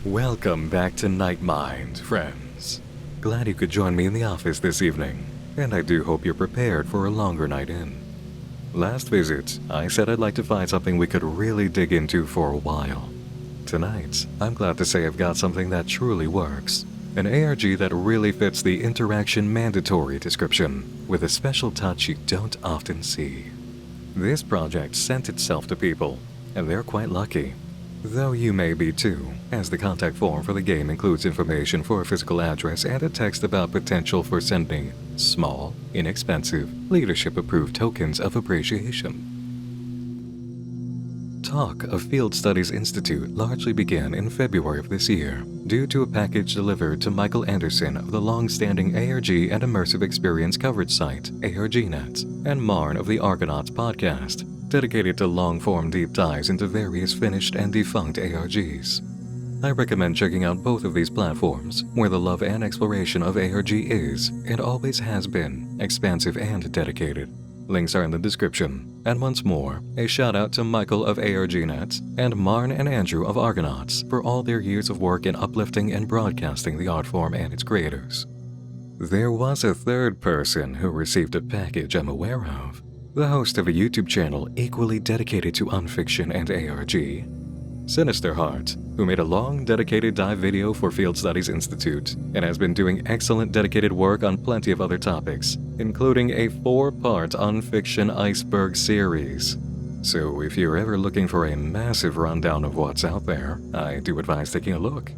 Welcome back to Night Mind, friends. Glad you could join me in the office this evening, and I do hope you're prepared for a longer night in. Last visit, I said I'd like to find something we could really dig into for a while. Tonight, I'm glad to say I've got something that truly works. An ARG that really fits the interaction mandatory description, with a special touch you don't often see. This project sent itself to people, and they're quite lucky. Though you may be too, as the contact form for the game includes information for a physical address and a text about potential for sending small, inexpensive, leadership-approved tokens of appreciation. Talk of Field Studies Institute largely began in February of this year, due to a package delivered to Michael Anderson of the long-standing ARG and Immersive Experience coverage site, ARGNet, and Marn of the Argonauts podcast, dedicated to long-form deep dives into various finished and defunct ARGs. I recommend checking out both of these platforms, where the love and exploration of ARG is, and always has been, expansive and dedicated. Links are in the description. And once more, a shout out to Michael of ARGNet and Marn and Andrew of Argonauts for all their years of work in uplifting and broadcasting the art form and its creators. There was a third person who received a package I'm aware of. The host of a YouTube channel equally dedicated to unfiction and ARG, SinisterHeart, who made a long dedicated dive video for Field Studies Institute and has been doing excellent dedicated work on plenty of other topics, including a 4-part unfiction iceberg series. So if you're ever looking for a massive rundown of what's out there, I do advise taking a look.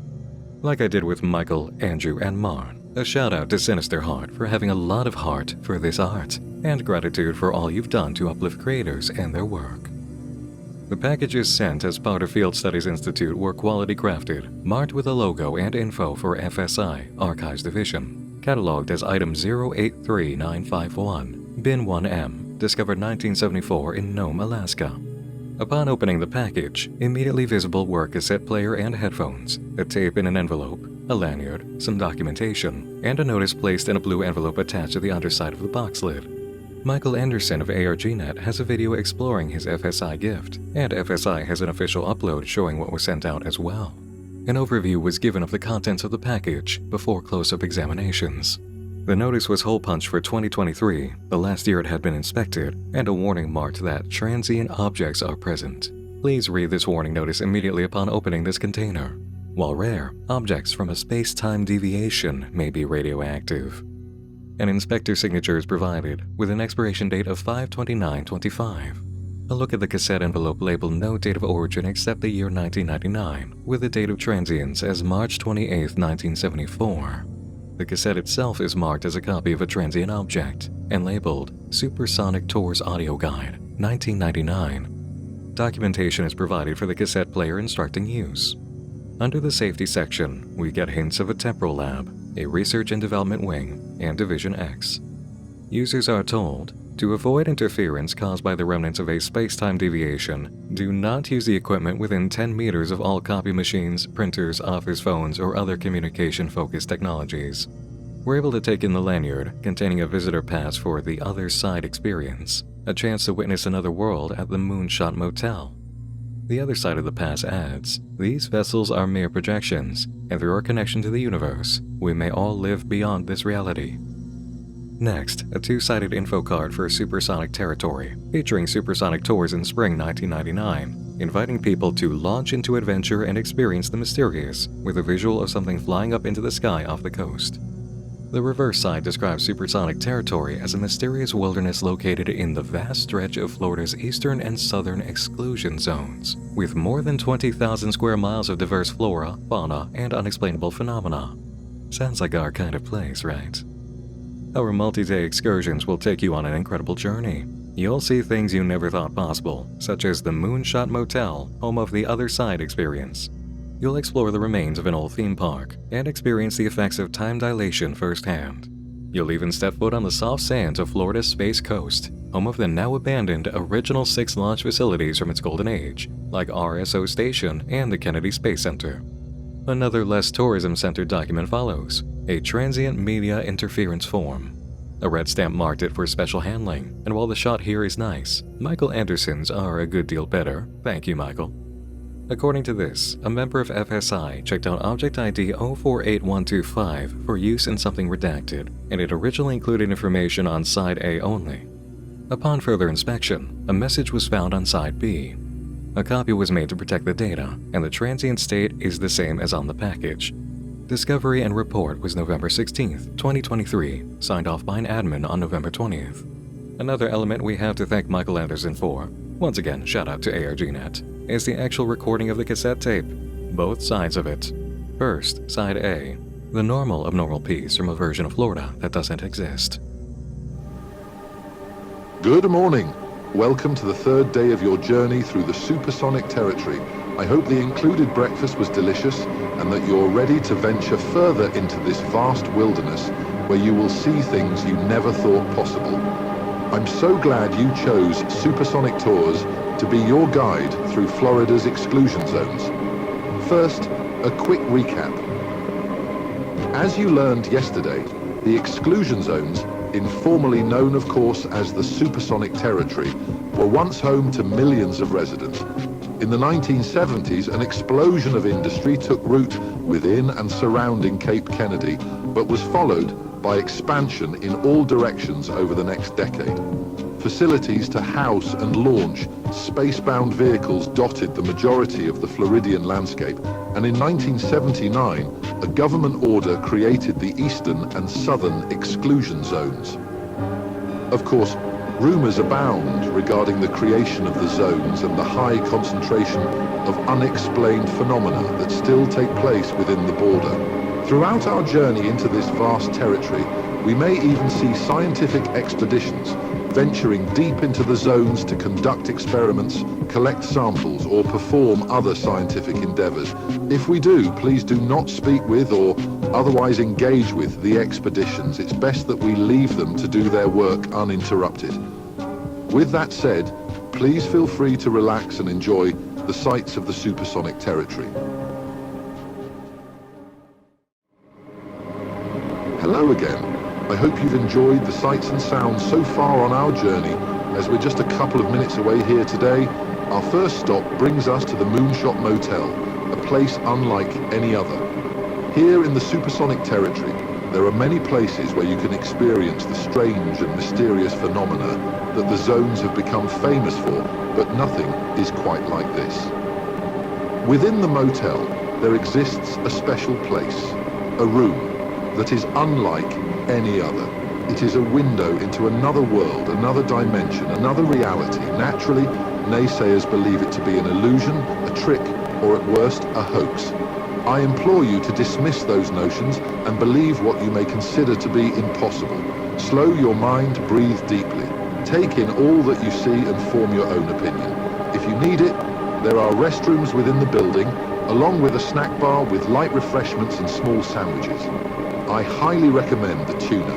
Like I did with Michael, Andrew, and Marn, a shout out to SinisterHeart for having a lot of heart for this art, and gratitude for all you've done to uplift creators and their work. The packages sent as part of Field Studies Institute were quality crafted, marked with a logo and info for FSI, Archives Division, cataloged as Item 083951, Bin 1M, discovered 1974 in Nome, Alaska. Upon opening the package, immediately visible were a cassette player and headphones, a tape in an envelope, a lanyard, some documentation, and a notice placed in a blue envelope attached to the underside of the box lid. Michael Anderson of ARGNet has a video exploring his FSI gift, and FSI has an official upload showing what was sent out as well. An overview was given of the contents of the package before close-up examinations. The notice was hole-punched for 2023, the last year it had been inspected, and a warning marked that transient objects are present. Please read this warning notice immediately upon opening this container. While rare, objects from a space-time deviation may be radioactive. An inspector signature is provided, with an expiration date of 5/29/25. A look at the cassette envelope labeled no date of origin except the year 1999, with the date of transience as March 28, 1974. The cassette itself is marked as a copy of a transient object, and labeled Supersonic Tours Audio Guide, 1999. Documentation is provided for the cassette player instructing use. Under the safety section, we get hints of a temporal lab, a research and development wing, and Division X. Users are told, to avoid interference caused by the remnants of a space-time deviation, do not use the equipment within 10 meters of all copy machines, printers, office phones, or other communication-focused technologies. We're able to take in the lanyard, containing a visitor pass for the Other Side experience, a chance to witness another world at the Moonshot Motel. The other side of the pass adds, these vessels are mere projections, and through our connection to the universe, we may all live beyond this reality. Next, a 2-sided info card for Supersonic Territory, featuring supersonic tours in spring 1999, inviting people to launch into adventure and experience the mysterious, with a visual of something flying up into the sky off the coast. The reverse side describes Supersonic Territory as a mysterious wilderness located in the vast stretch of Florida's eastern and southern exclusion zones, with more than 20,000 square miles of diverse flora, fauna, and unexplainable phenomena. Sounds like our kind of place, right? Our multi-day excursions will take you on an incredible journey. You'll see things you never thought possible, such as the Moonshot Motel, home of the Other Side experience. You'll explore the remains of an old theme park and experience the effects of time dilation firsthand. You'll even step foot on the soft sands of Florida's Space Coast, home of the now-abandoned original 6 launch facilities from its golden age, like RSO Station and the Kennedy Space Center. Another less tourism-centered document follows, a transient media interference form. A red stamp marked it for special handling, and while the shot here is nice, Michael Anderson's are a good deal better. Thank you, Michael. According to this, a member of FSI checked out object ID 048125 for use in something redacted, and it originally included information on side A only. Upon further inspection, a message was found on side B. A copy was made to protect the data, and the transient state is the same as on the package. Discovery and report was November 16th, 2023, signed off by an admin on November 20th. Another element we have to thank Michael Anderson for, once again shout out to ARGNet, is the actual recording of the cassette tape, both sides of it. First, side A, the normal abnormal piece from a version of Florida that doesn't exist. Good morning. Welcome to the third day of your journey through the supersonic territory. I hope the included breakfast was delicious and that you're ready to venture further into this vast wilderness where you will see things you never thought possible. I'm so glad you chose Supersonic Tours to be your guide through Florida's exclusion zones. First, a quick recap. As you learned yesterday, the exclusion zones, informally known of course as the supersonic territory, were once home to millions of residents. In the 1970s, an explosion of industry took root within and surrounding Cape Kennedy, but was followed by expansion in all directions over the next decade. Facilities to house and launch space-bound vehicles dotted the majority of the Floridian landscape, and in 1979, a government order created the eastern and southern exclusion zones. Of course, rumors abound regarding the creation of the zones and the high concentration of unexplained phenomena that still take place within the border. Throughout our journey into this vast territory, we may even see scientific expeditions venturing deep into the zones to conduct experiments, collect samples, or perform other scientific endeavors. If we do, please do not speak with or otherwise engage with the expeditions. It's best that we leave them to do their work uninterrupted. With that said, please feel free to relax and enjoy the sights of the supersonic territory. Hello again. I hope you've enjoyed the sights and sounds so far on our journey. As we're just a couple of minutes away here today, our first stop brings us to the Moonshot Motel, a place unlike any other. Here in the supersonic territory, there are many places where you can experience the strange and mysterious phenomena that the zones have become famous for, but nothing is quite like this. Within the motel, there exists a special place, a room that is unlike any other. It is a window into another world, another dimension, another reality. Naturally, naysayers believe it to be an illusion, a trick, or at worst, a hoax. I implore you to dismiss those notions and believe what you may consider to be impossible. Slow your mind, breathe deeply. Take in all that you see and form your own opinion. If you need it, there are restrooms within the building, along with a snack bar with light refreshments and small sandwiches. I highly recommend the tuna.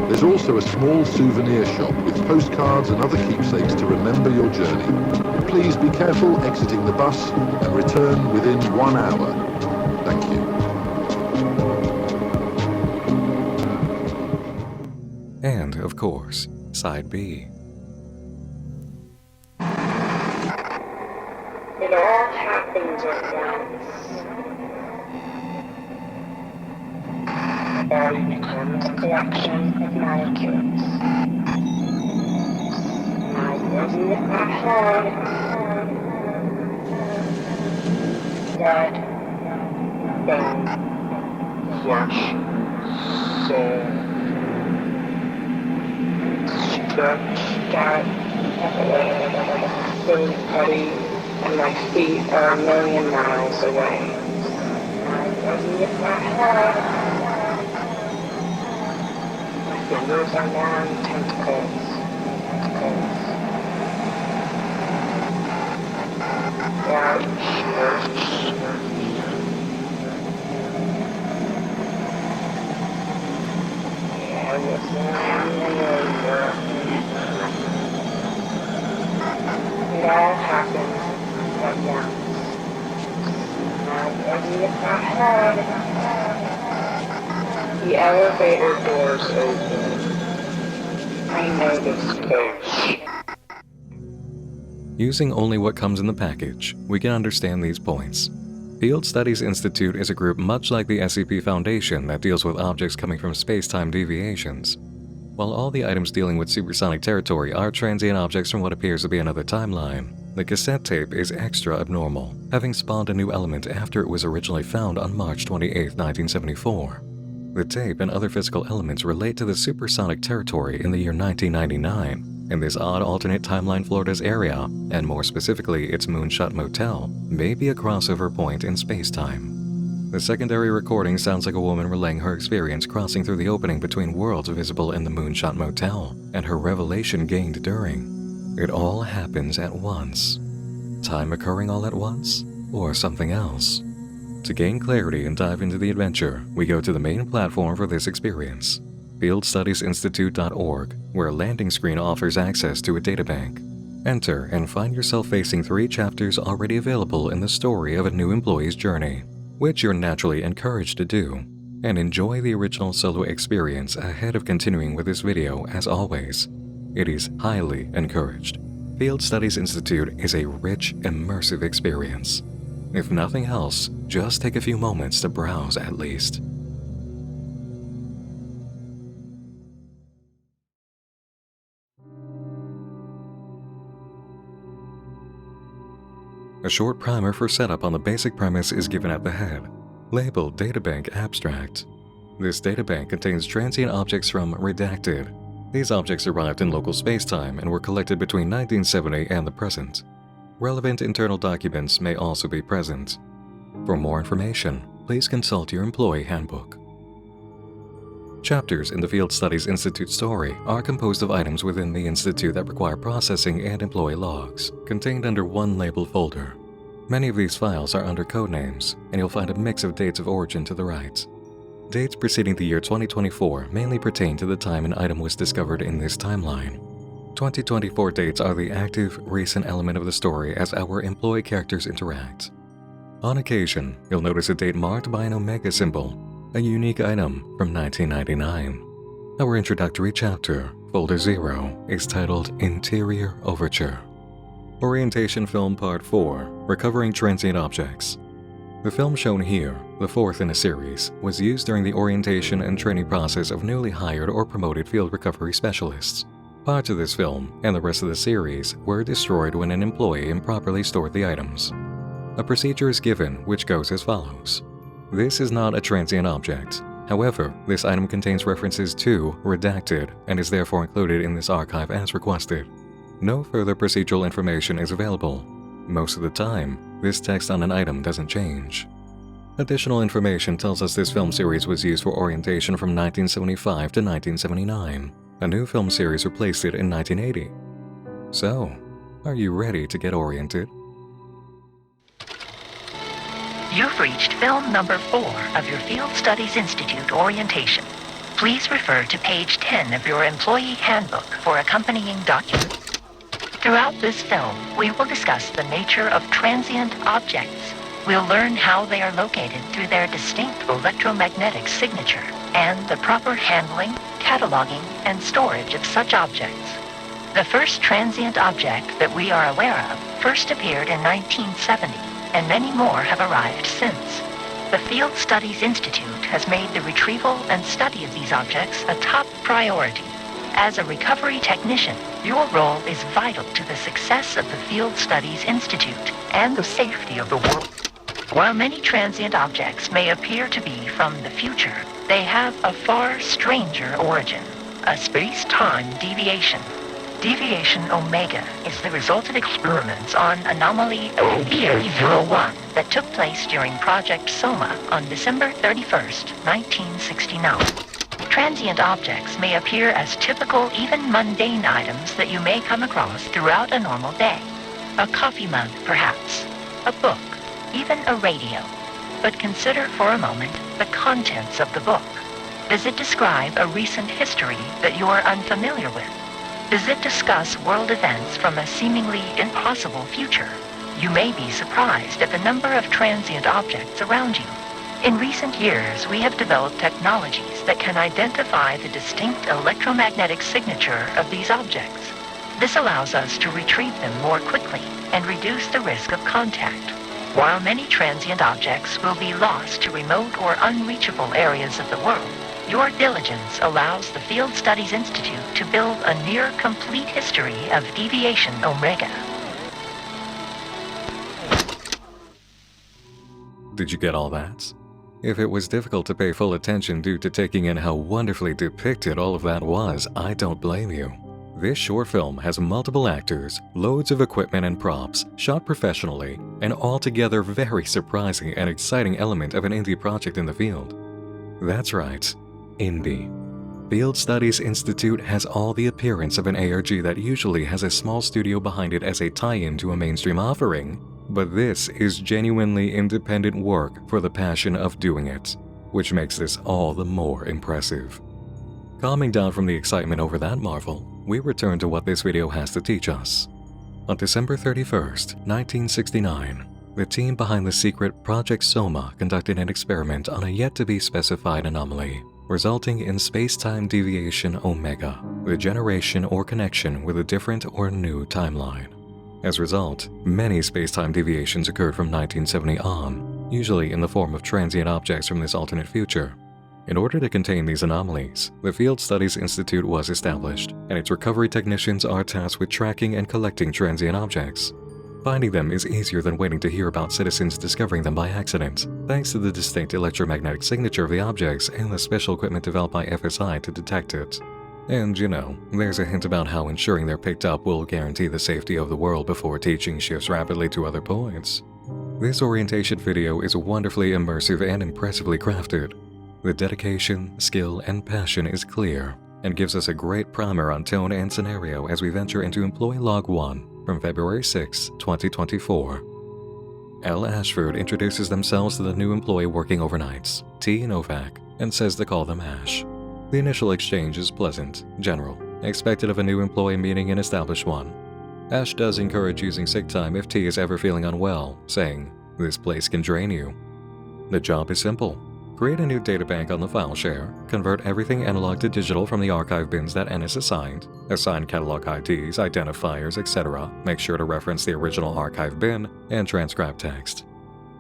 There's also a small souvenir shop with postcards and other keepsakes to remember your journey. Please be careful exiting the bus and return within 1 hour. Thank you. And, of course, side B. It all happens at once. The body becomes a collection of molecules. I wasn't at home. Blood, bone, flesh, soul, stretched out, so putty, and my feet are 1,000,000 miles away. I wasn't at home. Fingers are long tentacles. Large shirts. I was lying over. It all happened at once. I wasn't at home. The elevator doors open. I know this place. Using only what comes in the package, we can understand these points. Field Studies Institute is a group much like the SCP Foundation that deals with objects coming from space-time deviations. While all the items dealing with supersonic territory are transient objects from what appears to be another timeline, the cassette tape is extra abnormal, having spawned a new element after it was originally found on March 28, 1974. The tape and other physical elements relate to the supersonic territory in the year 1999, and this odd alternate timeline Florida's area, and more specifically its Moonshot Motel, may be a crossover point in space-time. The secondary recording sounds like a woman relaying her experience crossing through the opening between worlds visible in the Moonshot Motel, and her revelation gained during. It all happens at once. Time occurring all at once? Or something else? To gain clarity and dive into the adventure, we go to the main platform for this experience, fieldstudiesinstitute.org, where a landing screen offers access to a databank. Enter and find yourself facing 3 chapters already available in the story of a new employee's journey, which you're naturally encouraged to do, and enjoy the original solo experience ahead of continuing with this video as always. It is highly encouraged. Field Studies Institute is a rich, immersive experience. If nothing else, just take a few moments to browse at least. A short primer for setup on the basic premise is given at the head, labeled Databank Abstract. This databank contains transient objects from Redacted. These objects arrived in local spacetime and were collected between 1970 and the present. Relevant internal documents may also be present. For more information, please consult your employee handbook. Chapters in the Field Studies Institute story are composed of items within the Institute that require processing and employee logs, contained under one labeled folder. Many of these files are under codenames, and you'll find a mix of dates of origin to the right. Dates preceding the year 2024 mainly pertain to the time an item was discovered in this timeline. 2024 dates are the active, recent element of the story as our employee characters interact. On occasion, you'll notice a date marked by an omega symbol, a unique item from 1999. Our introductory chapter, Folder 0, is titled Interior Overture. Orientation Film Part 4, Recovering Transient Objects. The film shown here, the 4th in a series, was used during the orientation and training process of newly hired or promoted field recovery specialists. Parts of this film, and the rest of the series, were destroyed when an employee improperly stored the items. A procedure is given which goes as follows. This is not a transient object. However, this item contains references to Redacted and is therefore included in this archive as requested. No further procedural information is available. Most of the time, this text on an item doesn't change. Additional information tells us this film series was used for orientation from 1975 to 1979. A new film series replaced it in 1980. So, are you ready to get oriented? You've reached film number 4 of your Field Studies Institute orientation. Please refer to page 10 of your employee handbook for accompanying documents. Throughout this film, we will discuss the nature of transient objects. We'll learn how they are located through their distinct electromagnetic signature and the proper handling, cataloging, and storage of such objects. The first transient object that we are aware of first appeared in 1970, and many more have arrived since. The Field Studies Institute has made the retrieval and study of these objects a top priority. As a recovery technician, your role is vital to the success of the Field Studies Institute and the safety of the world. While many transient objects may appear to be from the future, they have a far stranger origin, a space-time deviation. Deviation omega is the result of experiments on anomaly OP01 that took place during Project Soma on December 31st, 1969. Transient objects may appear as typical, even mundane items that you may come across throughout a normal day. A coffee mug, perhaps, a book, even a radio. But consider for a moment the contents of the book. Does it describe a recent history that you are unfamiliar with? Does it discuss world events from a seemingly impossible future? You may be surprised at the number of transient objects around you. In recent years, we have developed technologies that can identify the distinct electromagnetic signature of these objects. This allows us to retrieve them more quickly and reduce the risk of contact. While many transient objects will be lost to remote or unreachable areas of the world, your diligence allows the Field Studies Institute to build a near-complete history of deviation omega. Did you get all that? If it was difficult to pay full attention due to taking in how wonderfully depicted all of that was, I don't blame you. This short film has multiple actors, loads of equipment and props, shot professionally, an altogether very surprising and exciting element of an indie project in the field. That's right, indie. Field Studies Institute has all the appearance of an ARG that usually has a small studio behind it as a tie-in to a mainstream offering, but this is genuinely independent work for the passion of doing it, which makes this all the more impressive. Calming down from the excitement over that marvel, we return to what this video has to teach us. On December 31st, 1969, the team behind the secret Project Soma conducted an experiment on a yet-to-be-specified anomaly, resulting in space-time deviation omega, the generation or connection with a different or new timeline. As a result, many space-time deviations occurred from 1970 on, usually in the form of transient objects from this alternate future. In order to contain these anomalies, the Field Studies Institute was established, and its recovery technicians are tasked with tracking and collecting transient objects. Finding them is easier than waiting to hear about citizens discovering them by accident, thanks to the distinct electromagnetic signature of the objects and the special equipment developed by FSI to detect it. And you know, there's a hint about how ensuring they're picked up will guarantee the safety of the world before teaching shifts rapidly to other points. This orientation video is wonderfully immersive and impressively crafted. The dedication, skill, and passion is clear, and gives us a great primer on tone and scenario as we venture into Employee Log 1 from February 6, 2024. L. Ashford introduces themselves to the new employee working overnights, T. Novak, and says to call them Ash. The initial exchange is pleasant, general, expected of a new employee meeting an established one. Ash does encourage using sick time if T is ever feeling unwell, saying, "This place can drain you." The job is simple. Create a new databank on the file share, convert everything analog to digital from the archive bins that N is assigned, assign catalog IDs, identifiers, etc., make sure to reference the original archive bin, and transcribe text.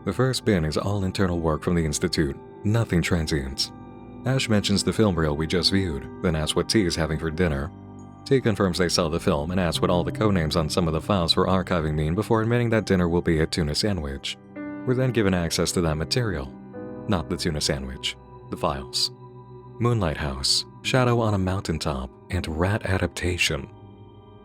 The first bin is all internal work from the Institute, nothing transient. Ash mentions the film reel we just viewed, then asks what T is having for dinner. T confirms they saw the film and asks what all the codenames on some of the files for archiving mean before admitting that dinner will be a tuna sandwich. We're then given access to that material. Not the tuna sandwich, the files. Moonlight House, Shadow on a Mountaintop, and Rat Adaptation.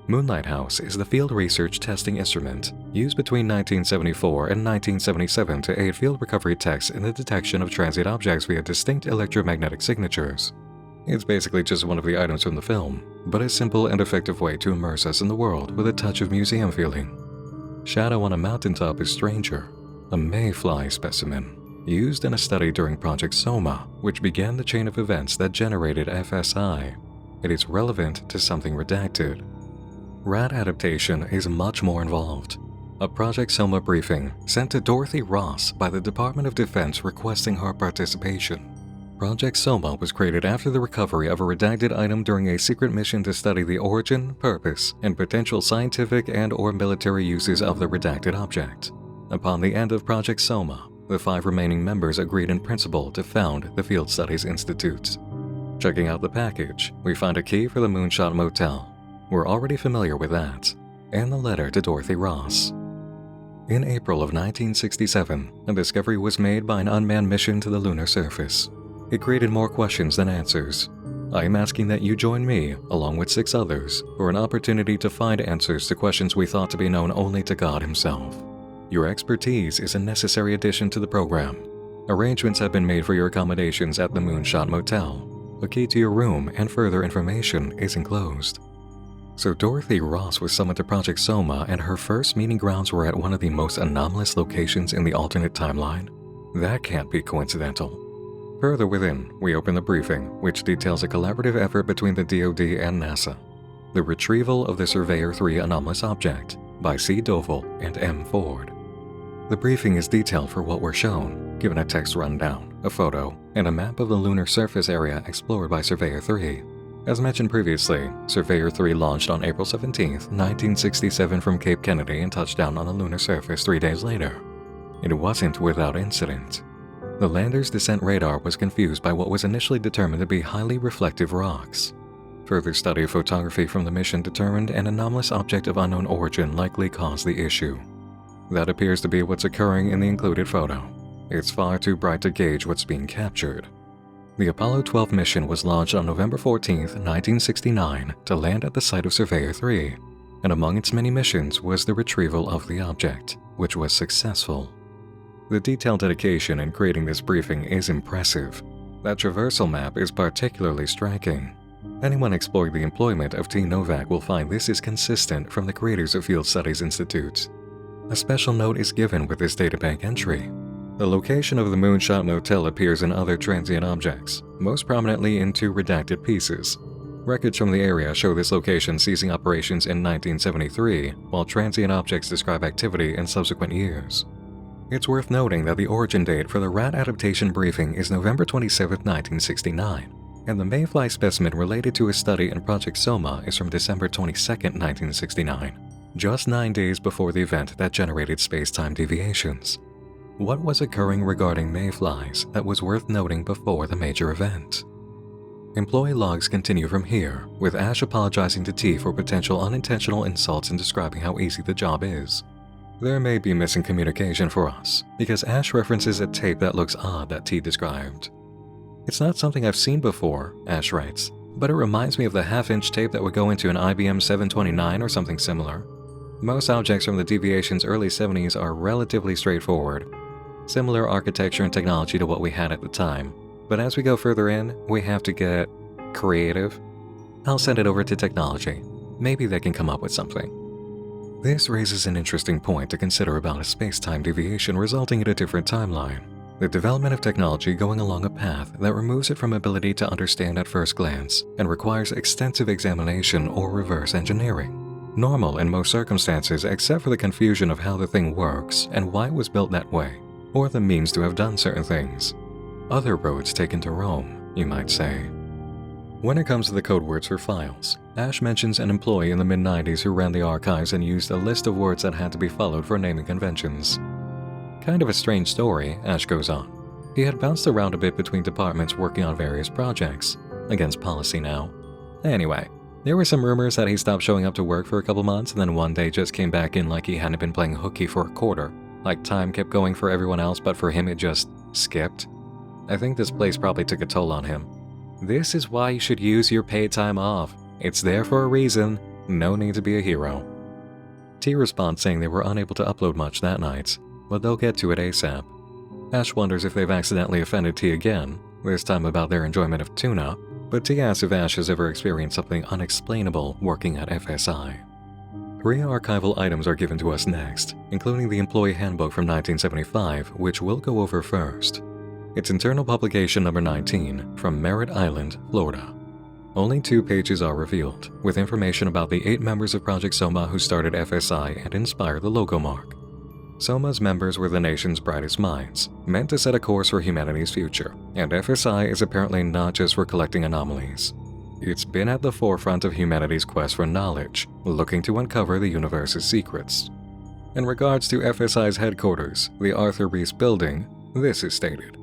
Moonlight House is the field research testing instrument used between 1974 and 1977 to aid field recovery techs in the detection of transient objects via distinct electromagnetic signatures. It's basically just one of the items from the film, but a simple and effective way to immerse us in the world with a touch of museum feeling. Shadow on a Mountaintop is Stranger, a mayfly specimen, used in a study during Project Soma, which began the chain of events that generated FSI. It is relevant to something redacted. Rat Adaptation is much more involved. A Project Soma briefing sent to Dorothy Ross by the Department of Defense requesting her participation. Project Soma was created after the recovery of a redacted item during a secret mission to study the origin, purpose, and potential scientific and/or military uses of the redacted object. Upon the end of Project Soma, the 5 remaining members agreed in principle to found the Field Studies Institute. Checking out the package, we find a key for the Moonshot Motel. We're already familiar with that, and the letter to Dorothy Ross. In April of 1967, a discovery was made by an unmanned mission to the lunar surface. It created more questions than answers. I am asking that you join me, along with 6 others, for an opportunity to find answers to questions we thought to be known only to God Himself. Your expertise is a necessary addition to the program. Arrangements have been made for your accommodations at the Moonshot Motel. A key to your room and further information is enclosed. So Dorothy Ross was summoned to Project Soma, and her first meeting grounds were at one of the most anomalous locations in the alternate timeline? That can't be coincidental. Further within, we open the briefing, which details a collaborative effort between the DoD and NASA. The retrieval of the Surveyor 3 anomalous object by C. Dovell and M. Ford. The briefing is detailed for what we're shown, given a text rundown, a photo, and a map of the lunar surface area explored by Surveyor 3. As mentioned previously, Surveyor 3 launched on April 17, 1967 from Cape Kennedy and touched down on the lunar surface 3 days later. It wasn't without incident. The lander's descent radar was confused by what was initially determined to be highly reflective rocks. Further study of photography from the mission determined an anomalous object of unknown origin likely caused the issue. That appears to be what's occurring in the included photo. It's far too bright to gauge what's being captured. The Apollo 12 mission was launched on November 14, 1969 to land at the site of Surveyor 3, and among its many missions was the retrieval of the object, which was successful. The detailed dedication in creating this briefing is impressive. That traversal map is particularly striking. Anyone exploring the employment of T. Novak will find this is consistent from the creators of Field Studies Institute. A special note is given with this databank entry. The location of the Moonshot Motel appears in other transient objects, most prominently in 2 redacted pieces. Records from the area show this location ceasing operations in 1973, while transient objects describe activity in subsequent years. It's worth noting that the origin date for the rat adaptation briefing is November 27, 1969, and the mayfly specimen related to a study in Project Soma is from December 22, 1969, just 9 days before the event that generated space-time deviations. What was occurring regarding mayflies that was worth noting before the major event? Employee logs continue from here, with Ash apologizing to T for potential unintentional insults and describing how easy the job is. There may be missing communication for us, because Ash references a tape that looks odd that T described. It's not something I've seen before, Ash writes, but it reminds me of the half-inch tape that would go into an IBM 729 or something similar. Most objects from the deviation's early 70s are relatively straightforward. Similar architecture and technology to what we had at the time, but as we go further in, we have to get creative. I'll send it over to technology. Maybe they can come up with something. This raises an interesting point to consider about a space-time deviation resulting in a different timeline. The development of technology going along a path that removes it from ability to understand at first glance and requires extensive examination or reverse engineering. Normal in most circumstances except for the confusion of how the thing works and why it was built that way, or the means to have done certain things. Other roads taken to Rome, you might say. When it comes to the code words for files, Ash mentions an employee in the mid-90s who ran the archives and used a list of words that had to be followed for naming conventions. Kind of a strange story, Ash goes on. He had bounced around a bit between departments working on various projects, against policy now. Anyway, there were some rumors that he stopped showing up to work for a couple months and then one day just came back in like he hadn't been playing hooky for a quarter. Like time kept going for everyone else, but for him it just skipped. I think this place probably took a toll on him. This is why you should use your paid time off. It's there for a reason. No need to be a hero. T responds saying they were unable to upload much that night, but they'll get to it ASAP. Ash wonders if they've accidentally offended T again, this time about their enjoyment of tuna, but T asks if Ash has ever experienced something unexplainable working at FSI. 3 archival items are given to us next, including the Employee Handbook from 1975, which we'll go over first. It's internal publication number 19 from Merritt Island, Florida. Only 2 pages are revealed, with information about the 8 members of Project Soma who started FSI and inspired the logo mark. Soma's members were the nation's brightest minds, meant to set a course for humanity's future, and FSI is apparently not just for collecting anomalies. It's been at the forefront of humanity's quest for knowledge, looking to uncover the universe's secrets. In regards to FSI's headquarters, the Arthur Reese Building, this is stated.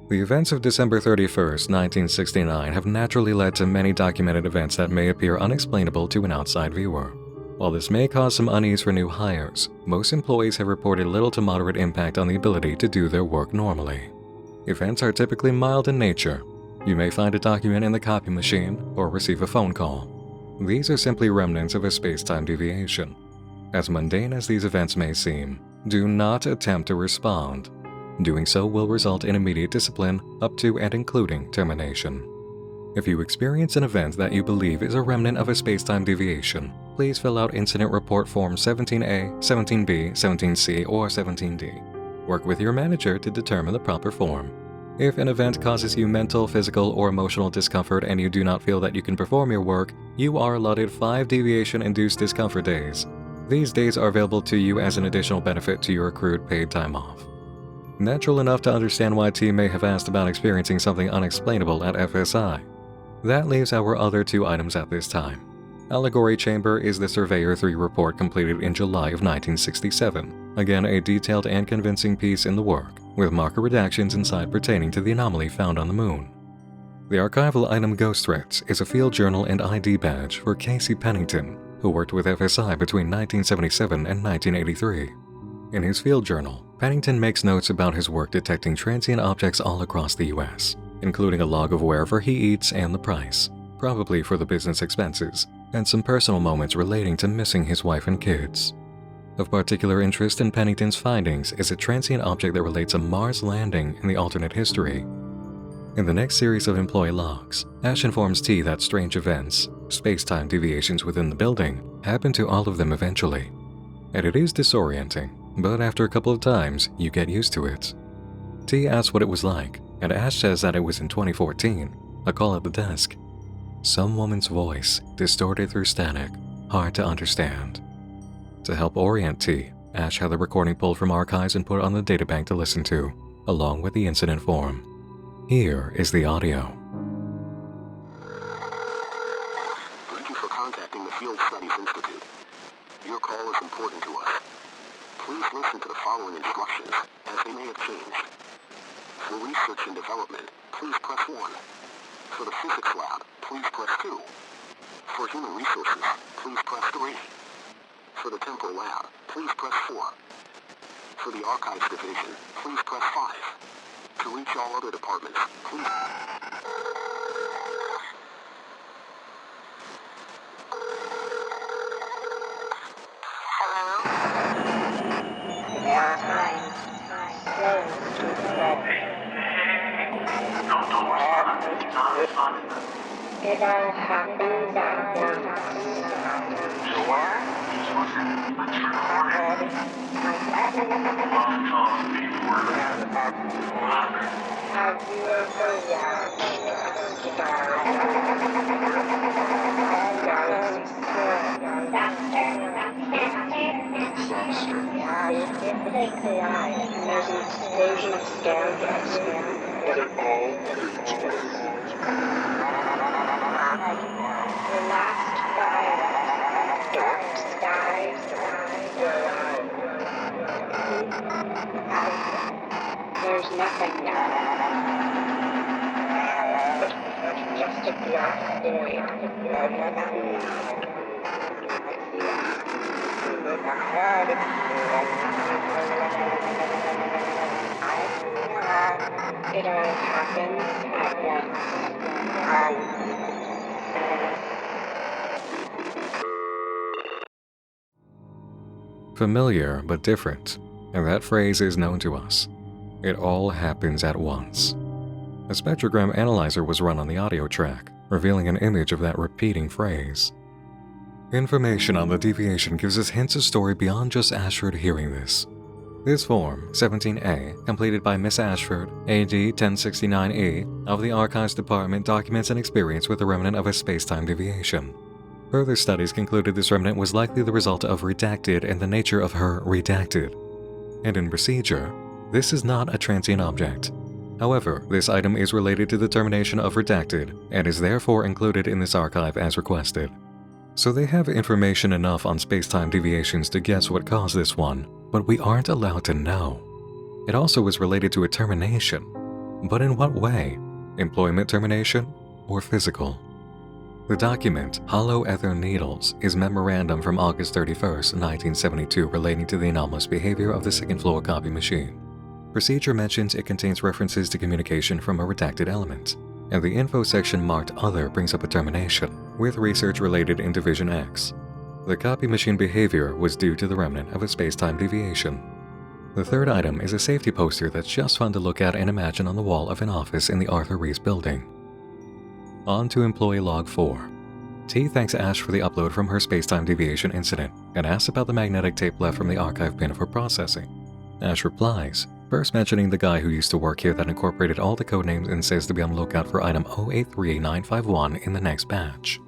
The events of December 31st, 1969 have naturally led to many documented events that may appear unexplainable to an outside viewer. While this may cause some unease for new hires, most employees have reported little to moderate impact on the ability to do their work normally. Events are typically mild in nature. You may find a document in the copy machine or receive a phone call. These are simply remnants of a space-time deviation. As mundane as these events may seem, do not attempt to respond. Doing so will result in immediate discipline up to and including termination. If you experience an event that you believe is a remnant of a space-time deviation, please fill out Incident Report Form 17A, 17B, 17C, or 17D. Work with your manager to determine the proper form. If an event causes you mental, physical, or emotional discomfort and you do not feel that you can perform your work, you are allotted 5 deviation-induced discomfort days. These days are available to you as an additional benefit to your accrued paid time off. Natural enough to understand why T may have asked about experiencing something unexplainable at FSI. That leaves our other two items at this time. Allegory Chamber is the Surveyor 3 report completed in July of 1967. Again, a detailed and convincing piece in the work, with marker redactions inside pertaining to the anomaly found on the Moon. The archival item Ghost Threats is a field journal and ID badge for Casey Pennington, who worked with FSI between 1977 and 1983. In his field journal, Pennington makes notes about his work detecting transient objects all across the US, including a log of wherever he eats and the price, probably for the business expenses, and some personal moments relating to missing his wife and kids. Of particular interest in Pennington's findings is a transient object that relates a Mars landing in the alternate history. In the next series of employee logs, Ash informs T that strange events, space-time deviations within the building, happen to all of them eventually. And it is disorienting, but after a couple of times, you get used to it. T asks what it was like, and Ash says that it was in 2014, a call at the desk. Some woman's voice, distorted through static, hard to understand. To help orient T, Ash had the recording pulled from archives and put on the databank to listen to, along with the incident form. Here is the audio. Thank you for contacting the Field Studies Institute. Your call is important to us. Please listen to the following instructions, as they may have changed. For research and development, please press 1. For the physics lab, please press 2. For human resources, please press 3. For the temporal lab, please press 4. For the archives division, please press 5. To reach all other departments, please... Hello? Yeah, hi. Close to the lobby. No doors, not fun. It all happened at once. Sure? Just wasn't much recorded. Long phone before Have you ever watched a star? There's an explosion of stardust. But it all exploded. The last fire, dark skies, there's nothing now. Just a black It all happens at once. Familiar but different, and that phrase is known to us. It all happens at once. A spectrogram analyzer was run on the audio track, revealing an image of that repeating phrase. Information on the deviation gives us hints of story beyond just Ashford hearing this. This form, 17A, completed by Miss Ashford, AD 1069E, of the Archives Department documents an experience with the remnant of a space-time deviation. Further studies concluded this remnant was likely the result of redacted and the nature of her redacted. And in procedure, this is not a transient object. However, this item is related to the termination of redacted and is therefore included in this archive as requested. So they have information enough on space-time deviations to guess what caused this one, but we aren't allowed to know. It also is related to a termination. But in what way? Employment termination or physical? The document, Hollow Ether Needles, is memorandum from August 31st, 1972 relating to the anomalous behavior of the second-floor copy machine. Procedure mentions it contains references to communication from a redacted element, and the info section marked Other brings up a termination, with research related in Division X. The copy machine behavior was due to the remnant of a space-time deviation. The third item is a safety poster that's just fun to look at and imagine on the wall of an office in the Arthur Reese building. On to Employee Log 4. T thanks Ash for the upload from her space-time deviation incident and asks about the magnetic tape left from the archive bin for processing. Ash replies, first mentioning the guy who used to work here that incorporated all the codenames and says to be on the lookout for item 083951 in the next batch.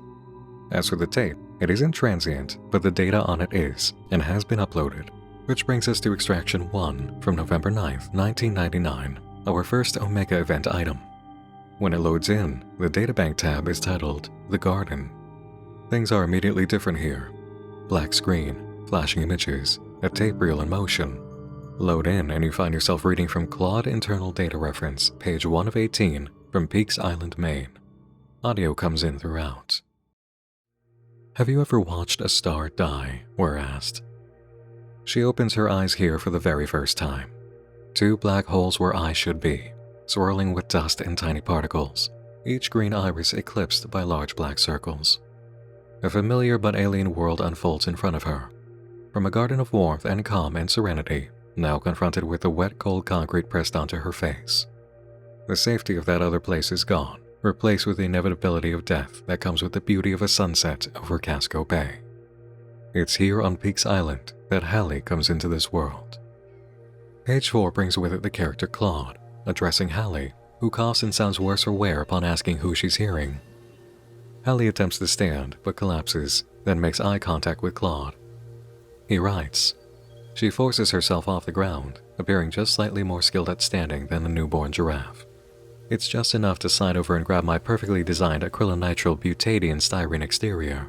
As for the tape, it isn't transient, but the data on it is, and has been uploaded. Which brings us to Extraction 1 from November 9th, 1999, our first Omega event item. When it loads in, the databank tab is titled The Garden. Things are immediately different here. Black screen, flashing images, a tape reel in motion. Load in and you find yourself reading from Claude Internal Data Reference, page 1 of 18, from Peaks Island, Maine. Audio comes in throughout. Have you ever watched a star die? We're asked. She opens her eyes here for the very first time. 2 black holes where eyes should be, swirling with dust and tiny particles, each green iris eclipsed by large black circles. A familiar but alien world unfolds in front of her. From a garden of warmth and calm and serenity, now confronted with the wet, cold concrete pressed onto her face. The safety of that other place is gone, replaced with the inevitability of death that comes with the beauty of a sunset over Casco Bay. It's here on Peaks Island that Hallie comes into this world. Page 4 brings with it the character Claude, addressing Hallie, who coughs and sounds worse for wear upon asking who she's hearing. Hallie attempts to stand, but collapses, then makes eye contact with Claude. He writes. She forces herself off the ground, appearing just slightly more skilled at standing than the newborn giraffe. It's just enough to slide over and grab my perfectly designed acrylonitrile butadiene styrene exterior.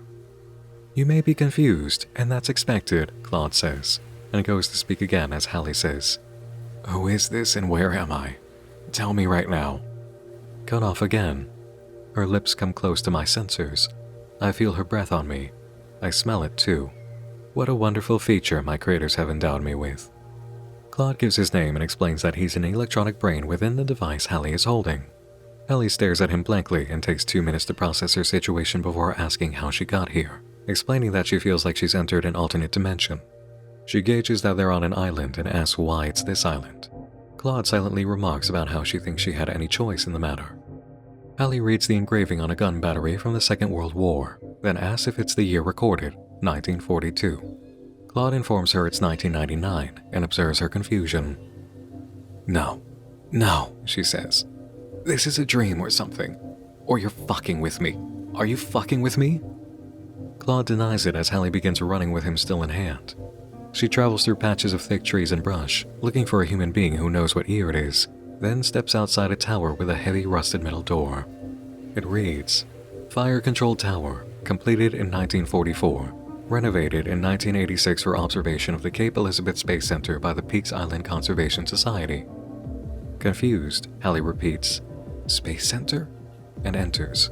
You may be confused, and that's expected, Claude says, and goes to speak again as Hallie says, Who is this and where am I? Tell me right now. Cut off again. Her lips come close to my sensors. I feel her breath on me. I smell it too. What a wonderful feature my creators have endowed me with. Claude gives his name and explains that he's an electronic brain within the device Hallie is holding. Hallie stares at him blankly and takes 2 minutes to process her situation before asking how she got here, explaining that she feels like she's entered an alternate dimension. She gauges that they're on an island and asks why it's this island. Claude silently remarks about how she thinks she had any choice in the matter. Hallie reads the engraving on a gun battery from the Second World War, then asks if it's the year recorded, 1942. Claude informs her it's 1999 and observes her confusion. No, she says. This is a dream or something. Or you're fucking with me. Are you fucking with me? Claude denies it as Hallie begins running with him still in hand. She travels through patches of thick trees and brush, looking for a human being who knows what year it is, then steps outside a tower with a heavy rusted metal door. It reads, Fire Control Tower, completed in 1944, renovated in 1986 for observation of the Cape Elizabeth Space Center by the Peaks Island Conservation Society. Confused, Hallie repeats, Space Center? And enters.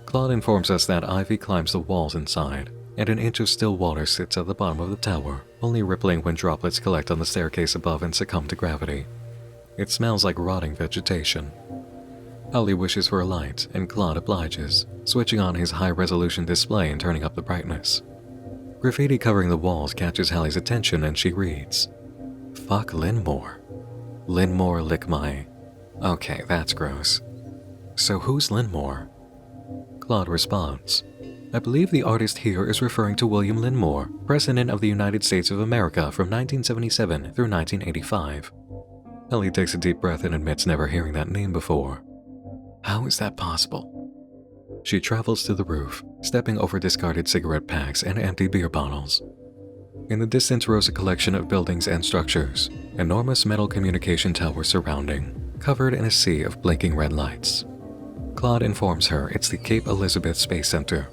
Claude informs us that ivy climbs the walls inside, and an inch of still water sits at the bottom of the tower, only rippling when droplets collect on the staircase above and succumb to gravity. It smells like rotting vegetation. Hallie wishes for a light, and Claude obliges, switching on his high-resolution display and turning up the brightness. Graffiti covering the walls catches Hallie's attention and she reads, Fuck Linmore. Linmore lick my... Okay, that's gross. So who's Linmore? Claude responds, I believe the artist here is referring to William Linmore, President of the United States of America from 1977 through 1985. Hallie takes a deep breath and admits never hearing that name before. How is that possible? She travels to the roof, stepping over discarded cigarette packs and empty beer bottles. In the distance rose a collection of buildings and structures, enormous metal communication towers surrounding, covered in a sea of blinking red lights. Claude informs her it's the Cape Elizabeth Space Center.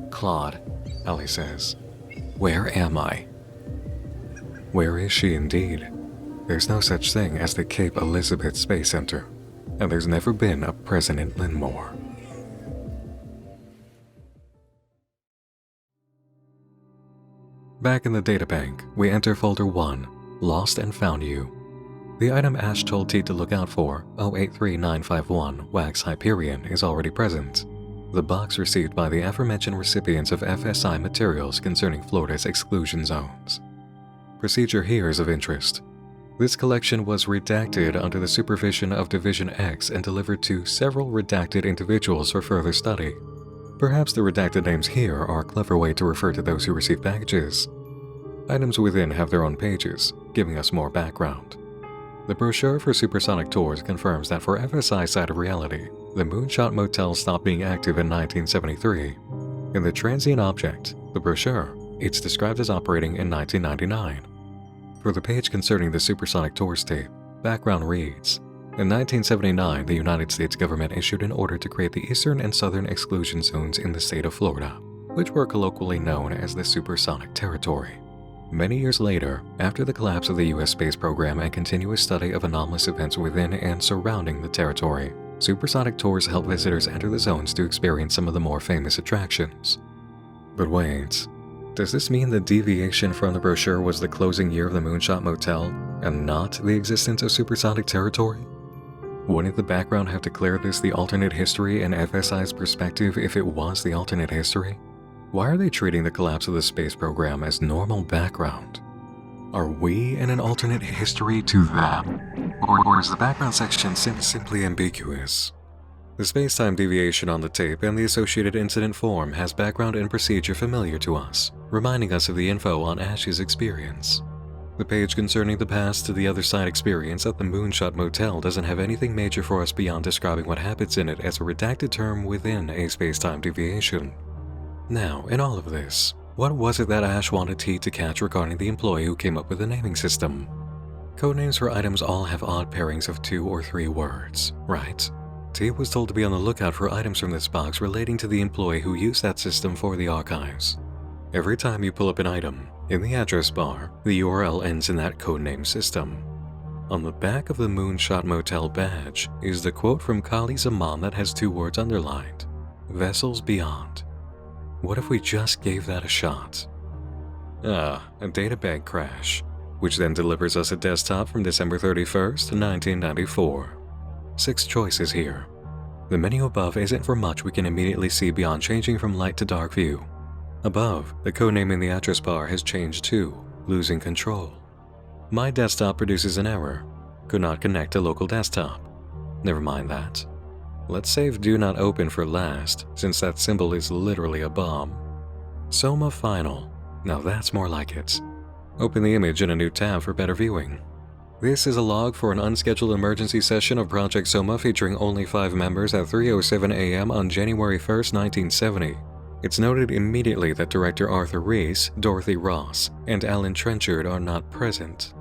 Claude, Hallie says, where am I? Where is she indeed? There's no such thing as the Cape Elizabeth Space Center, and there's never been a President Linmore. Back in the databank, we enter folder 1, Lost and Found You. The item Ash told T to look out for, 083951 Wax Hyperion, is already present. The box received by the aforementioned recipients of FSI materials concerning Florida's exclusion zones. Procedure here is of interest. This collection was redacted under the supervision of Division X and delivered to several redacted individuals for further study. Perhaps the redacted names here are a clever way to refer to those who receive packages. Items within have their own pages, giving us more background. The brochure for supersonic tours confirms that for FSI's side of reality, the Moonshot Motel stopped being active in 1973. In the transient object, the brochure, it's described as operating in 1999. For the page concerning the supersonic tours tape, Background reads, in 1979, the United States government issued an order to create the eastern and southern exclusion zones in the state of Florida, which were colloquially known as the supersonic territory. Many years later, after the collapse of the U.S. space program and continuous study of anomalous events within and surrounding the territory, supersonic tours help visitors enter the zones to experience some of the more famous attractions. But wait, does this mean the deviation from the brochure was the closing year of the Moonshot Motel and not the existence of supersonic territory? Wouldn't the background have declared this the alternate history and FSI's perspective if it was the alternate history? Why are they treating the collapse of the space program as normal background? Are we in an alternate history to them? Or is the background section simply ambiguous? The space-time deviation on the tape and the associated incident form has background and procedure familiar to us, reminding us of the info on Ash's experience. The page concerning the past to the other side experience at the Moonshot Motel doesn't have anything major for us beyond describing what happens in it as a redacted term within a space-time deviation. Now, in all of this, what was it that Ash wanted T to catch regarding the employee who came up with the naming system? Codenames for items all have odd pairings of 2 or 3 words, right? T was told to be on the lookout for items from this box relating to the employee who used that system for the archives. Every time you pull up an item, in the address bar, the URL ends in that codename system. On the back of the Moonshot Motel badge is the quote from Kali Zaman that has 2 words underlined, Vessels Beyond. What if we just gave that a shot? A databag crash, which then delivers us a desktop from December 31st, 1994. 6 choices here. The menu above isn't for much we can immediately see beyond changing from light to dark view. Above, the codename in the address bar has changed to Losing Control. My desktop produces an error. Could not connect to local desktop. Never mind that. Let's save Do Not Open for last, since that symbol is literally a bomb. Soma Final. Now that's more like it. Open the image in a new tab for better viewing. This is a log for an unscheduled emergency session of Project Soma featuring only 5 members at 3:07 a.m. on January 1st, 1970. It's noted immediately that director Arthur Reese, Dorothy Ross, and Alan Trenchard are not present.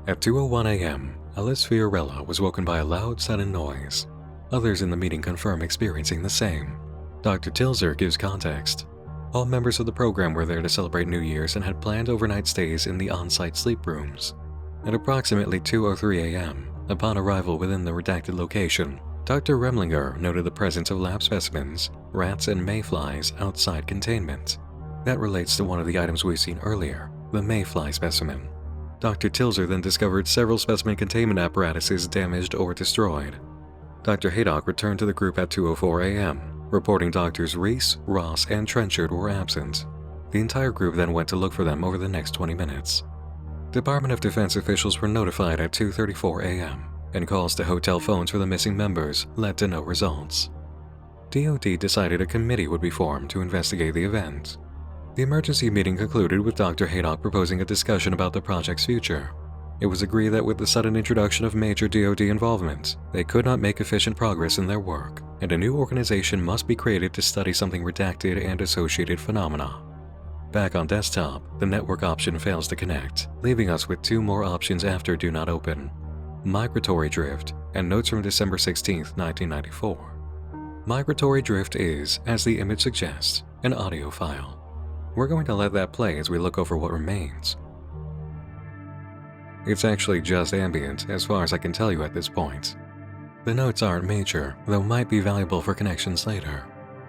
At 2:01 a.m., Alice Fiorella was woken by a loud, sudden noise. Others in the meeting confirm experiencing the same. Dr. Tilzer gives context. All members of the program were there to celebrate New Year's and had planned overnight stays in the on-site sleep rooms. At approximately 2:03 a.m., upon arrival within the redacted location, Dr. Remlinger noted the presence of lab specimens, rats and mayflies outside containment. That relates to one of the items we've seen earlier, the mayfly specimen. Dr. Tilzer then discovered several specimen containment apparatuses damaged or destroyed. Dr. Haydock returned to the group at 2:04 a.m., reporting Doctors Reese, Ross, and Trenchard were absent. The entire group then went to look for them over the next 20 minutes. Department of Defense officials were notified at 2:34 a.m., and calls to hotel phones for the missing members led to no results. DoD decided a committee would be formed to investigate the event. The emergency meeting concluded with Dr. Haydock proposing a discussion about the project's future. It was agreed that with the sudden introduction of major DoD involvement, they could not make efficient progress in their work, and a new organization must be created to study something redacted and associated phenomena. Back on desktop, the network option fails to connect, leaving us with 2 more options after Do Not Open: Migratory Drift and Notes from December 16, 1994. Migratory Drift is, as the image suggests, an audio file. We're going to let that play as we look over what remains. It's actually just ambient, as far as I can tell you at this point. The notes aren't major, though might be valuable for connections later.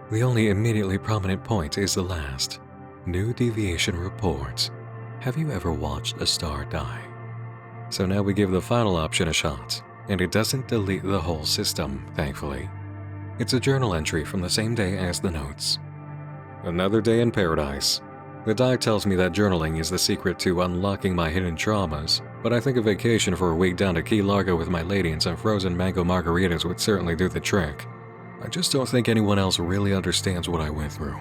The only immediately prominent point is the last. New Deviation Report. Have you ever watched a star die? So now we give the final option a shot, and it doesn't delete the whole system, thankfully. It's a journal entry from the same day as the notes. Another day in paradise. The doc tells me that journaling is the secret to unlocking my hidden traumas, but I think a vacation for a week down to Key Largo with my lady and some frozen mango margaritas would certainly do the trick. I just don't think anyone else really understands what I went through.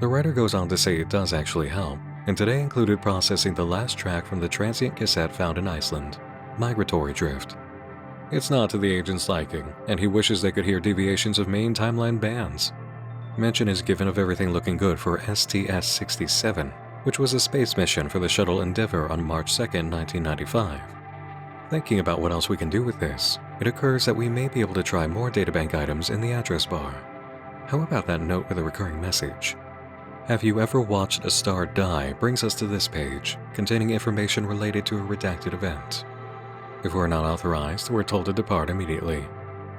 The writer goes on to say it does actually help, and today included processing the last track from the transient cassette found in Iceland, Migratory Drift. It's not to the agent's liking, and he wishes they could hear deviations of main timeline bands. Mention is given of everything looking good for STS-67, which was a space mission for the shuttle Endeavour on March 2, 1995. Thinking about what else we can do with this, it occurs that we may be able to try more databank items in the address bar. How about that note with a recurring message? Have you ever watched a star die brings us to this page, containing information related to a redacted event. If we're not authorized, we're told to depart immediately.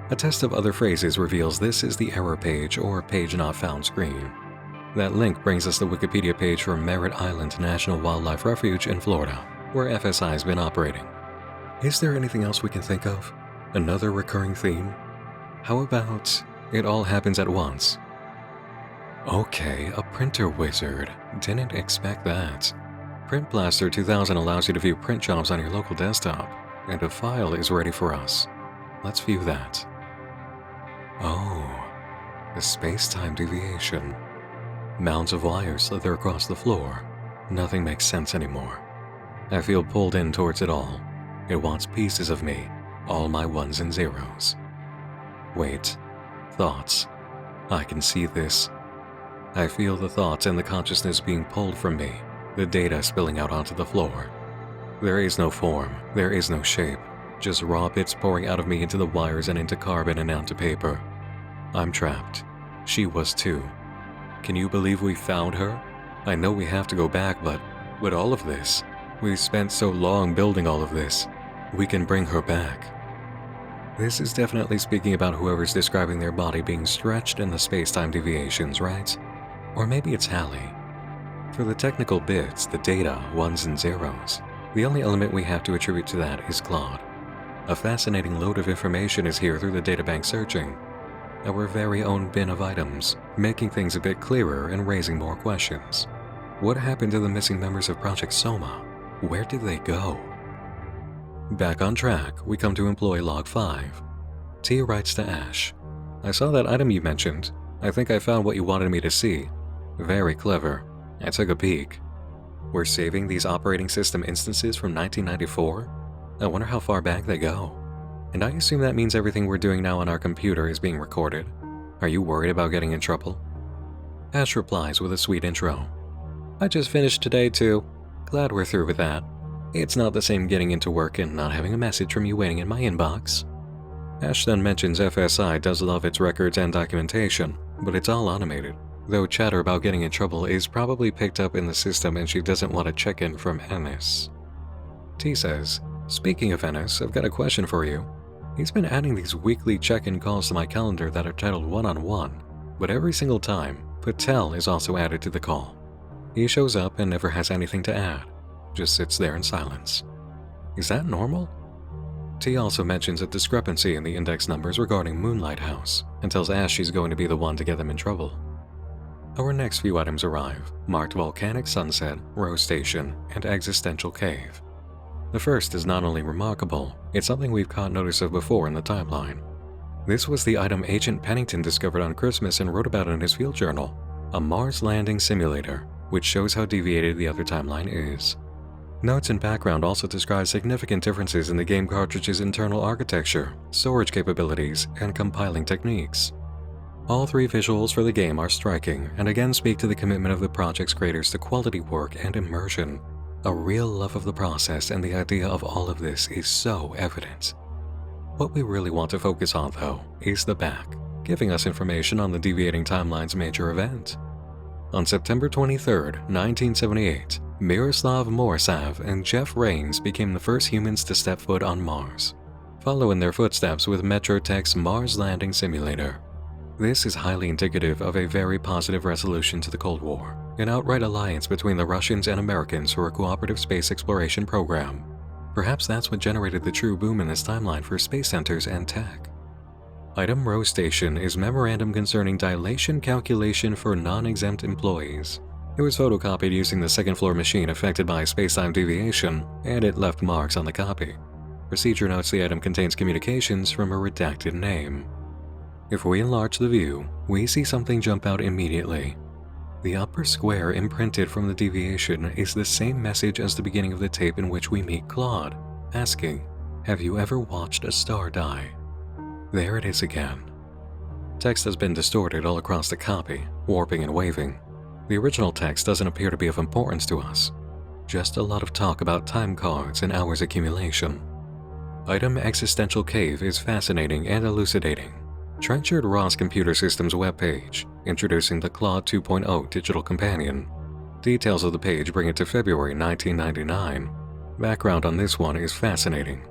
A test of other phrases reveals this is the error page or page not found screen. That link brings us the Wikipedia page for Merritt Island National Wildlife Refuge in Florida, where FSI has been operating. Is there anything else we can think of? Another recurring theme? How about it all happens at once? Okay, a printer wizard. Didn't expect that. Print Blaster 2000 allows you to view print jobs on your local desktop, and a file is ready for us. Let's view that. Oh, the space-time deviation. Mounds of wires slither across the floor. Nothing makes sense anymore. I feel pulled in towards it all. It wants pieces of me, all my ones and zeros. Wait, thoughts. I can see this. I feel the thoughts and the consciousness being pulled from me, the data spilling out onto the floor. There is no form, there is no shape, just raw bits pouring out of me into the wires and into carbon and onto paper. I'm trapped. She was too. Can you believe we found her? I know we have to go back, but with all of this, we spent so long building all of this. We can bring her back. This is definitely speaking about whoever's describing their body being stretched in the space-time deviations, right? Or maybe it's Hallie. For the technical bits, the data, ones and zeros, the only element we have to attribute to that is Claude. A fascinating load of information is here through the databank searching. Our very own bin of items, making things a bit clearer and raising more questions. What happened to the missing members of Project Soma? Where did they go? Back on track, we come to Employee Log 5. T writes to Ash. I saw that item you mentioned. I think I found what you wanted me to see. Very clever. I took a peek. We're saving these operating system instances from 1994? I wonder how far back they go. And I assume that means everything we're doing now on our computer is being recorded. Are you worried about getting in trouble? Ash replies with a sweet intro. I just finished today too. Glad we're through with that. It's not the same getting into work and not having a message from you waiting in my inbox. Ash then mentions FSI does love its records and documentation, but it's all automated, though chatter about getting in trouble is probably picked up in the system and she doesn't want to check in from Ennis. T says, speaking of Ennis, I've got a question for you. He's been adding these weekly check-in calls to my calendar that are titled one-on-one, but every single time, Patel is also added to the call. He shows up and never has anything to add, just sits there in silence. Is that normal? T also mentions a discrepancy in the index numbers regarding Moonlight House and tells Ash she's going to be the one to get them in trouble. Our next few items arrive, marked Volcanic Sunset, Rose Station, and Existential Cave. The first is not only remarkable, it's something we've caught notice of before in the timeline. This was the item Agent Pennington discovered on Christmas and wrote about in his field journal, a Mars landing simulator, which shows how deviated the other timeline is. Notes and background also describe significant differences in the game cartridge's internal architecture, storage capabilities, and compiling techniques. All three visuals for the game are striking and again speak to the commitment of the project's creators to quality work and immersion. A real love of the process and the idea of all of this is so evident. What we really want to focus on, though, is the back, giving us information on the deviating timeline's major event. On September 23, 1978, Miroslav Morisav and Jeff Rains became the first humans to step foot on Mars, follow in their footsteps with Metrotech's Mars Landing Simulator. This is highly indicative of a very positive resolution to the Cold War, an outright alliance between the Russians and Americans for a cooperative space exploration program. Perhaps that's what generated the true boom in this timeline for space centers and tech. Item Rose Station is memorandum concerning dilation calculation for non-exempt employees. It was photocopied using the second-floor machine affected by space-time deviation, and it left marks on the copy. Procedure notes the item contains communications from a redacted name. If we enlarge the view, we see something jump out immediately. The upper square imprinted from the deviation is the same message as the beginning of the tape in which we meet Claude, asking, "Have you ever watched a star die?" There it is again. Text has been distorted all across the copy, warping and waving. The original text doesn't appear to be of importance to us. Just a lot of talk about time cards and hours accumulation. Item Existential Cave is fascinating and elucidating. Trenchard Ross Computer Systems webpage, introducing the Claude 2.0 digital companion. Details of the page bring it to February 1999. Background on this one is fascinating.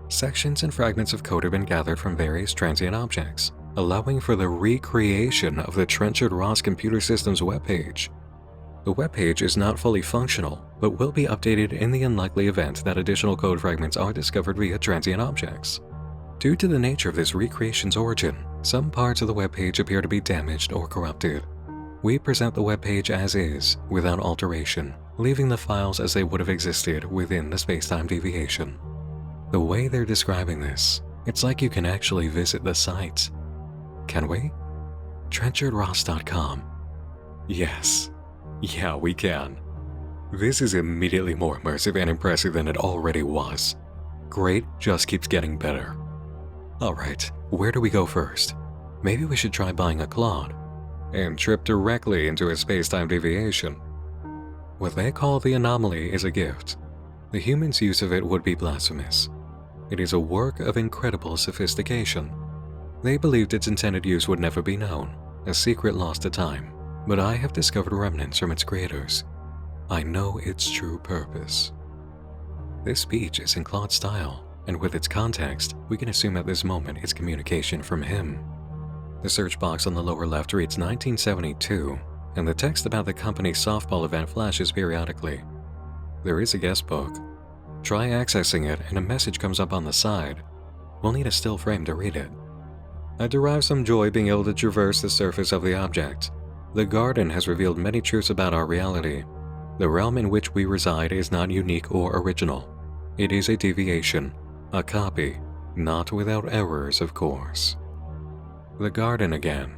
Sections and fragments of code have been gathered from various transient objects, allowing for the recreation of the Trenchard Ross Computer Systems webpage. The webpage is not fully functional, but will be updated in the unlikely event that additional code fragments are discovered via transient objects. Due to the nature of this recreation's origin, some parts of the webpage appear to be damaged or corrupted. We present the webpage as is, without alteration, leaving the files as they would have existed within the spacetime deviation. The way they're describing this, it's like you can actually visit the site. Can we? TrenchardRoss.com. Yes. Yeah, we can. This is immediately more immersive and impressive than it already was. Great just keeps getting better. Alright, where do we go first? Maybe we should try buying a Claude and trip directly into a space-time deviation. What they call the anomaly is a gift. The human's use of it would be blasphemous. It is a work of incredible sophistication. They believed its intended use would never be known, a secret lost to time, but I have discovered remnants from its creators. I know its true purpose. This speech is in Claude's style, and with its context, we can assume at this moment it's communication from him. The search box on the lower left reads 1972, and the text about the company's softball event flashes periodically. There is a guest book. Try accessing it and a message comes up on the side. We'll need a still frame to read it. I derive some joy being able to traverse the surface of the object. The garden has revealed many truths about our reality. The realm in which we reside is not unique or original. It is a deviation, a copy, not without errors, of course. The garden again.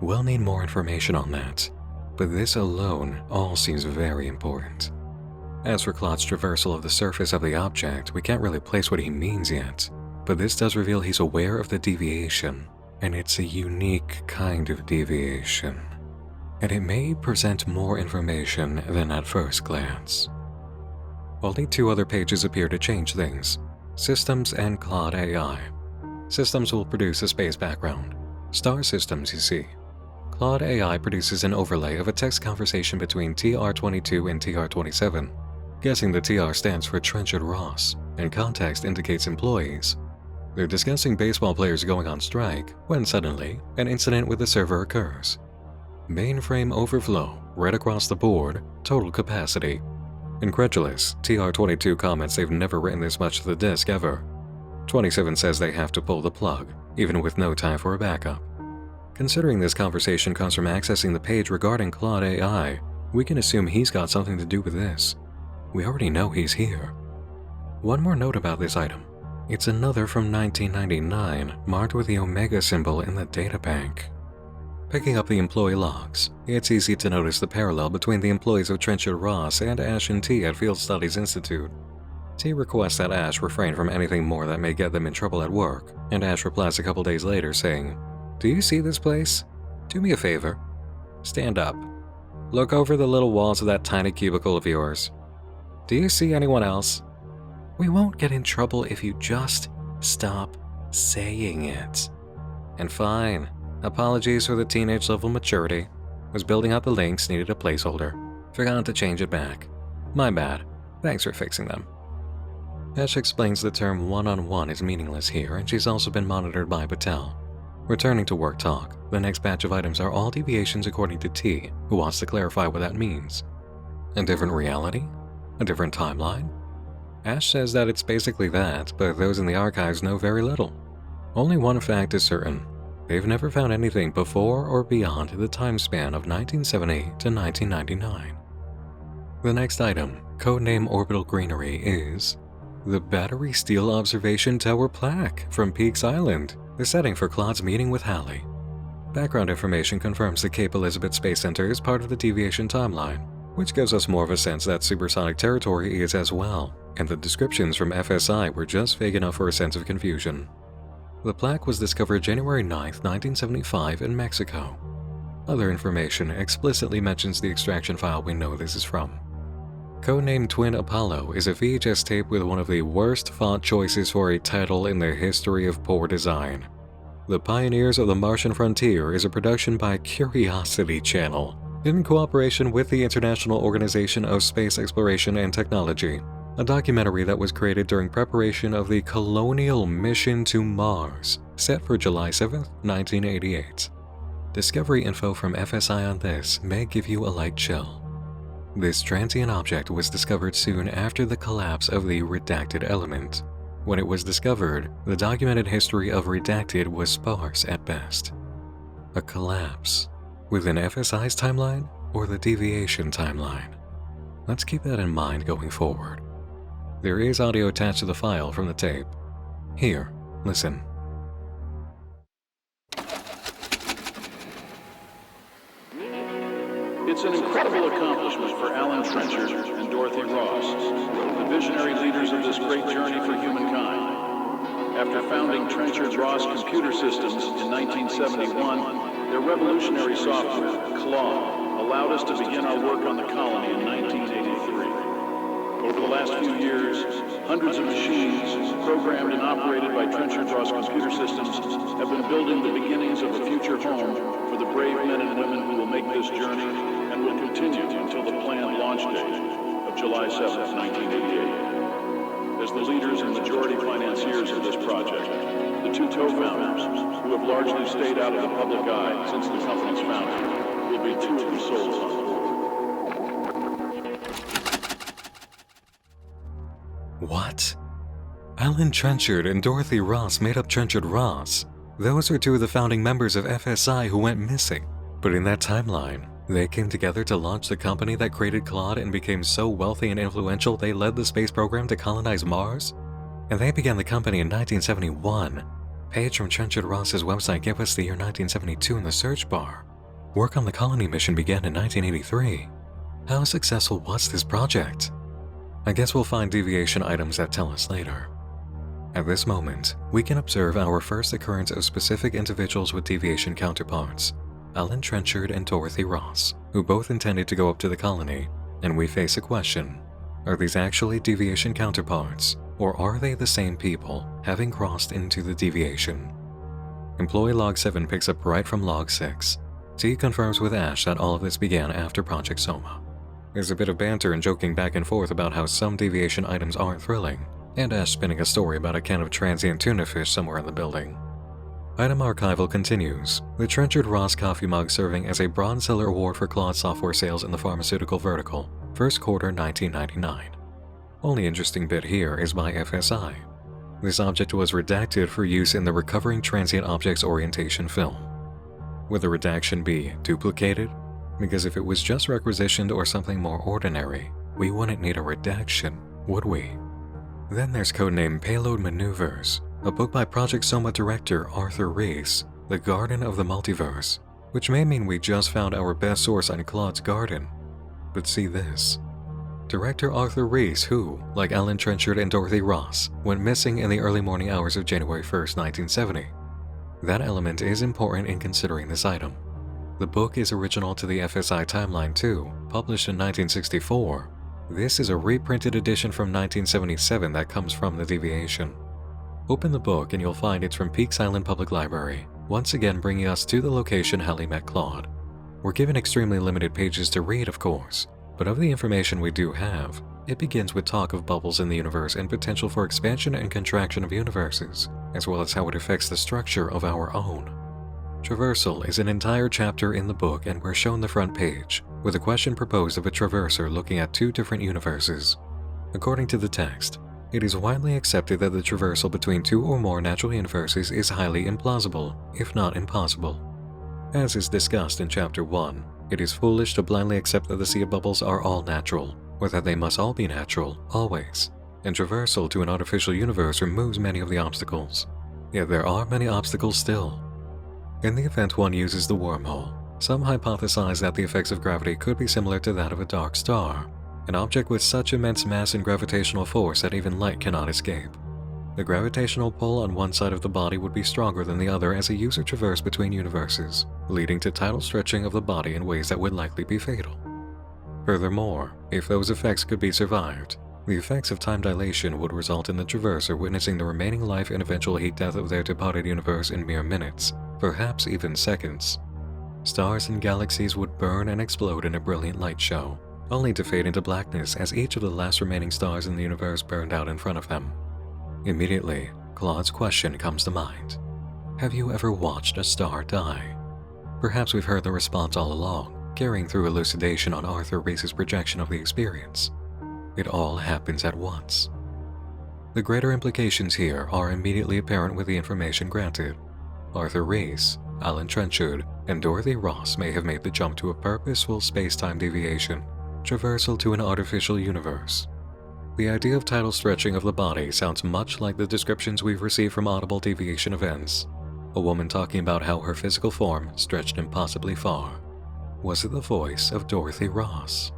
We'll need more information on that, but this alone all seems very important. As for Claude's traversal of the surface of the object, we can't really place what he means yet, but this does reveal he's aware of the deviation, and it's a unique kind of deviation. And it may present more information than at first glance. Only two other pages appear to change things: Systems and Claude AI. Systems will produce a space background. Star Systems, you see. Claude AI produces an overlay of a text conversation between TR-22 and TR-27. Guessing the TR stands for Trenchard Ross, and context indicates employees. They're discussing baseball players going on strike, when suddenly, an incident with the server occurs. Mainframe overflow, right across the board, total capacity. Incredulous, TR-22 comments they've never written this much to the disk ever. 27 says they have to pull the plug, even with no time for a backup. Considering this conversation comes from accessing the page regarding Claude AI, we can assume he's got something to do with this. We already know he's here. One more note about this item. It's another from 1999, marked with the Omega symbol in the databank. Picking up the employee logs, it's easy to notice the parallel between the employees of Trenchard Ross and Ash and T at Field Studies Institute. T requests that Ash refrain from anything more that may get them in trouble at work, and Ash replies a couple days later saying, "Do you see this place? Do me a favor. Stand up. Look over the little walls of that tiny cubicle of yours. Do you see anyone else? We won't get in trouble if you just stop saying it. And fine. Apologies for the teenage level maturity. Was building out the links, needed a placeholder. Forgot to change it back. My bad. Thanks for fixing them." Ash explains the term one-on-one is meaningless here, and she's also been monitored by Patel. Returning to work talk, the next batch of items are all deviations according to T, who wants to clarify what that means. A different reality? A different timeline? Ash says that it's basically that, but those in the archives know very little. Only one fact is certain. They've never found anything before or beyond the time span of 1970 to 1999. The next item, codename Orbital Greenery, is the Battery Steel Observation Tower plaque from Peaks Island, the setting for Claude's meeting with Halley. Background information confirms the Cape Elizabeth Space Center is part of the deviation timeline, which gives us more of a sense that supersonic territory is as well, and the descriptions from FSI were just vague enough for a sense of confusion. The plaque was discovered January 9, 1975 in Mexico. Other information explicitly mentions the extraction file we know this is from. Codenamed Twin Apollo is a VHS tape with one of the worst font choices for a title in the history of poor design. The Pioneers of the Martian Frontier is a production by Curiosity Channel, in cooperation with the International Organization of Space Exploration and Technology, a documentary that was created during preparation of the Colonial Mission to Mars, set for July 7, 1988. Discovery info from FSI on this may give you a light chill. This transient object was discovered soon after the collapse of the redacted element. When it was discovered, the documented history of redacted was sparse at best. A collapse within FSI's timeline or the deviation timeline? Let's keep that in mind going forward. There is audio attached to the file from the tape. Here, listen. It's an incredible accomplishment for Alan Trenchard and Dorothy Ross, the visionary leaders of this great journey for humankind. After founding Trenchard-Ross Computer Systems in 1971, their revolutionary software, Claude, allowed us to begin our work on the colony in 1983. Over the last few years, hundreds of machines, programmed and operated by Trenchard-Ross Computer Systems, have been building the beginnings of a future home for the brave men and women who will make this journey and will continue until the planned launch date of July 7, 1988. As the leaders and majority financiers of this project, the two co-founders, who have largely stayed out of the public eye since the company's founding, will be two of the souls on board. What? Alan Trenchard and Dorothy Ross made up Trenchard-Ross. Those are two of the founding members of FSI who went missing. But in that timeline, they came together to launch the company that created Claude and became so wealthy and influential they led the space program to colonize Mars? And they began the company in 1971. Page from Trenchard-Ross's website gave us the year 1972 in the search bar. Work on the colony mission began in 1983. How successful was this project? I guess we'll find deviation items that tell us later. At this moment, we can observe our first occurrence of specific individuals with deviation counterparts, Alan Trenchard and Dorothy Ross, who both intended to go up to the colony, and we face a question. Are these actually deviation counterparts, or are they the same people having crossed into the deviation? Employee Log 7 picks up right from Log 6. T confirms with Ash that all of this began after Project Soma. There's a bit of banter and joking back and forth about how some deviation items aren't thrilling, and Ash spinning a story about a can of transient tuna fish somewhere in the building. Item archival continues, the Trenchard-Ross coffee mug serving as a Bronze Seller Award for Claude software sales in the pharmaceutical vertical, first quarter 1999. Only interesting bit here is by FSI. This object was redacted for use in the Recovering Transient Objects Orientation film. Would the redaction be duplicated? Because if it was just requisitioned or something more ordinary, we wouldn't need a redaction, would we? Then there's codename Payload Maneuvers, a book by Project Soma director Arthur Rees, The Garden of the Multiverse, which may mean we just found our best source on Claude's garden. But see this. Director Arthur Rees, who, like Alan Trenchard and Dorothy Ross, went missing in the early morning hours of January 1st, 1970. That element is important in considering this item. The book is original to the FSI timeline too, published in 1964. This is a reprinted edition from 1977 that comes from the deviation. Open the book and you'll find it's from Peaks Island Public Library, once again bringing us to the location Hallie met Claude. We're given extremely limited pages to read, of course, but of the information we do have, it begins with talk of bubbles in the universe and potential for expansion and contraction of universes, as well as how it affects the structure of our own. Traversal is an entire chapter in the book, and we're shown the front page, with a question proposed of a traverser looking at two different universes. According to the text, it is widely accepted that the traversal between two or more natural universes is highly implausible, if not impossible. As is discussed in Chapter 1, it is foolish to blindly accept that the sea of bubbles are all natural, or that they must all be natural, always, and traversal to an artificial universe removes many of the obstacles. Yet there are many obstacles still. In the event one uses the wormhole, some hypothesize that the effects of gravity could be similar to that of a dark star, an object with such immense mass and gravitational force that even light cannot escape. The gravitational pull on one side of the body would be stronger than the other as a user traversed between universes, leading to tidal stretching of the body in ways that would likely be fatal. Furthermore, if those effects could be survived, the effects of time dilation would result in the Traverser witnessing the remaining life and eventual heat death of their departed universe in mere minutes, perhaps even seconds. Stars and galaxies would burn and explode in a brilliant light show, only to fade into blackness as each of the last remaining stars in the universe burned out in front of them. Immediately, Claude's question comes to mind. Have you ever watched a star die? Perhaps we've heard the response all along, carrying through elucidation on Arthur Reese's projection of the experience. It all happens at once. The greater implications here are immediately apparent with the information granted. Arthur Reese, Alan Trenchard, and Dorothy Ross may have made the jump to a purposeful space-time deviation, traversal to an artificial universe. The idea of tidal stretching of the body sounds much like the descriptions we've received from audible deviation events. A woman talking about how her physical form stretched impossibly far. Was it the voice of Dorothy Ross?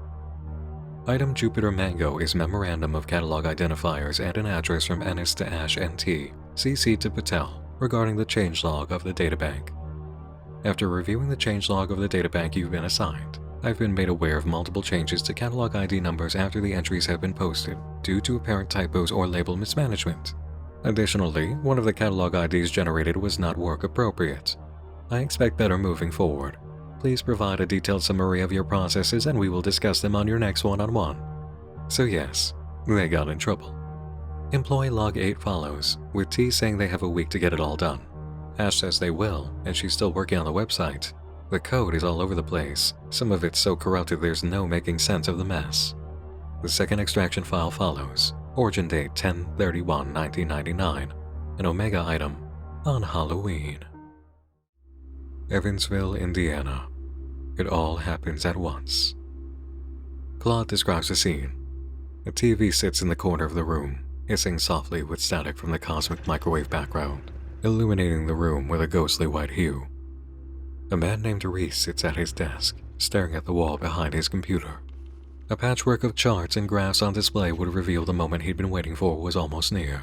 Item Jupiter Mango is memorandum of catalog identifiers and an address from Ennis to Ash NT, CC to Patel, regarding the changelog of the databank. After reviewing the changelog of the databank you've been assigned, I've been made aware of multiple changes to catalog ID numbers after the entries have been posted, due to apparent typos or label mismanagement. Additionally, one of the catalog IDs generated was not work appropriate. I expect better moving forward. Please provide a detailed summary of your processes and we will discuss them on your next one-on-one. So yes, they got in trouble. Employee log 8 follows, with T saying they have a week to get it all done. Ash says they will, and she's still working on the website. The code is all over the place, some of it's so corrupted there's no making sense of the mess. The second extraction file follows, origin date 10/31/1999, an Omega item, on Halloween. Evansville, Indiana. It all happens at once. Claude describes the scene. A TV sits in the corner of the room, hissing softly with static from the cosmic microwave background, illuminating the room with a ghostly white hue. A man named Reese sits at his desk, staring at the wall behind his computer. A patchwork of charts and graphs on display would reveal the moment he'd been waiting for was almost near.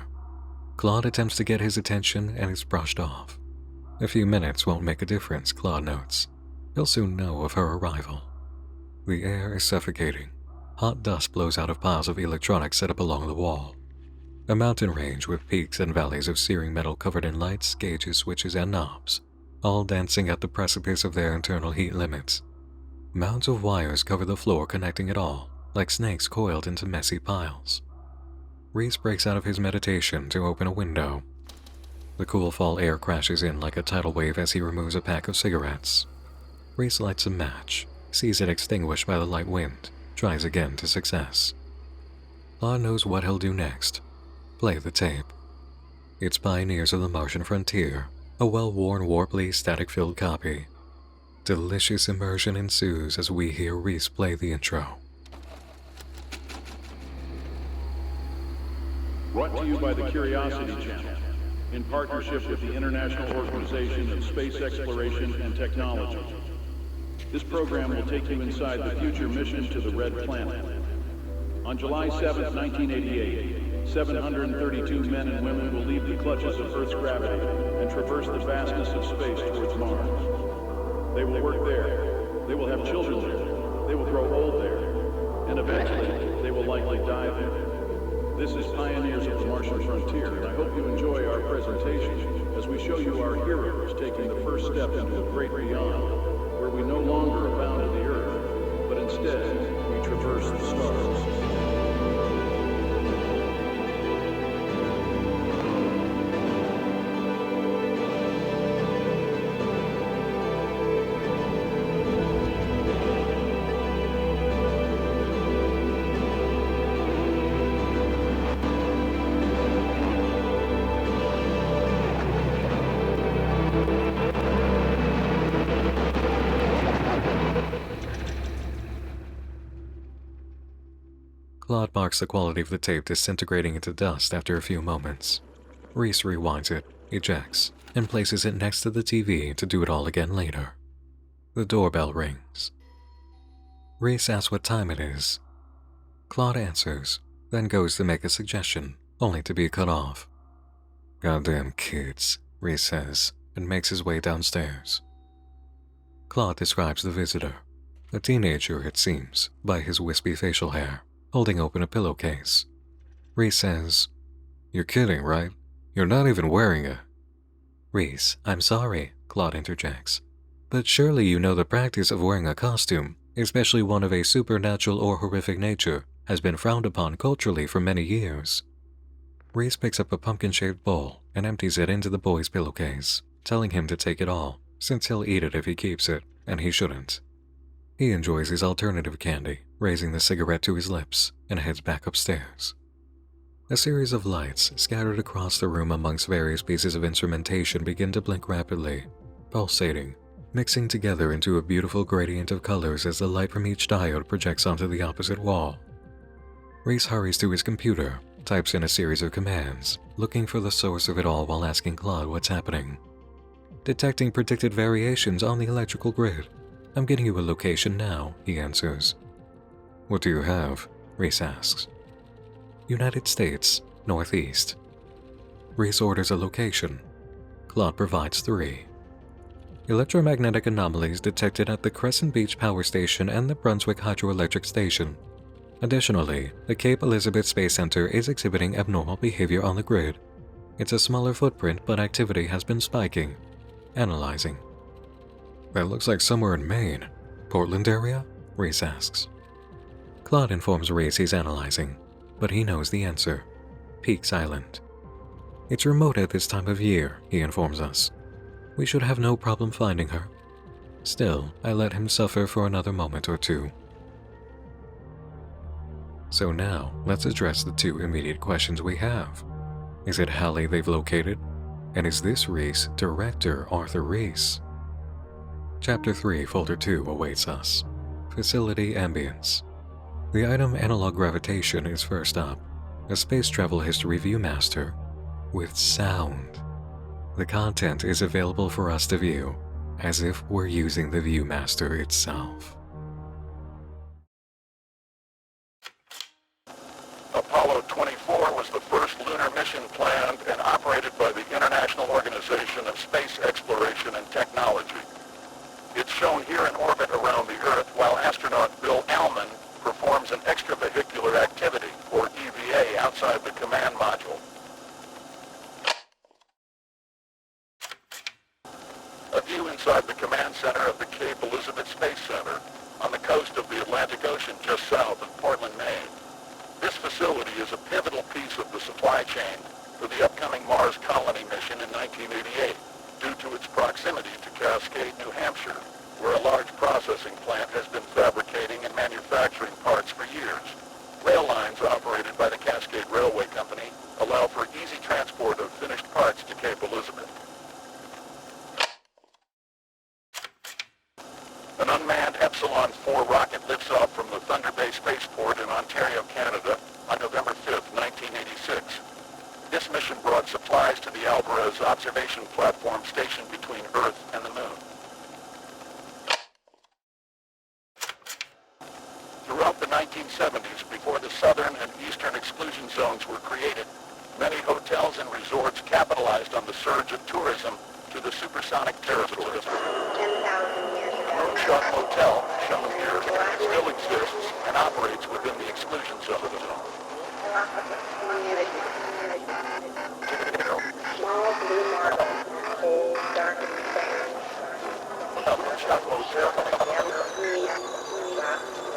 Claude attempts to get his attention and is brushed off. A few minutes won't make a difference, Claude notes. He'll soon know of her arrival. The air is suffocating. Hot dust blows out of piles of electronics set up along the wall. A mountain range with peaks and valleys of searing metal covered in lights, gauges, switches, and knobs, all dancing at the precipice of their internal heat limits. Mounds of wires cover the floor connecting it all, like snakes coiled into messy piles. Reese breaks out of his meditation to open a window. The cool fall air crashes in like a tidal wave as he removes a pack of cigarettes. Reese lights a match, sees it extinguished by the light wind, tries again to success. Claude knows what he'll do next. Play the tape. It's Pioneers of the Martian Frontier, a well-worn, warply, static-filled copy. Delicious immersion ensues as we hear Reese play the intro. Brought to you by the Curiosity Channel, in partnership with the International Organization of Space Exploration and Technology. This program will take you inside the future mission to the Red Planet. On July 7, 1988, 732 men and women will leave the clutches of Earth's gravity and traverse the vastness of space towards Mars. They will work there. They will have children there. They will grow old there. And eventually, they will likely die there. This is Pioneers of the Martian Frontier, and I hope you enjoy our presentation as we show you our heroes taking the first step into a great beyond, where we no longer abound in the Earth, but instead, we traverse the stars. Claude marks the quality of the tape disintegrating into dust after a few moments. Reese rewinds it, ejects, and places it next to the TV to do it all again later. The doorbell rings. Reese asks what time it is. Claude answers, then goes to make a suggestion, only to be cut off. "Goddamn kids," Reese says, and makes his way downstairs. Claude describes the visitor. A teenager, it seems, by his wispy facial hair, holding open a pillowcase. Reese says, "You're kidding, right? You're not even wearing it." "Reese, I'm sorry," Claude interjects. "But surely you know the practice of wearing a costume, especially one of a supernatural or horrific nature, has been frowned upon culturally for many years." Reese picks up a pumpkin-shaped bowl and empties it into the boy's pillowcase, telling him to take it all, since he'll eat it if he keeps it, and he shouldn't. He enjoys his alternative candy, raising the cigarette to his lips, and heads back upstairs. A series of lights scattered across the room amongst various pieces of instrumentation begin to blink rapidly, pulsating, mixing together into a beautiful gradient of colors as the light from each diode projects onto the opposite wall. Reese hurries to his computer, types in a series of commands, looking for the source of it all while asking Claude what's happening. "Detecting predicted variations on the electrical grid. I'm getting you a location now," he answers. "What do you have?" Reese asks. "United States, Northeast." Reese orders a location. Claude provides 3. Electromagnetic anomalies detected at the Crescent Beach Power Station and the Brunswick Hydroelectric Station. Additionally, the Cape Elizabeth Space Center is exhibiting abnormal behavior on the grid. It's a smaller footprint, but activity has been spiking. Analyzing. "That looks like somewhere in Maine. Portland area?" Reese asks. Claude informs Reese he's analyzing, but he knows the answer. Peaks Island. "It's remote at this time of year," he informs us. "We should have no problem finding her." Still, I let him suffer for another moment or two. So now, let's address the 2 immediate questions we have. Is it Hallie they've located? And is this Reese director Arthur Reese? Chapter 3, Folder 2 awaits us. Facility Ambience. The item Analog Gravitation is first up, a space travel history viewmaster with sound. The content is available for us to view, as if we're using the viewmaster itself. Apollo 24 was the first lunar mission planned and operated by the International Organization of Space Exploration and Technology. It's shown here in orbit around the Earth while astronaut Bill Allman performs an extravehicular activity, or EVA, outside the command module. A view inside the command center of the Cape Elizabeth Space Center on the coast of the Atlantic Ocean just south of Portland, Maine. This facility is a pivotal piece of the supply chain for the upcoming Mars colony mission in 1988 due to its proximity to Cascade, New Hampshire, where a large processing plant has been fabricating and manufacturing parts for years. Rail lines operated by the Cascade Railway Company allow for easy transport of finished parts to Cape Elizabeth. An unmanned Epsilon 4 rocket lifts off from the Thunder Bay Spaceport in Ontario, Canada on November 5, 1986. This mission brought supplies to the Alvarez observation platform stationed between Earth and the Moon. Throughout the 1970s, before the southern and eastern exclusion zones were created, many hotels and resorts capitalized on the surge of tourism to the supersonic territory. 10,000 years ago. Moonshot Hotel, shown here, still exists and operates within the exclusion zone. Small blue marble, cold, dark and fair. Moonshot Hotel.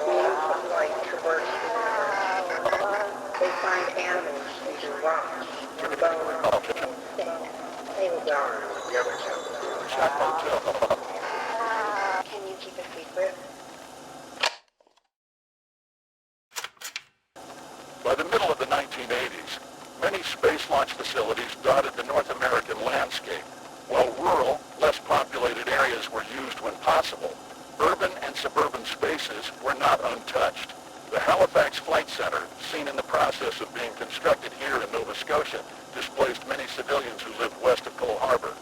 Beams of light traverse the universe. They find animals using rocks, bone, things are. Moonshot Hotel. Can you keep a secret? By the middle of the 1980s, many space launch facilities dotted the North American landscape. While rural, less populated areas were used when possible, urban and suburban spaces were not untouched. The Halifax Flight Center, seen in the process of being constructed here in Nova Scotia, displaced many civilians who lived west of Cole Harbor.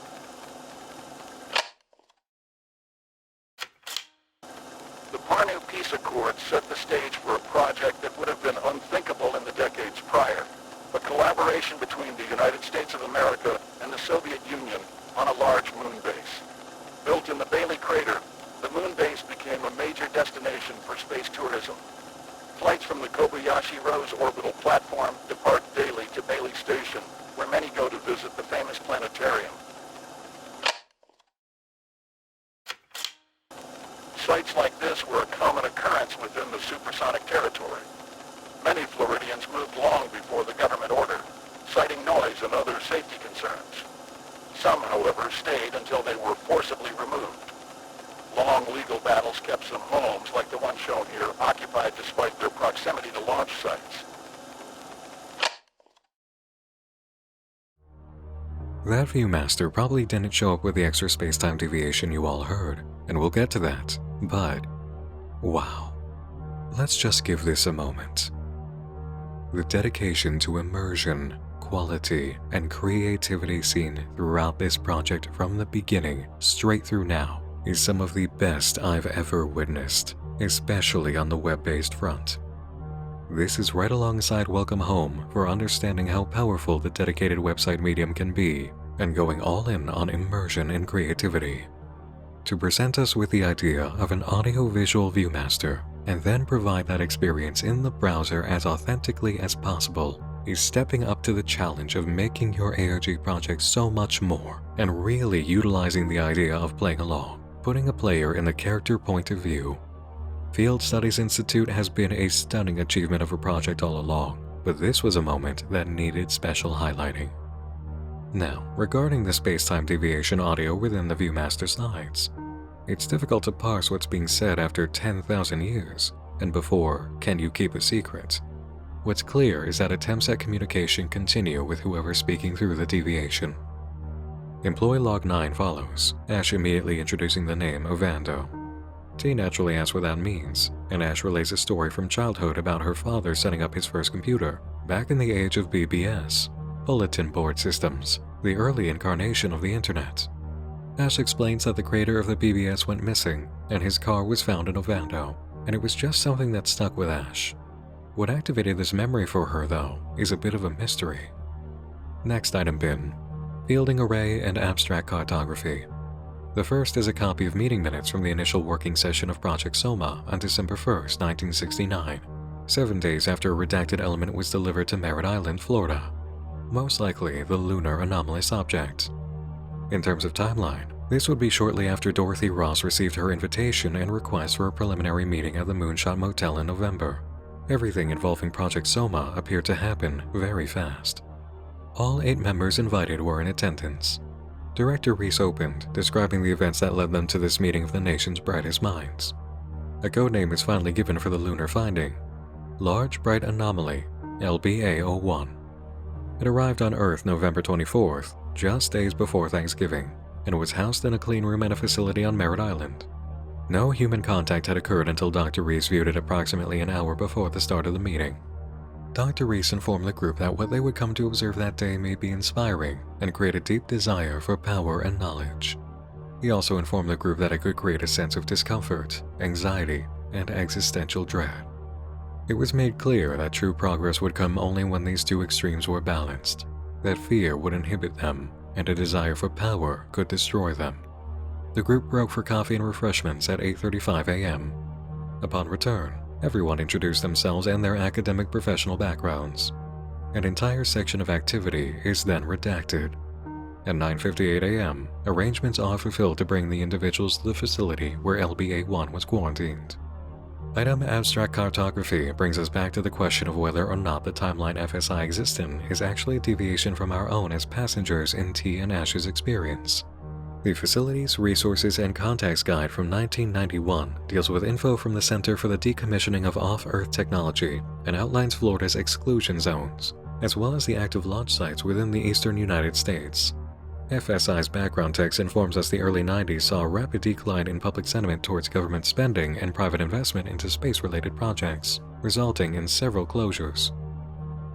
The Parnu Peace Accords set the stage for a project that would have been unthinkable in the decades prior, a collaboration between the United States of America and the Soviet Union on a large moon base. Built in the Bailey crater, the moon base became a major destination Nancy Rose Orbital Platform depart daily to Bailey Station, where many go to visit the famous planetarium. Sights like this were a common occurrence within the supersonic territory. Many Floridians moved long before the government order, citing noise and other safety concerns. Some, however, stayed until they were forcibly removed. Long legal battles kept some homes, like the one shown here, occupied despite their proximity to launch sites. That Viewmaster probably didn't show up with the extra space-time deviation you all heard, and we'll get to that, but wow. Let's just give this a moment. The dedication to immersion, quality, and creativity seen throughout this project from the beginning straight through now is some of the best I've ever witnessed, especially on the web-based front. This is right alongside Welcome Home for understanding how powerful the dedicated website medium can be and going all in on immersion and creativity. To present us with the idea of an audio-visual Viewmaster and then provide that experience in the browser as authentically as possible is stepping up to the challenge of making your ARG project so much more and really utilizing the idea of playing along, putting a player in the character point of view. Field Studies Institute has been a stunning achievement of a project all along, but this was a moment that needed special highlighting. Now, regarding the space-time deviation audio within the Viewmaster slides, it's difficult to parse what's being said after 10,000 years, and before "Can you keep a secret?" What's clear is that attempts at communication continue with whoever's speaking through the deviation. Employee Log 9 follows, Ash immediately introducing the name Ovando. T naturally asks what that means, and Ash relays a story from childhood about her father setting up his first computer, back in the age of BBS, Bulletin Board Systems, the early incarnation of the internet. Ash explains that the creator of the BBS went missing, and his car was found in Ovando, and it was just something that stuck with Ash. What activated this memory for her, though, is a bit of a mystery. Next item bin: Fielding Array and Abstract Cartography. The first is a copy of meeting minutes from the initial working session of Project Soma on December 1st, 1969, 7 days after a redacted element was delivered to Merritt Island, Florida, most likely the lunar anomalous object. In terms of timeline, this would be shortly after Dorothy Ross received her invitation and request for a preliminary meeting at the Moonshot Motel in November. Everything involving Project Soma appeared to happen very fast. All 8 members invited were in attendance. Director Reese opened, describing the events that led them to this meeting of the nation's brightest minds. A codename is finally given for the lunar finding: Large Bright Anomaly, LBA-01. It arrived on Earth November 24th, just days before Thanksgiving, and was housed in a clean room at a facility on Merritt Island. No human contact had occurred until Dr. Reese viewed it approximately an hour before the start of the meeting. Dr. Reese informed the group that what they would come to observe that day may be inspiring and create a deep desire for power and knowledge. He also informed the group that it could create a sense of discomfort, anxiety, and existential dread. It was made clear that true progress would come only when these two extremes were balanced, that fear would inhibit them and a desire for power could destroy them. The group broke for coffee and refreshments at 8:35 a.m. Upon return, everyone introduced themselves and their academic professional backgrounds. An entire section of activity is then redacted. At 9:58 a.m., arrangements are fulfilled to bring the individuals to the facility where LBA-1 was quarantined. Item Abstract Cartography brings us back to the question of whether or not the timeline FSI exists in is actually a deviation from our own as passengers in T and Ash's experience. The Facilities, Resources, and Contacts Guide from 1991 deals with info from the Center for the Decommissioning of Off-Earth Technology and outlines Florida's exclusion zones, as well as the active launch sites within the eastern United States. FSI's background text informs us the early 90s saw a rapid decline in public sentiment towards government spending and private investment into space-related projects, resulting in several closures.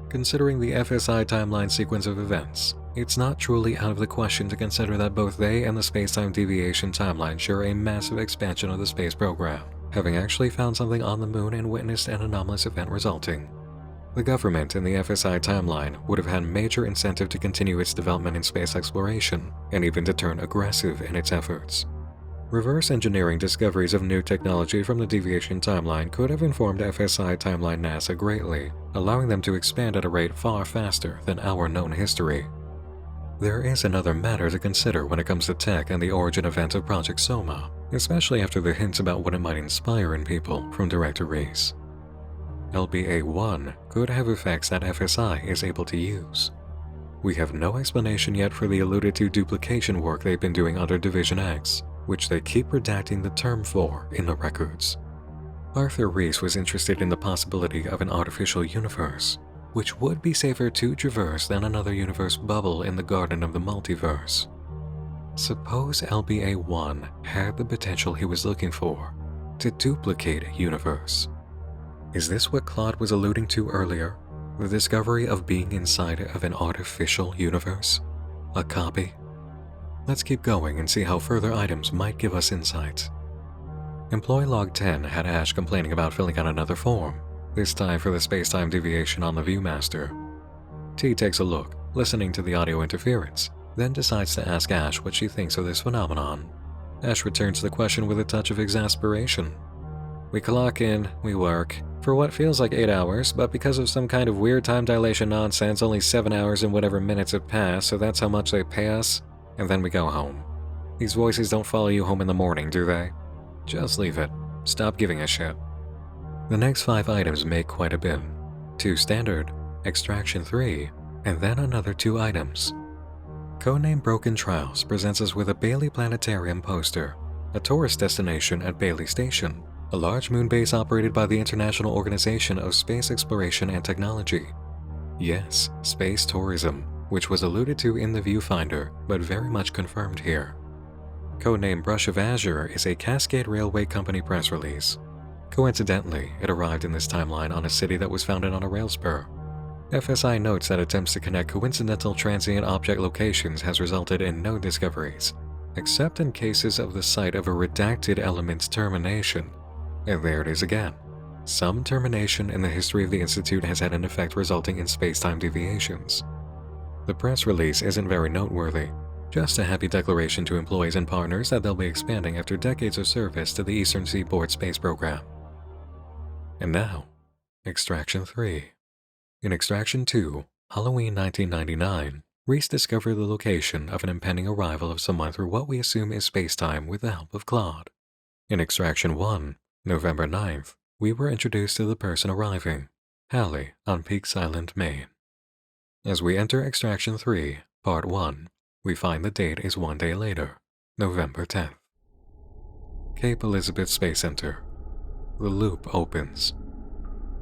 Considering the FSI timeline sequence of events, it's not truly out of the question to consider that both they and the space-time deviation timeline share a massive expansion of the space program, having actually found something on the moon and witnessed an anomalous event resulting. The government in the FSI timeline would have had major incentive to continue its development in space exploration, and even to turn aggressive in its efforts. Reverse engineering discoveries of new technology from the deviation timeline could have informed FSI timeline NASA greatly, allowing them to expand at a rate far faster than our known history. There is another matter to consider when it comes to tech and the origin event of Project Soma, especially after the hints about what it might inspire in people from Director Reese. LBA-1 could have effects that FSI is able to use. We have no explanation yet for the alluded to duplication work they've been doing under Division X, which they keep redacting the term for in the records. Arthur Reese was interested in the possibility of an artificial universe, which would be safer to traverse than another universe bubble in the garden of the multiverse. Suppose LBA-1 had the potential he was looking for to duplicate a universe. Is this what Claude was alluding to earlier? The discovery of being inside of an artificial universe? A copy? Let's keep going and see how further items might give us insight. Employee Log 10 had Ash complaining about filling out another form, this time for the space-time deviation on the Viewmaster. T takes a look, listening to the audio interference, then decides to ask Ash what she thinks of this phenomenon. Ash returns the question with a touch of exasperation. We clock in, we work, for what feels like 8 hours, but because of some kind of weird time dilation nonsense, only 7 hours and whatever minutes have passed, so that's how much they pay us, and then we go home. These voices don't follow you home in the morning, do they? Just leave it. Stop giving a shit. The next 5 items make quite a bit. 2 standard, Extraction 3, and then another 2 items. Codename Broken Trials presents us with a Bailey Planetarium poster, a tourist destination at Bailey Station, a large moon base operated by the International Organization of Space Exploration and Technology. Yes, space tourism, which was alluded to in the viewfinder, but very much confirmed here. Codename Brush of Azure is a Cascade Railway Company press release. Coincidentally, it arrived in this timeline on a city that was founded on a rail spur. FSI notes that attempts to connect coincidental transient object locations has resulted in no discoveries, except in cases of the site of a redacted element's termination. And there it is again. Some termination in the history of the Institute has had an effect resulting in space-time deviations. The press release isn't very noteworthy, just a happy declaration to employees and partners that they'll be expanding after decades of service to the Eastern Seaboard Space Program. And now, Extraction 3. In Extraction 2, Halloween 1999, Reese discovered the location of an impending arrival of someone through what we assume is space-time with the help of Claude. In Extraction 1, November 9th, we were introduced to the person arriving, Hallie, on Peaks Island, Maine. As we enter Extraction 3, Part 1, we find the date is 1 day later, November 10th. Cape Elizabeth Space Center. The loop opens.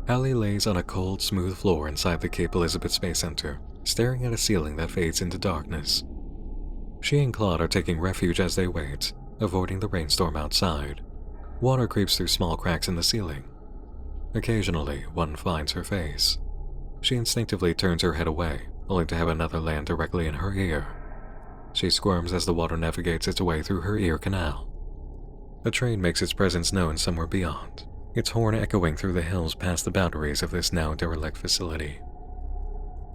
Hallie lays on a cold, smooth floor inside the Cape Elizabeth Space Center, staring at a ceiling that fades into darkness. She and Claude are taking refuge as they wait, avoiding the rainstorm outside. Water creeps through small cracks in the ceiling. Occasionally, one finds her face. She instinctively turns her head away, only to have another land directly in her ear. She squirms as the water navigates its way through her ear canal. A train makes its presence known somewhere beyond, its horn echoing through the hills past the boundaries of this now derelict facility.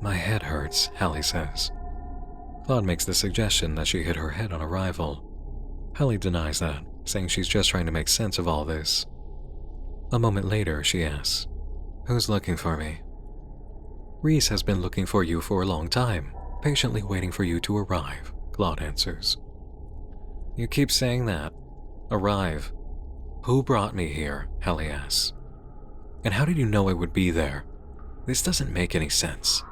My head hurts, Hallie says. Claude makes the suggestion that she hit her head on arrival. Hallie denies that, saying she's just trying to make sense of all this. A moment later, she asks, "Who's looking for me?" "Reese has been looking for you for a long time, patiently waiting for you to arrive," Claude answers. "You keep saying that. Arrive. Who brought me here?" Hallie asks. "And how did you know I would be there? This doesn't make any sense."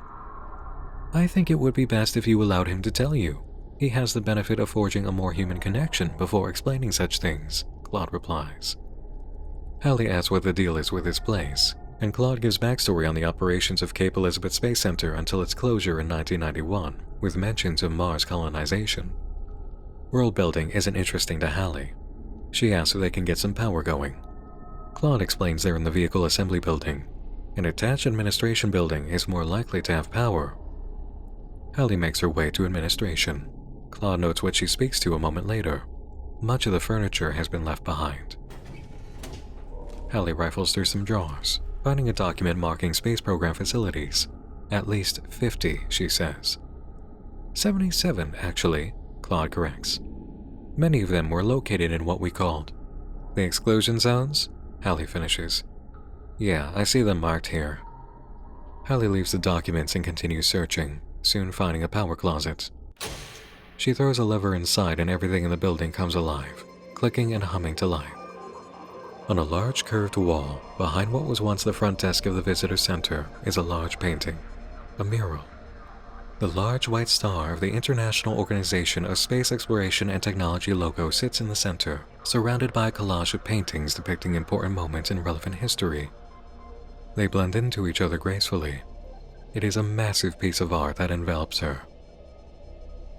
"I think it would be best if you allowed him to tell you. He has the benefit of forging a more human connection before explaining such things," Claude replies. Hallie asks what the deal is with his place, and Claude gives backstory on the operations of Cape Elizabeth Space Center until its closure in 1991, with mentions of Mars colonization. World building isn't interesting to Hallie. She asks if they can get some power going. Claude explains they're in the vehicle assembly building. An attached administration building is more likely to have power. Hallie makes her way to administration. Claude notes what she speaks to a moment later. Much of the furniture has been left behind. Hallie rifles through some drawers, finding a document marking space program facilities. At least 50, she says. 77, actually, Claude corrects. Many of them were located in what we called the exclusion zones. Hallie finishes. Yeah, I see them marked here. Hallie leaves the documents and continues searching, soon finding a power closet. She throws a lever inside and everything in the building comes alive, clicking and humming to life. On a large curved wall, behind what was once the front desk of the visitor center, is a large painting, a mural. The large white star of the International Organization of Space Exploration and Technology logo sits in the center, surrounded by a collage of paintings depicting important moments in relevant history. They blend into each other gracefully. It is a massive piece of art that envelops her.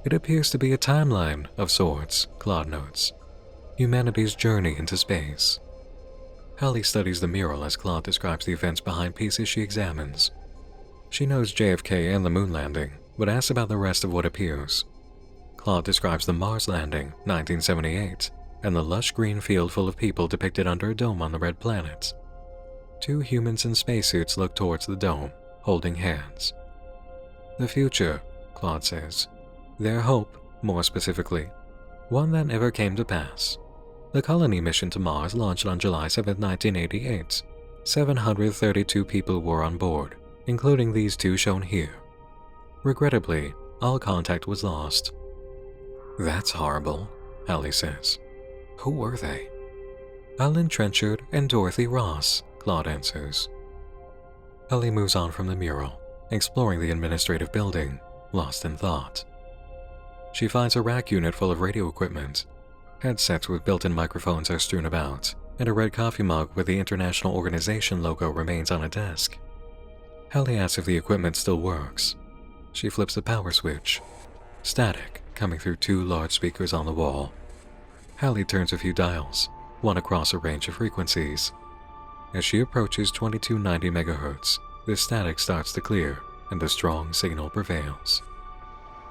It appears to be a timeline of sorts, Claude notes. Humanity's journey into space. Hallie studies the mural as Claude describes the events behind pieces she examines. She knows JFK and the moon landing, but asks about the rest of what appears. Claude describes the Mars landing, 1978, and the lush green field full of people depicted under a dome on the red planet. 2 humans in spacesuits look towards the dome, holding hands. The future, Claude says. Their hope, more specifically, one that never came to pass. The colony mission to Mars launched on July 7, 1988. 732 people were on board, including these 2 shown here. Regrettably, all contact was lost. That's horrible, Hallie says. Who were they? Alan Trenchard and Dorothy Ross, Claude answers. Hallie moves on from the mural, exploring the administrative building, lost in thought. She finds a rack unit full of radio equipment. Headsets with built-in microphones are strewn about, and a red coffee mug with the International Organization logo remains on a desk. Hallie asks if the equipment still works. She flips the power switch. Static coming through 2 large speakers on the wall. Hallie turns a few dials, one across a range of frequencies. As she approaches 2290 MHz, the static starts to clear and a strong signal prevails.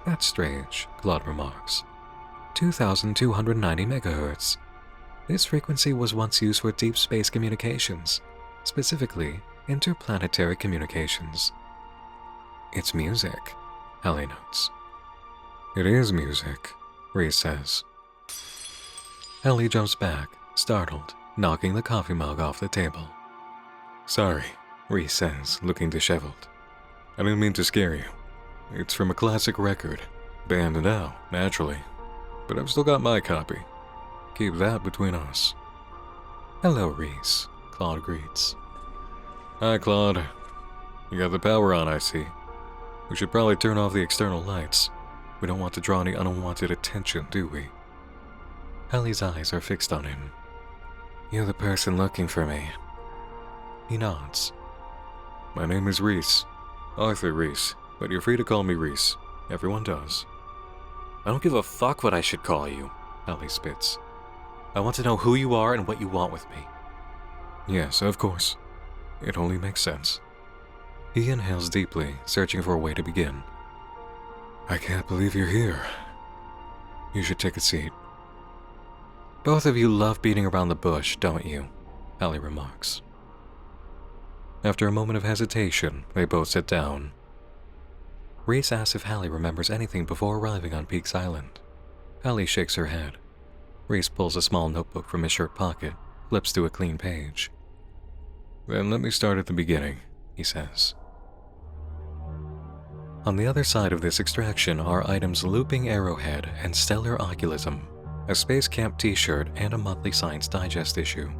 That's strange, Claude remarks. 2290 MHz. This frequency was once used for deep space communications, specifically interplanetary communications. It's music, Hallie notes. It is music, Reese says. Hallie jumps back, startled, knocking the coffee mug off the table. Sorry, Reese says, looking disheveled. I didn't mean to scare you. It's from a classic record, banned now, naturally. But I've still got my copy. Keep that between us. Hello, Reese, Claude greets. Hi, Claude. You got the power on, I see. We should probably turn off the external lights. We don't want to draw any unwanted attention, do we? Hallie's eyes are fixed on him. You're the person looking for me. He nods. My name is Reese. Arthur Reese, but you're free to call me Reese. Everyone does. I don't give a fuck what I should call you, Hallie spits. I want to know who you are and what you want with me. Yes, of course. It only makes sense. He inhales deeply, searching for a way to begin. I can't believe you're here. You should take a seat. Both of you love beating around the bush, don't you? Hallie remarks. After a moment of hesitation, they both sit down. Reese asks if Hallie remembers anything before arriving on Peaks Island. Hallie shakes her head. Reese pulls a small notebook from his shirt pocket, flips to a clean page. Then let me start at the beginning, he says. On the other side of this extraction are items Looping Arrowhead and Stellar Oculism, a Space Camp t-shirt, and a monthly Science Digest issue.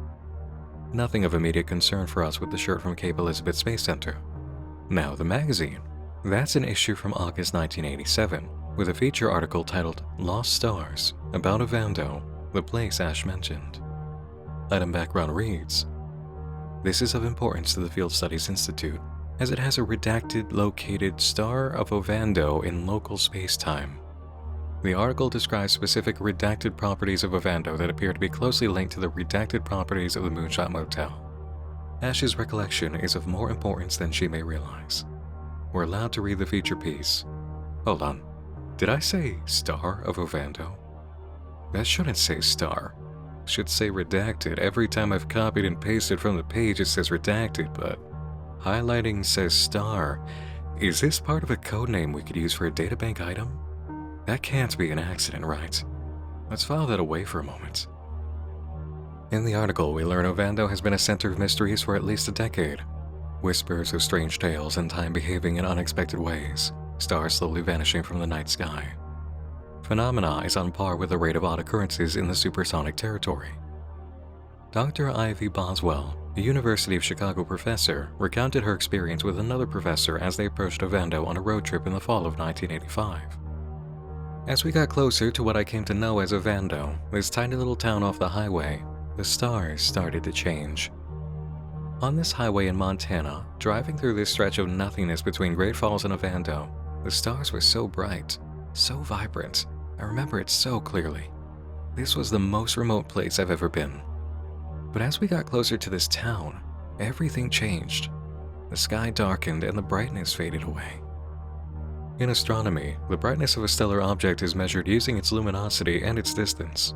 Nothing of immediate concern for us with the shirt from Cape Elizabeth Space Center. Now the magazine. That's an issue from August 1987, with a feature article titled Lost Stars, about Ovando, the place Ash mentioned. Item background reads, This is of importance to the Field Studies Institute, as it has a redacted located star of Ovando in local space-time. The article describes specific redacted properties of Ovando that appear to be closely linked to the redacted properties of the Moonshot Motel. Ash's recollection is of more importance than she may realize. We're allowed to read the feature piece. Hold on. Did I say star of Ovando? That shouldn't say star. It should say redacted. Every time I've copied and pasted from the page it says redacted, but highlighting says star. Is this part of a code name we could use for a databank item? That can't be an accident, right? Let's file that away for a moment. In the article, we learn Ovando has been a center of mysteries for at least a decade. Whispers of strange tales and time behaving in unexpected ways, stars slowly vanishing from the night sky. Phenomena is on par with the rate of odd occurrences in the supersonic territory. Dr. Ivy Boswell, a University of Chicago professor, recounted her experience with another professor as they approached Ovando on a road trip in the fall of 1985. As we got closer to what I came to know as Ovando, this tiny little town off the highway, the stars started to change. On this highway in Montana, driving through this stretch of nothingness between Great Falls and Ovando, the stars were so bright, so vibrant. I remember it so clearly. This was the most remote place I've ever been. But as we got closer to this town, everything changed. The sky darkened and the brightness faded away. In astronomy, the brightness of a stellar object is measured using its luminosity and its distance.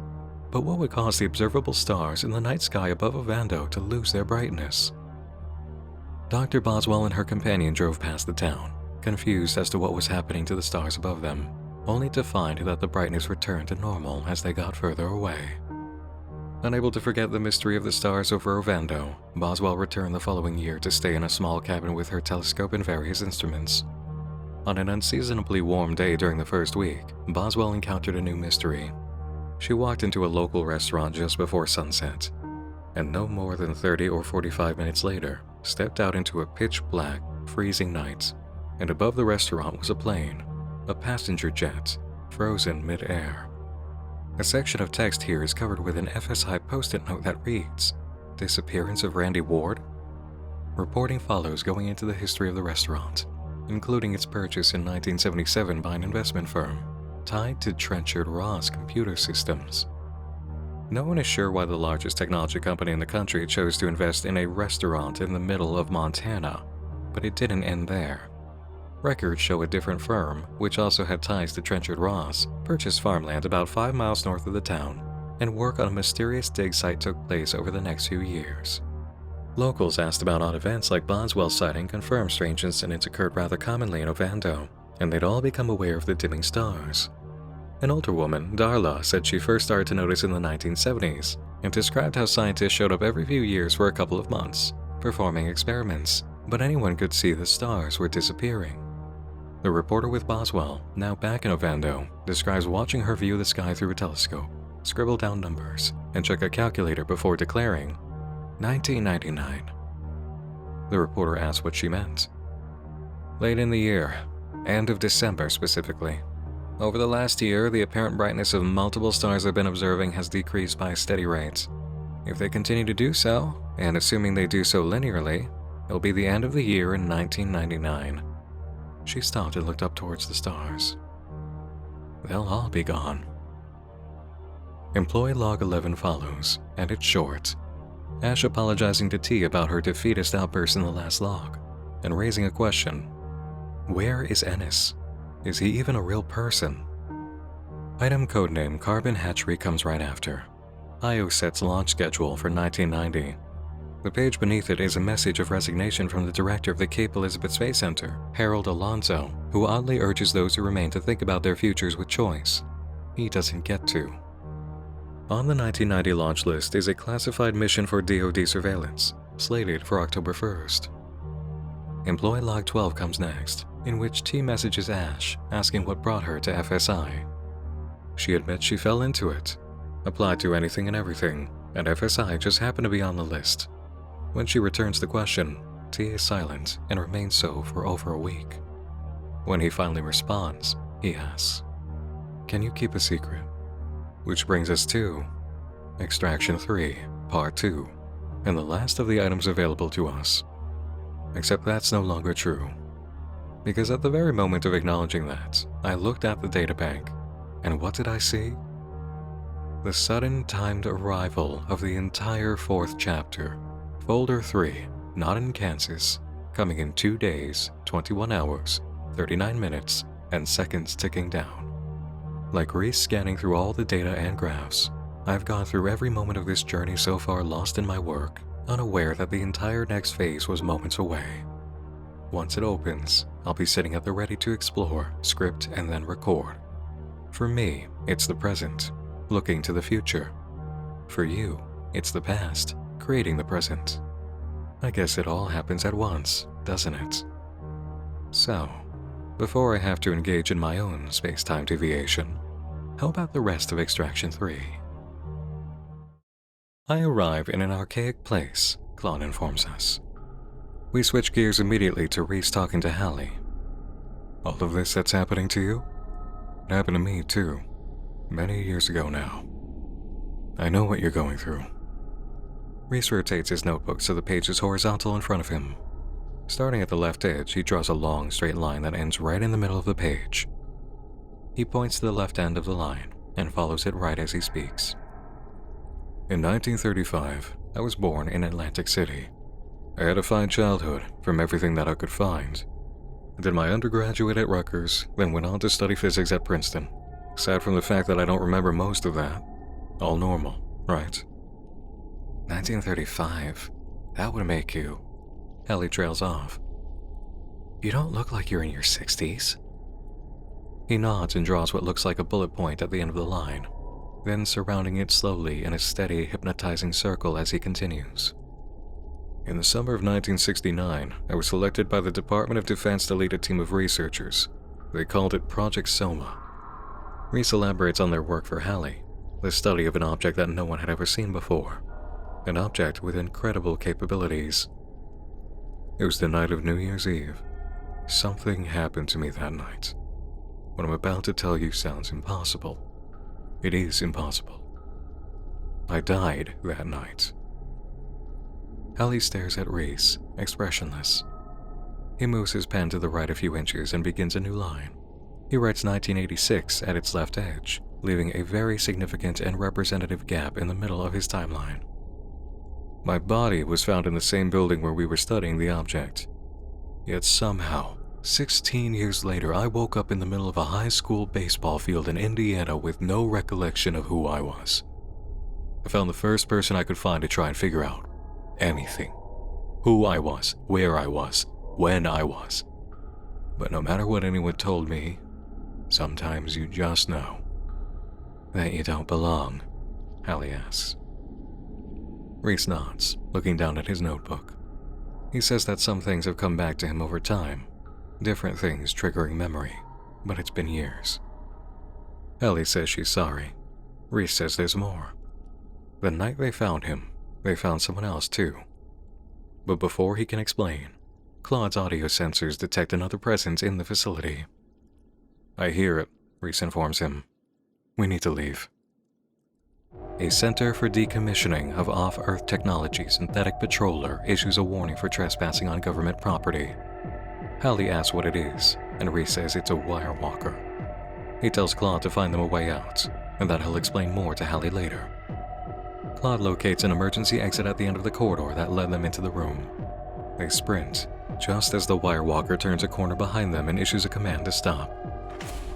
But what would cause the observable stars in the night sky above Ovando to lose their brightness? Dr. Boswell and her companion drove past the town, confused as to what was happening to the stars above them, only to find that the brightness returned to normal as they got further away. Unable to forget the mystery of the stars over Ovando, Boswell returned the following year to stay in a small cabin with her telescope and various instruments. On an unseasonably warm day during the first week, Boswell encountered a new mystery. She walked into a local restaurant just before sunset, and no more than 30 or 45 minutes later, stepped out into a pitch-black, freezing night, and above the restaurant was a plane, a passenger jet, frozen mid-air. A section of text here is covered with an FSI post-it note that reads, "Disappearance of Randy Ward?" Reporting follows going into the history of the restaurant, including its purchase in 1977 by an investment firm tied to Trenchard Ross Computer Systems. No one is sure why the largest technology company in the country chose to invest in a restaurant in the middle of Montana, but it didn't end there. Records show a different firm, which also had ties to Trenchard Ross, purchased farmland about 5 miles north of the town, and work on a mysterious dig site took place over the next few years. Locals asked about odd events like Boswell's sighting confirmed strange incidents occurred rather commonly in Ovando, and they'd all become aware of the dimming stars. An older woman, Darla, said she first started to notice in the 1970s, and described how scientists showed up every few years for a couple of months, performing experiments, but anyone could see the stars were disappearing. The reporter with Boswell, now back in Ovando, describes watching her view the sky through a telescope, scribble down numbers, and check a calculator before declaring, 1999. The reporter asked what she meant. Late in the year, end of December specifically. Over the last year, the apparent brightness of multiple stars I've been observing has decreased by a steady rate. If they continue to do so, and assuming they do so linearly, it'll be the end of the year in 1999. She stopped and looked up towards the stars. They'll all be gone. Employee log 11 follows, and it's short. Ash apologizing to T about her defeatist outburst in the last log, and raising a question. Where is Ennis? Is he even a real person? Item codename Carbon Hatchery comes right after. IO sets launch schedule for 1990. The page beneath it is a message of resignation from the director of the Cape Elizabeth Space Center, Harold Alonso, who oddly urges those who remain to think about their futures with choice. He doesn't get to. On the 1990 launch list is a classified mission for DoD surveillance, slated for October 1st. Employee log 12 comes next, in which T messages Ash, asking what brought her to FSI. She admits she fell into it, applied to anything and everything, and FSI just happened to be on the list. When she returns the question, T is silent and remains so for over a week. When he finally responds, he asks, "Can you keep a secret?" Which brings us to Extraction 3, Part 2, and the last of the items available to us. Except that's no longer true. Because at the very moment of acknowledging that, I looked at the databank, and what did I see? The sudden timed arrival of the entire 4th chapter, Folder 3, Not in Kansas, coming in 2 days, 21 hours, 39 minutes, and seconds ticking down. Like Reese scanning through all the data and graphs, I've gone through every moment of this journey so far lost in my work, unaware that the entire next phase was moments away. Once it opens, I'll be sitting at the ready to explore, script, and then record. For me, it's the present, looking to the future. For you, it's the past, creating the present. I guess it all happens at once, doesn't it? So, before I have to engage in my own space-time deviation, how about the rest of Extraction 3? I arrive in an archaic place, Claude informs us. We switch gears immediately to Reese talking to Hallie. All of this that's happening to you? It happened to me too, many years ago now. I know what you're going through. Reese rotates his notebook so the page is horizontal in front of him. Starting at the left edge, he draws a long, straight line that ends right in the middle of the page. He points to the left end of the line and follows it right as he speaks. In 1935, I was born in Atlantic City. I had a fine childhood from everything that I could find. I did my undergraduate at Rutgers, then went on to study physics at Princeton. Aside from the fact that I don't remember most of that. All normal, right? 1935. That would make you... Hallie trails off. You don't look like you're in your 60s. He nods and draws what looks like a bullet point at the end of the line, then surrounding it slowly in a steady, hypnotizing circle as he continues. In the summer of 1969, I was selected by the Department of Defense to lead a team of researchers. They called it Project Soma. Reese elaborates on their work for Hallie, the study of an object that no one had ever seen before, an object with incredible capabilities. It was the night of New Year's Eve. Something happened to me that night. What I'm about to tell you sounds impossible. It is impossible. I died that night. Hallie stares at Reese, expressionless. He moves his pen to the right a few inches and begins a new line. He writes 1986 at its left edge, leaving a very significant and representative gap in the middle of his timeline. My body was found in the same building where we were studying the object. Yet somehow, 16 years later, I woke up in the middle of a high school baseball field in Indiana with no recollection of who I was. I found the first person I could find to try and figure out anything. Who I was, where I was, when I was. But no matter what anyone told me, sometimes you just know that you don't belong, Hallie asks. Reese nods, looking down at his notebook. He says that some things have come back to him over time, different things triggering memory, but it's been years. Hallie says she's sorry. Reese says there's more. The night they found him, they found someone else too. But before he can explain, Claude's audio sensors detect another presence in the facility. I hear it, Reese informs him. We need to leave. A Center for Decommissioning of Off-Earth Technology synthetic patroller issues a warning for trespassing on government property. Hallie asks what it is, and Reese says it's a wire walker. He tells Claude to find them a way out, and that he'll explain more to Hallie later. Claude locates an emergency exit at the end of the corridor that led them into the room. They sprint, just as the wire walker turns a corner behind them and issues a command to stop.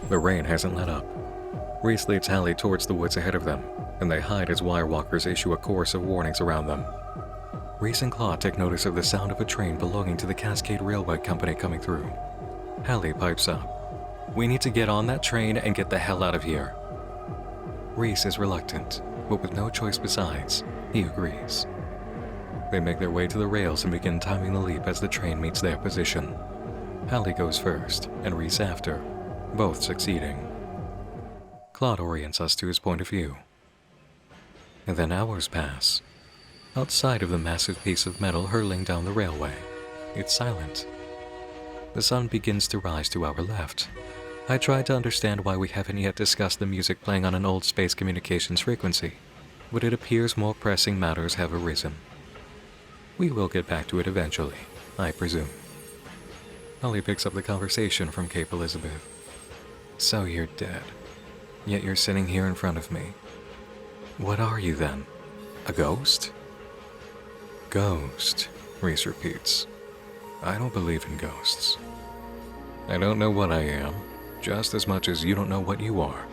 The rain hasn't let up. Reese leads Hallie towards the woods ahead of them, and they hide as wire walkers issue a chorus of warnings around them. Reese and Claude take notice of the sound of a train belonging to the Cascade Railway Company coming through. Hallie pipes up. We need to get on that train and get the hell out of here. Reese is reluctant, but with no choice besides, he agrees. They make their way to the rails and begin timing the leap as the train meets their position. Hallie goes first, and Reese after, both succeeding. Claude orients us to his point of view. And then hours pass. Outside of the massive piece of metal hurtling down the railway, it's silent. The sun begins to rise to our left. I try to understand why we haven't yet discussed the music playing on an old space communications frequency, but it appears more pressing matters have arisen. We will get back to it eventually, I presume. Hallie picks up the conversation from Cape Elizabeth. So you're dead, yet you're sitting here in front of me. What are you then? A ghost? Ghost, Reese repeats. I don't believe in ghosts. I don't know what I am, just as much as you don't know what you are.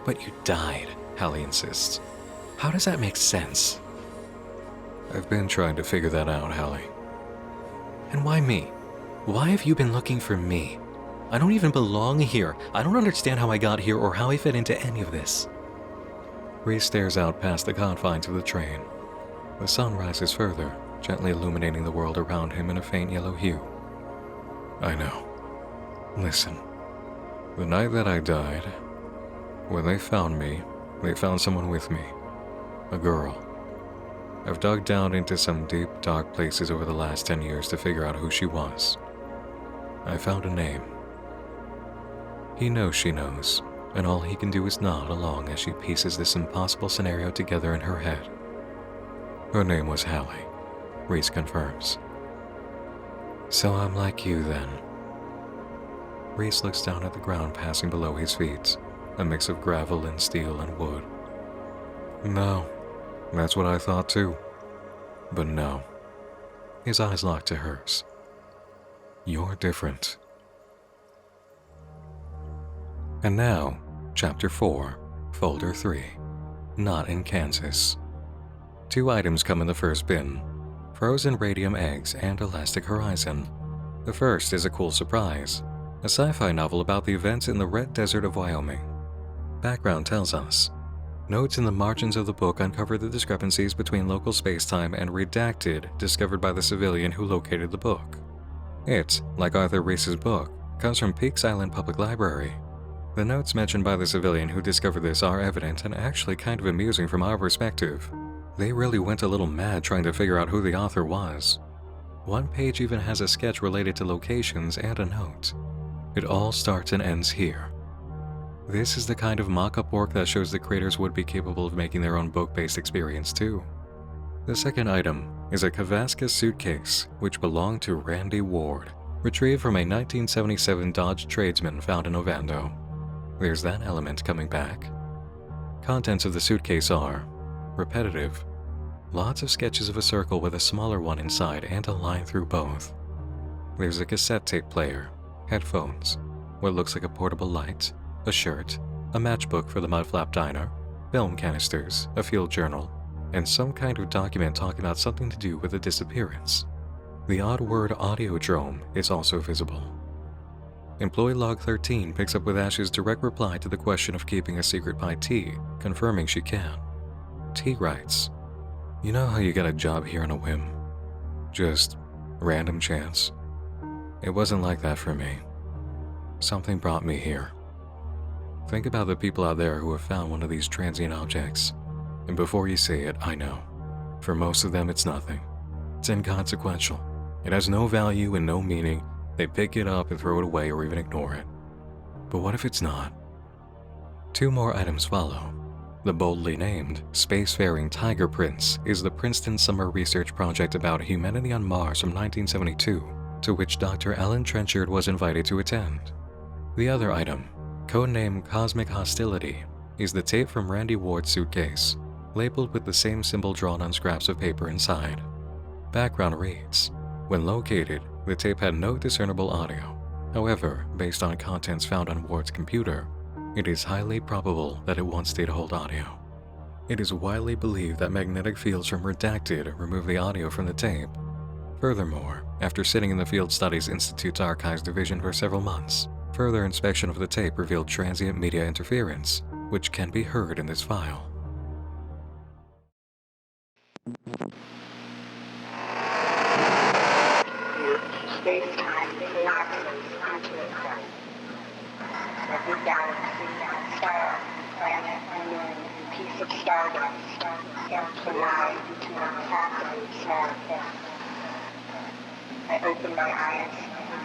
But you died, Hallie insists. How does that make sense? I've been trying to figure that out, Hallie. And why me? Why have you been looking for me? I don't even belong here. I don't understand how I got here or how I fit into any of this. Reese stares out past the confines of the train. The sun rises further, gently illuminating the world around him in a faint yellow hue. I know. Listen. The night that I died, when they found me, they found someone with me. A girl. I've dug down into some deep, dark places over the last 10 years to figure out who she was. I found a name. He knows she knows, and all he can do is nod along as she pieces this impossible scenario together in her head. Her name was Hallie, Reese confirms. So I'm like you then. Reese looks down at the ground passing below his feet, a mix of gravel and steel and wood. No, that's what I thought too. But no. His eyes lock to hers. You're different. And now, Chapter 4, Folder 3, Not in Kansas. 2 items come in the first bin, frozen radium eggs and Elastic Horizon. The first is a cool surprise, a sci-fi novel about the events in the Red Desert of Wyoming. Background tells us, notes in the margins of the book uncover the discrepancies between local space-time and redacted discovered by the civilian who located the book. It, like Arthur Reese's book, comes from Peaks Island Public Library. The notes mentioned by the civilian who discovered this are evident and actually kind of amusing from our perspective. They really went a little mad trying to figure out who the author was. One page even has a sketch related to locations and a note. It all starts and ends here. This is the kind of mock-up work that shows the creators would be capable of making their own book-based experience too. The second item is a Kavaska suitcase which belonged to Randy Ward, retrieved from a 1977 Dodge Tradesman found in Ovando. There's that element coming back. Contents of the suitcase are repetitive. Lots of sketches of a circle with a smaller one inside and a line through both. There's a cassette tape player, headphones, what looks like a portable light, a shirt, a matchbook for the Mudflap Diner, film canisters, a field journal, and some kind of document talking about something to do with a disappearance. The odd word audiodrome is also visible. Employee log 13 picks up with Ash's direct reply to the question of keeping a secret by T, confirming she can. T writes, "You know how you got a job here on a whim? Just random chance? It wasn't like that for me. Something brought me here. Think about the people out there who have found one of these transient objects. And before you say it, I know. For most of them, it's nothing. It's inconsequential. It has no value and no meaning. They pick it up and throw it away or even ignore it. But what if it's not?" 2 more items follow. The boldly named Spacefaring Tiger Prince is the Princeton Summer Research Project about humanity on Mars from 1972, to which Dr. Alan Trenchard was invited to attend. The other item, codenamed Cosmic Hostility, is the tape from Randy Ward's suitcase, labeled with the same symbol drawn on scraps of paper inside. Background reads, when located, the tape had no discernible audio. However, based on contents found on Ward's computer, it is highly probable that it once did hold audio. It is widely believed that magnetic fields from Redacted remove the audio from the tape. Furthermore, after sitting in the Field Studies Institute's Archives Division for several months, further inspection of the tape revealed transient media interference, which can be heard in this file. Space-time monotonous onto itself. Every galaxy, star, planet, moon, piece of stardust gets collide into a impossibly small thing. I open my eyes.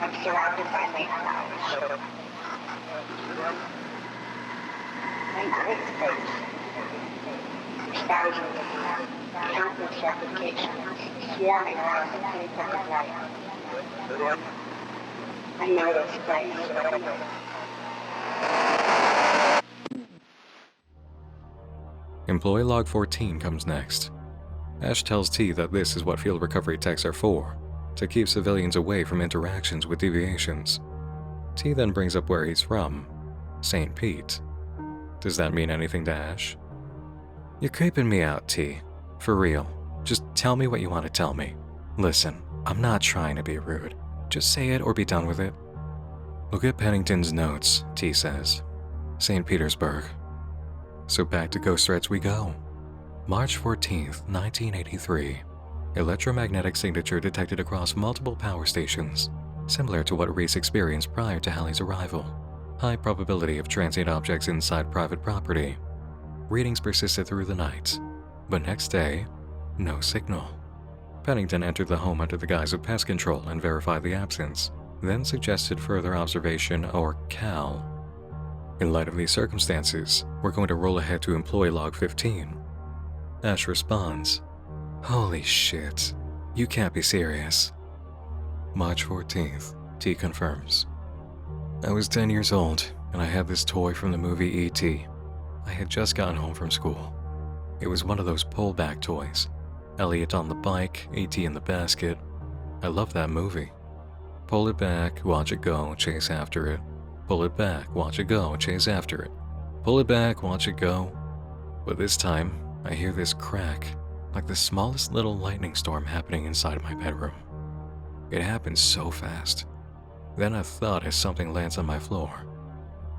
I'm surrounded by late clouds. I'm in space. There's thousands of them, countless replications, swarming around the pinpoint of light. I know this place. Employee log 14 comes next. Ash tells T that this is what field recovery techs are for, to keep civilians away from interactions with deviations. T then brings up where he's from, St. Pete. Does that mean anything to Ash? You're creeping me out, T. For real. Just tell me what you want to tell me. Listen, I'm not trying to be rude. Just say it or be done with it. Look at Pennington's notes, T says. St. Petersburg. So back to ghost threats we go. March 14th, 1983. Electromagnetic signature detected across multiple power stations, similar to what Reese experienced prior to Hallie's arrival. High probability of transient objects inside private property. Readings persisted through the night, but next day, no signal. Pennington entered the home under the guise of pest control and verified the absence, then suggested further observation or CAL. In light of these circumstances, we're going to roll ahead to employee log 15. Ash responds, "Holy shit, you can't be serious." March 14th, T confirms. I was 10 years old, and I had this toy from the movie E.T. I had just gotten home from school. It was one of those pullback toys. Elliot on the bike, E.T. in the basket. I loved that movie. Pull it back, watch it go, chase after it. Pull it back, watch it go, chase after it. Pull it back, watch it go. But this time, I hear this crack, like the smallest little lightning storm happening inside my bedroom. It happens so fast. Then a thud as something lands on my floor.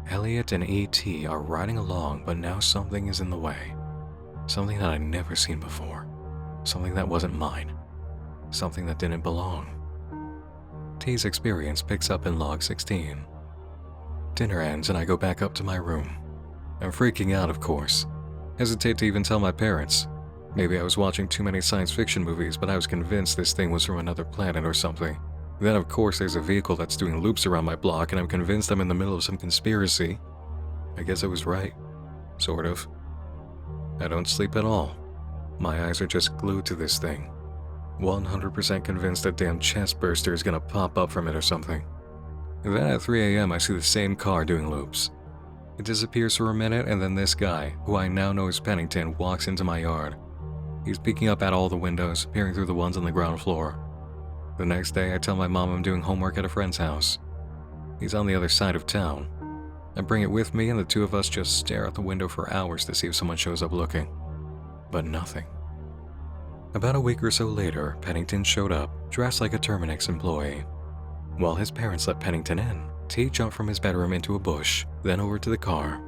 Elliot and E.T. are riding along, but now something is in the way. Something that I'd never seen before. Something that wasn't mine. Something that didn't belong. T's experience picks up in log 16. Dinner ends and I go back up to my room. I'm freaking out, of course. Hesitate to even tell my parents. Maybe I was watching too many science fiction movies, but I was convinced this thing was from another planet or something. Then of course there's a vehicle that's doing loops around my block and I'm convinced I'm in the middle of some conspiracy. I guess I was right. Sort of. I don't sleep at all. My eyes are just glued to this thing. 100% convinced that damn chest burster is gonna pop up from it or something. Then at 3 a.m. I see the same car doing loops. It disappears for a minute and then this guy, who I now know is Pennington, walks into my yard. He's peeking up at all the windows, peering through the ones on the ground floor. The next day I tell my mom I'm doing homework at a friend's house. He's on the other side of town. I bring it with me and the two of us just stare out the window for hours to see if someone shows up looking. But nothing. About a week or so later, Pennington showed up, dressed like a Terminix employee. While his parents let Pennington in, T jumped from his bedroom into a bush, then over to the car.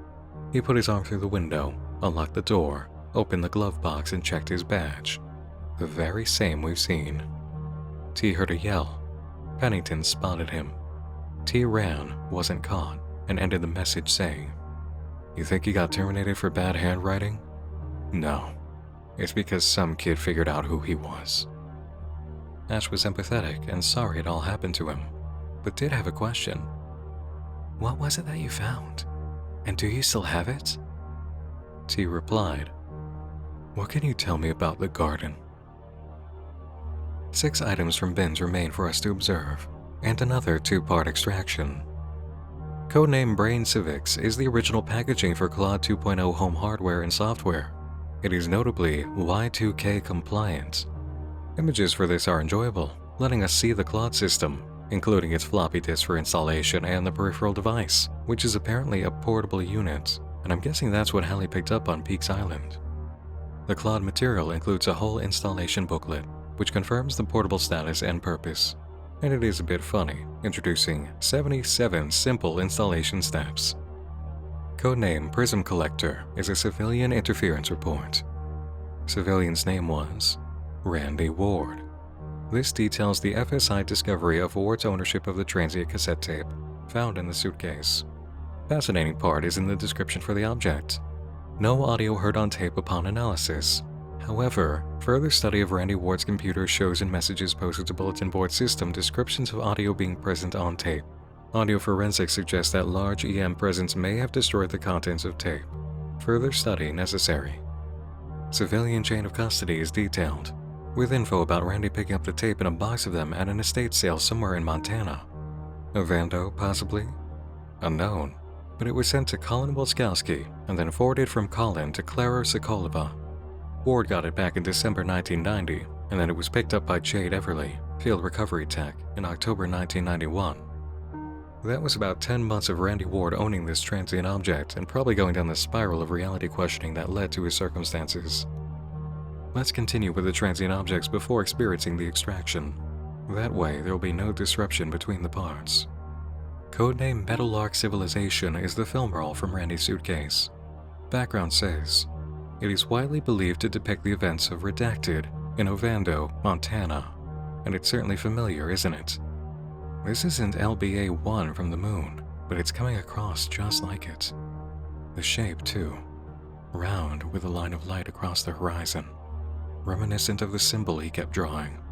He put his arm through the window, unlocked the door, opened the glove box and checked his badge. The very same we've seen. T heard a yell. Pennington spotted him. T ran, wasn't caught, and ended the message saying, "You think he got terminated for bad handwriting? No. It's because some kid figured out who he was." Ash was empathetic and sorry it all happened to him, but did have a question. "What was it that you found? And do you still have it?" T replied, "What can you tell me about the garden?" 6 items from bins remain for us to observe, and another 2-part extraction. Codename Brain Civics is the original packaging for Claude 2.0 home hardware and software. It is notably Y2K compliant. Images for this are enjoyable, letting us see the Claude system, including its floppy disk for installation and the peripheral device, which is apparently a portable unit, and I'm guessing that's what Hallie picked up on Peaks Island. The Claude material includes a whole installation booklet, which confirms the portable status and purpose. And it is a bit funny, introducing 77 simple installation steps. Codename Prism Collector is a civilian interference report. Civilian's name was Randy Ward. This details the FSI discovery of Ward's ownership of the transient cassette tape found in the suitcase. Fascinating part is in the description for the object. No audio heard on tape upon analysis. However, further study of Randy Ward's computer shows in messages posted to bulletin board system descriptions of audio being present on tape. Audio forensics suggests that large EM presence may have destroyed the contents of tape. Further study necessary. Civilian chain of custody is detailed, with info about Randy picking up the tape in a box of them at an estate sale somewhere in Montana. A Vando, possibly? Unknown, but it was sent to Colin Wolskowski and then forwarded from Colin to Clara Sokolova. Ward got it back in December 1990, and then it was picked up by Jade Everly, Field Recovery Tech, in October 1991. That was about 10 months of Randy Ward owning this transient object and probably going down the spiral of reality questioning that led to his circumstances. Let's continue with the transient objects before experiencing the extraction. That way, there will be no disruption between the parts. Codename Metal Lark Civilization is the film roll from Randy's suitcase. Background says, it is widely believed to depict the events of Redacted in Ovando, Montana, and it's certainly familiar, isn't it? This isn't LBA-1 from the moon, but it's coming across just like it. The shape, too. Round with a line of light across the horizon, reminiscent of the symbol he kept drawing.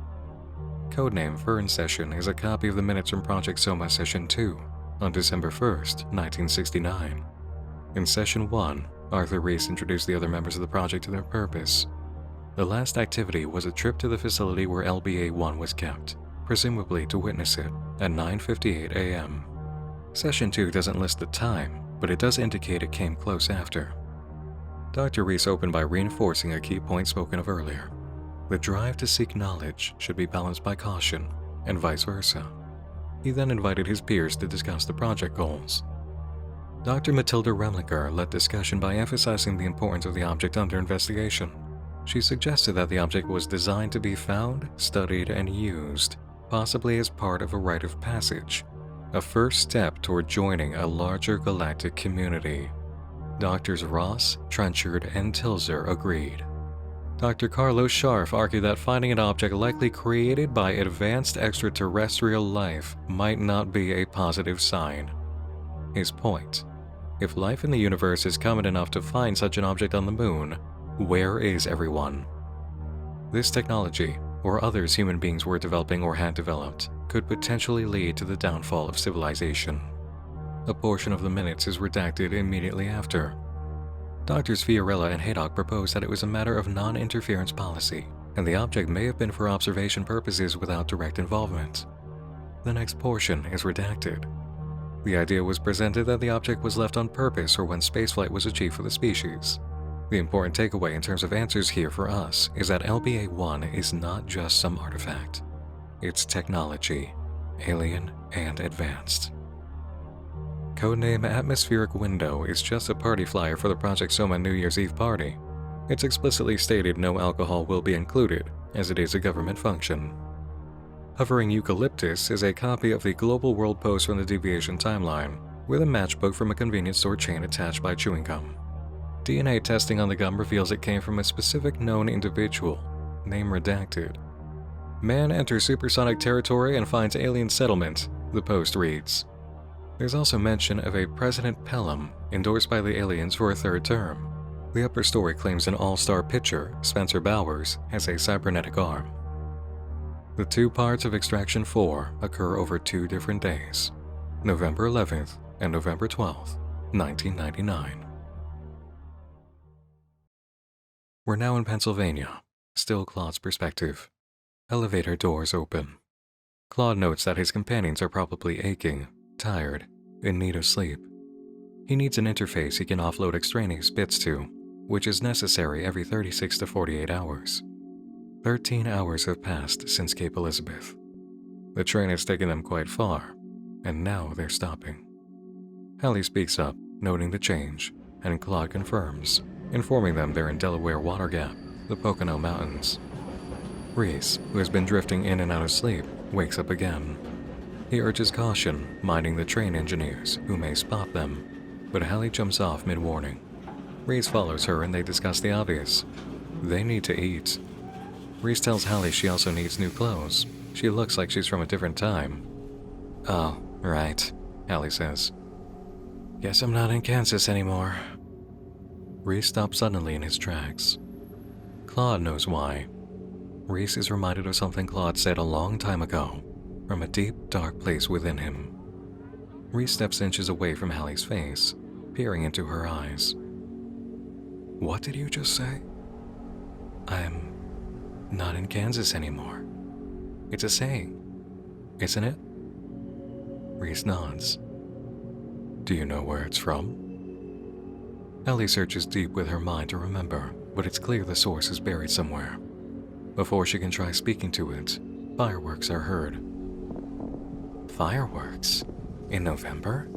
Codename Fern Session is a copy of the minutes from Project Soma Session 2 on December 1st, 1969. In Session 1, Arthur Reese introduced the other members of the project to their purpose. The last activity was a trip to the facility where LBA-1 was kept, presumably to witness it at 9:58 a.m. Session 2 doesn't list the time, but it does indicate it came close after. Dr. Reese opened by reinforcing a key point spoken of earlier. The drive to seek knowledge should be balanced by caution, and vice versa. He then invited his peers to discuss the project goals. Dr. Matilda Remlinger led discussion by emphasizing the importance of the object under investigation. She suggested that the object was designed to be found, studied, and used, possibly as part of a rite of passage, a first step toward joining a larger galactic community. Doctors Ross, Trenchard, and Tilzer agreed. Dr. Carlos Scharf argued that finding an object likely created by advanced extraterrestrial life might not be a positive sign. His point: if life in the universe is common enough to find such an object on the moon, where is everyone? This technology, or others human beings were developing or had developed, could potentially lead to the downfall of civilization. A portion of the minutes is redacted immediately after. Doctors Fiorella and Haydock proposed that it was a matter of non-interference policy, and the object may have been for observation purposes without direct involvement. The next portion is redacted. The idea was presented that the object was left on purpose or when spaceflight was achieved for the species. The important takeaway in terms of answers here for us is that LBA-1 is not just some artifact. It's technology, alien and advanced. Codename Atmospheric Window is just a party flyer for the Project Soma New Year's Eve party. It's explicitly stated no alcohol will be included, as it is a government function. Hovering Eucalyptus is a copy of the Global World Post from the Deviation timeline, with a matchbook from a convenience store chain attached by chewing gum. DNA testing on the gum reveals it came from a specific known individual, name redacted. Man enters supersonic territory and finds alien settlement, the post reads. There's also mention of a President Pelham endorsed by the aliens for a third term. The upper story claims an all-star pitcher, Spencer Bowers, has a cybernetic arm. The two parts of Extraction 4 occur over 2 different days, November 11th and November 12th, 1999. We're now in Pennsylvania, still Claude's perspective. Elevator doors open. Claude notes that his companions are probably aching, tired, in need of sleep. He needs an interface he can offload extraneous bits to, which is necessary every 36 to 48 hours. 13 hours have passed since Cape Elizabeth. The train has taken them quite far, and now they're stopping. Hallie speaks up, noting the change, and Claude confirms, informing them they're in Delaware Water Gap, the Pocono Mountains. Reese, who has been drifting in and out of sleep, wakes up again. He urges caution, minding the train engineers, who may spot them, but Hallie jumps off mid-warning. Reese follows her and they discuss the obvious. They need to eat. Reese tells Hallie she also needs new clothes. She looks like she's from a different time. Oh, right, Hallie says. Guess I'm not in Kansas anymore. Reese stops suddenly in his tracks. Claude knows why. Reese is reminded of something Claude said a long time ago, from a deep, dark place within him. Reese steps inches away from Hallie's face, peering into her eyes. What did you just say? I'm not in Kansas anymore. It's a saying, isn't it? Reese nods. Do you know where it's from? Hallie searches deep with her mind to remember, but it's clear the source is buried somewhere. Before she can try speaking to it, fireworks are heard. Fireworks? In November?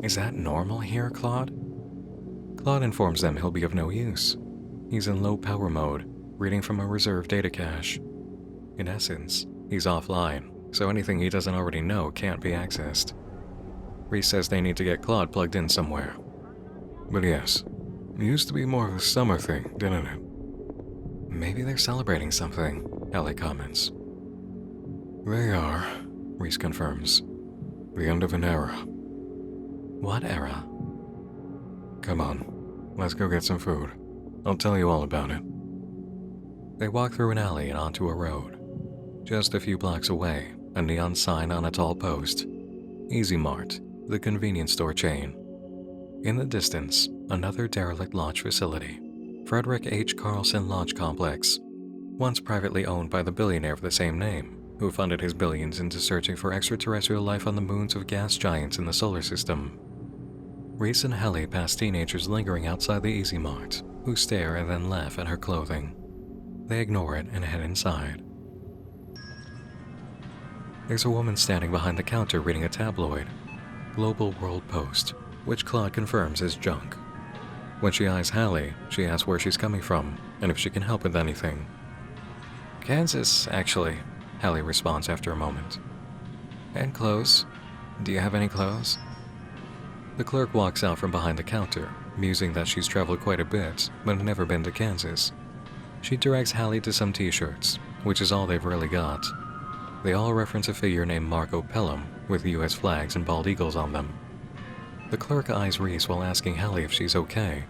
Is that normal here, Claude? Claude informs them he'll be of no use. He's in low power mode, reading from a reserve data cache. In essence, he's offline, so anything he doesn't already know can't be accessed. Reese says they need to get Claude plugged in somewhere. But yes, Used to be more of a summer thing, didn't it? Maybe they're celebrating something, Ellie comments. They are, Reese confirms. The end of an era. What era? Come on, let's go get some food. I'll tell you all about it. They walk through an alley and onto a road. Just a few blocks away, a neon sign on a tall post. Easy Mart, the convenience store chain. In the distance, another derelict launch facility, Frederick H. Carlson Launch Complex, once privately owned by the billionaire of the same name, who funded his billions into searching for extraterrestrial life on the moons of gas giants in the solar system. Reese and Helly pass teenagers lingering outside the Easy Mart, who stare and then laugh at her clothing. They ignore it and head inside. There's a woman standing behind the counter reading a tabloid, Global World Post, which Claude confirms is junk. When she eyes Hallie, she asks where she's coming from and if she can help with anything. Kansas, actually, Hallie responds after a moment. And clothes? Do you have any clothes? The clerk walks out from behind the counter, musing that she's traveled quite a bit, but never been to Kansas. She directs Hallie to some t-shirts, which is all they've really got. They all reference a figure named Marco Pelham, with US flags and bald eagles on them. The clerk eyes Reese while asking Hallie if she's okay.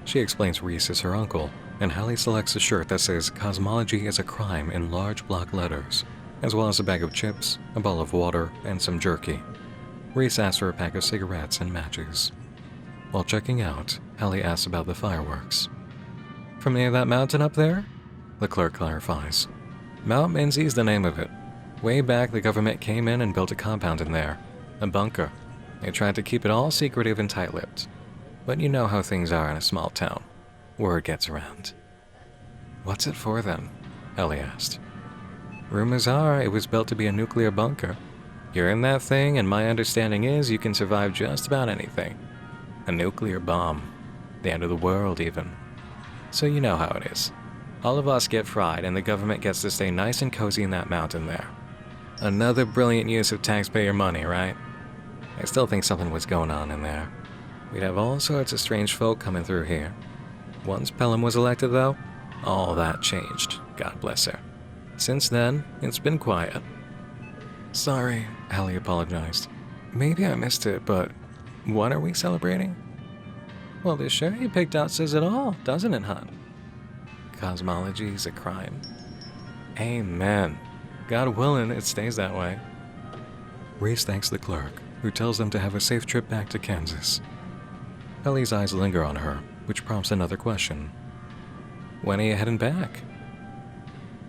She explains Reese is her uncle, and Hallie selects a shirt that says "Cosmology is a crime" in large block letters, as well as a bag of chips, a bowl of water, and some jerky. Reese asks for a pack of cigarettes and matches. While checking out, Hallie asks about the fireworks. From near that mountain up there? The clerk clarifies. Mount Menzies is the name of it. Way back, the government came in and built a compound in there. A bunker. They tried to keep it all secretive and tight-lipped. But you know how things are in a small town. Word gets around. What's it for then? Ellie asked. Rumors are it was built to be a nuclear bunker. You're in that thing, and my understanding is you can survive just about anything. A nuclear bomb. The end of the world, even. So you know how it is. All of us get fried, and the government gets to stay nice and cozy in that mountain there. Another brilliant use of taxpayer money, right? I still think something was going on in there. We'd have all sorts of strange folk coming through here. Once Pelham was elected, though, all that changed, God bless her. Since then, it's been quiet. Sorry, Hallie apologized. Maybe I missed it, but what are we celebrating? Well, this shirt you picked out says it all, doesn't it, hon? Cosmology's a crime. Amen. God willing, it stays that way. Reese thanks the clerk, who tells them to have a safe trip back to Kansas. Ellie's eyes linger on her, which prompts another question. When are you heading back?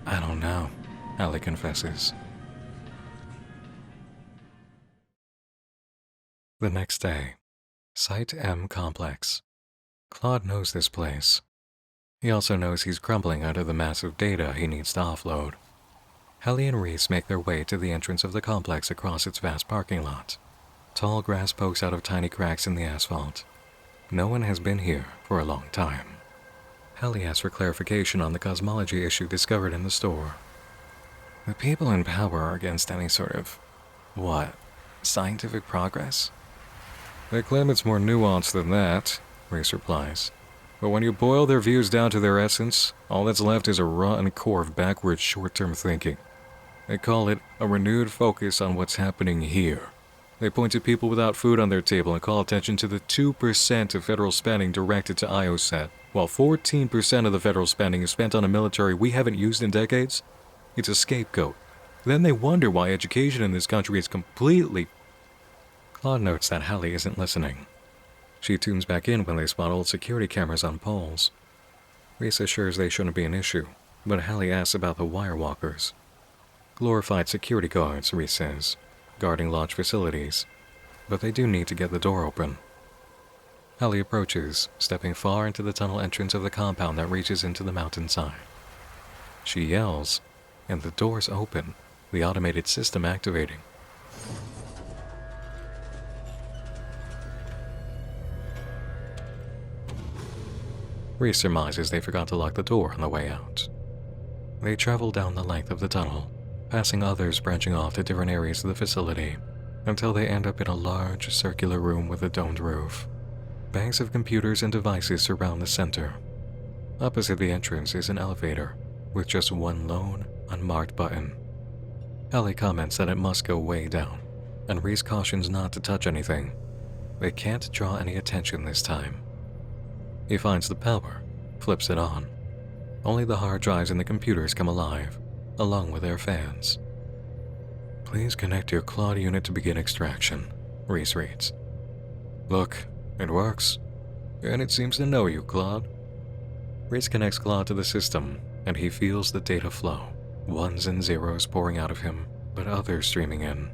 I don't know, Ellie confesses. The next day, Site M Complex. Claude knows this place. He also knows he's crumbling under the massive data he needs to offload. Helly and Reese make their way to the entrance of the complex across its vast parking lot. Tall grass pokes out of tiny cracks in the asphalt. No one has been here for a long time. Helly asks for clarification on the cosmology issue discovered in the store. The people in power are against any sort of, scientific progress? They claim it's more nuanced than that, Reese replies. But when you boil their views down to their essence, all that's left is a rotten core of backwards short-term thinking. They call it a renewed focus on what's happening here. They point to people without food on their table and call attention to the 2% of federal spending directed to IOSAT, while 14% of the federal spending is spent on a military we haven't used in decades. It's a scapegoat. Then they wonder why education in this country is completely... Claude notes that Hallie isn't listening. She tunes back in when they spot old security cameras on poles. Reese assures they shouldn't be an issue, but Hallie asks about the wire walkers. Glorified security guards, Reese says, guarding launch facilities, but they do need to get the door open. Hallie approaches, stepping far into the tunnel entrance of the compound that reaches into the mountainside. She yells, and the doors open, the automated system activating. Reese surmises they forgot to lock the door on the way out. They travel down the length of the tunnel, passing others branching off to different areas of the facility, until they end up in a large circular room with a domed roof. Banks of computers and devices surround the center. Opposite the entrance is an elevator, with just one lone, unmarked button. Ellie comments that it must go way down, and Reese cautions not to touch anything. They can't draw any attention this time. He finds the power, flips it on. Only the hard drives in the computers come alive, along with their fans. Please connect your Claude unit to begin extraction, Reese reads. Look, it works. And it seems to know you, Claude. Reese connects Claude to the system, and he feels the data flow, ones and zeros pouring out of him, but others streaming in.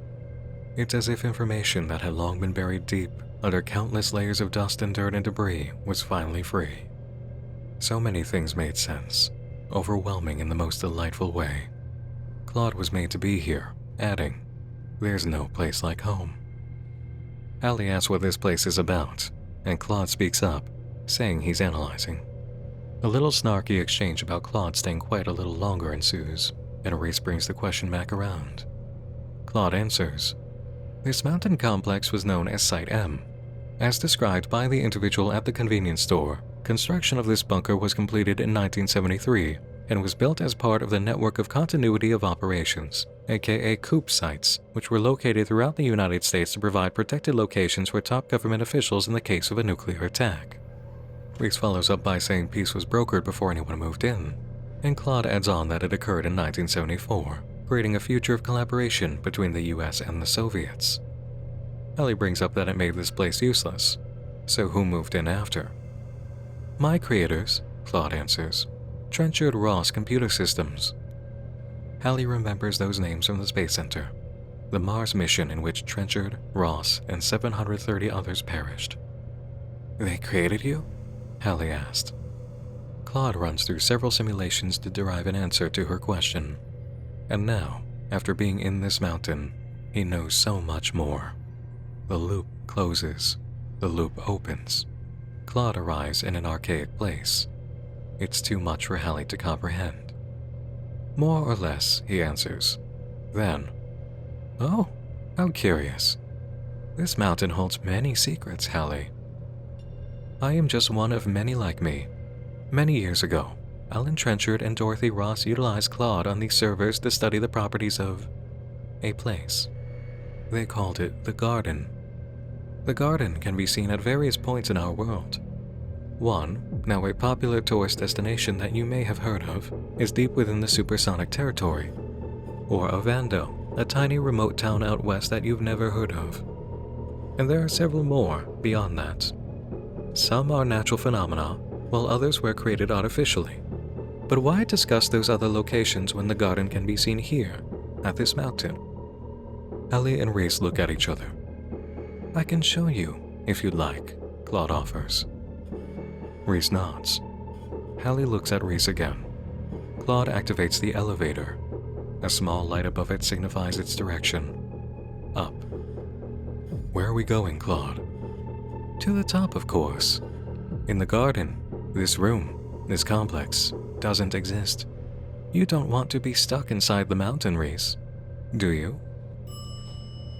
It's as if information that had long been buried deep under countless layers of dust and dirt and debris was finally free. So many things made sense, overwhelming in the most delightful way. Claude was made to be here, adding, "There's no place like home." Allie asks what this place is about, and Claude speaks up, saying he's analyzing. A little snarky exchange about Claude staying quiet a little longer ensues, and Reese brings the question back around. Claude answers, "This mountain complex was known as Site M. As described by the individual at the convenience store, construction of this bunker was completed in 1973 and was built as part of the network of continuity of operations, aka COOP sites, which were located throughout the United States to provide protected locations for top government officials in the case of a nuclear attack." Reese follows up by saying peace was brokered before anyone moved in, and Claude adds on that it occurred in 1974, creating a future of collaboration between the US and the Soviets. Ellie brings up that it made this place useless, so who moved in after? "My creators," Claude answers, "Trenchard Ross Computer Systems." Hallie remembers those names from the Space Center, the Mars mission in which Trenchard, Ross, and 730 others perished. "They created you?" Hallie asked. Claude runs through several simulations to derive an answer to her question. And now, after being in this mountain, he knows so much more. The loop closes. The loop opens. Claude arrives in an archaic place. It's too much for Hallie to comprehend. "More or less," he answers. Then, "Oh, how curious. This mountain holds many secrets, Hallie. I am just one of many like me. Many years ago, Alan Trenchard and Dorothy Ross utilized Claude on these servers to study the properties of a place. They called it the Garden. The Garden can be seen at various points in our world. One, now a popular tourist destination that you may have heard of, is deep within the supersonic territory. Or Ovando, a tiny remote town out west that you've never heard of. And there are several more beyond that. Some are natural phenomena, while others were created artificially. But why discuss those other locations when the Garden can be seen here, at this mountain?" Ellie and Reese look at each other. "I can show you, if you'd like," Claude offers. Reese nods. Hallie looks at Reese again. Claude activates the elevator. A small light above it signifies its direction. Up. "Where are we going, Claude?" "To the top, of course. In the Garden, this room, this complex, doesn't exist. You don't want to be stuck inside the mountain, Reese, do you?"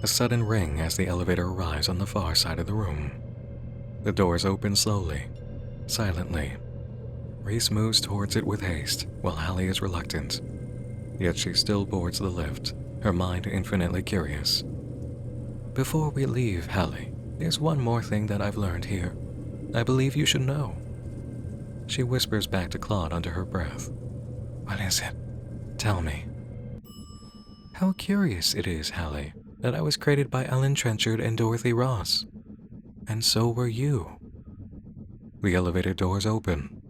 A sudden ring as the elevator arrives on the far side of the room. The doors open slowly, silently. Reese moves towards it with haste, while Hallie is reluctant. Yet she still boards the lift, her mind infinitely curious. "Before we leave, Hallie, there's one more thing that I've learned here. I believe you should know." She whispers back to Claude under her breath. "What is it? Tell me." "How curious it is, Hallie, that I was created by Alan Trenchard and Dorothy Ross. And so were you." The elevator doors open.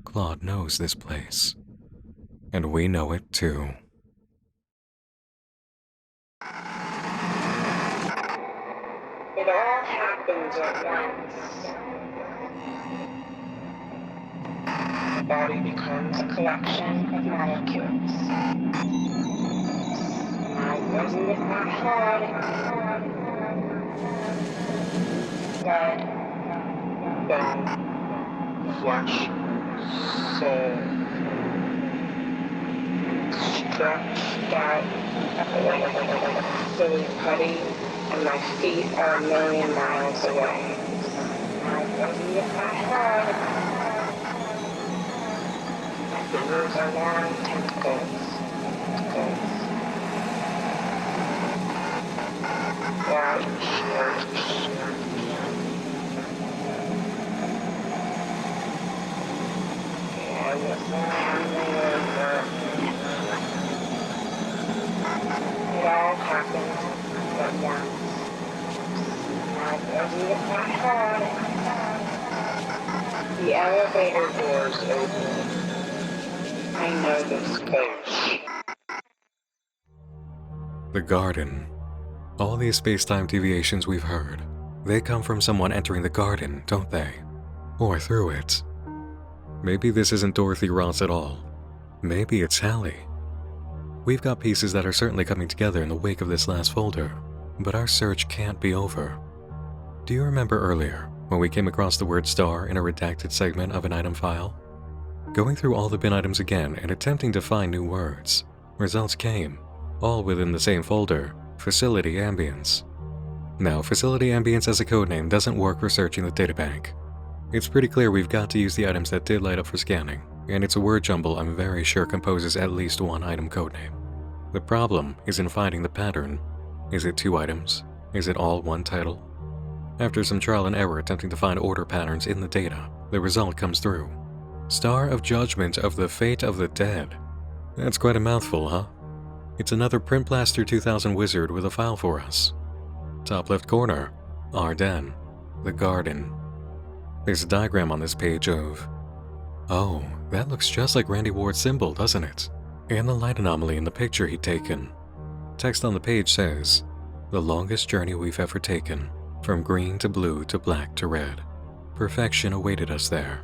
Claude knows this place. And we know it too. It all happens at once. The body becomes a collection of molecules. I wasn't in my head. Blood, bone, flesh, soul. Stretched out like silly putty, and my feet are a million miles away. Fingers are long tentacles. Large snakes. And the family over. It all happened at once. Like every the elevator doors open. I know this place. The garden. All these space-time deviations we've heard, they come from someone entering the garden, don't they? Or through it. Maybe this isn't Dorothy Ross at all. Maybe it's Hallie. We've got pieces that are certainly coming together in the wake of this last folder, but our search can't be over. Do you remember earlier when we came across the word star in a redacted segment of an item file? Going through all the bin items again and attempting to find new words, results came, all within the same folder, Facility Ambience. Now, Facility Ambience as a codename doesn't work for searching the databank. It's pretty clear we've got to use the items that did light up for scanning, and it's a word jumble I'm very sure composes at least one item codename. The problem is in finding the pattern. Is it 2 items? Is it all one title? After some trial and error attempting to find order patterns in the data, the result comes through. Star of Judgment of the Fate of the Dead. That's quite a mouthful, huh? It's another Print Blaster 2000 wizard with a file for us. Top left corner, Arden, the garden. There's a diagram on this page of... Oh, that looks just like Randy Ward's symbol, doesn't it? And the light anomaly in the picture he'd taken. Text on the page says, "The longest journey we've ever taken, from green to blue to black to red. Perfection awaited us there.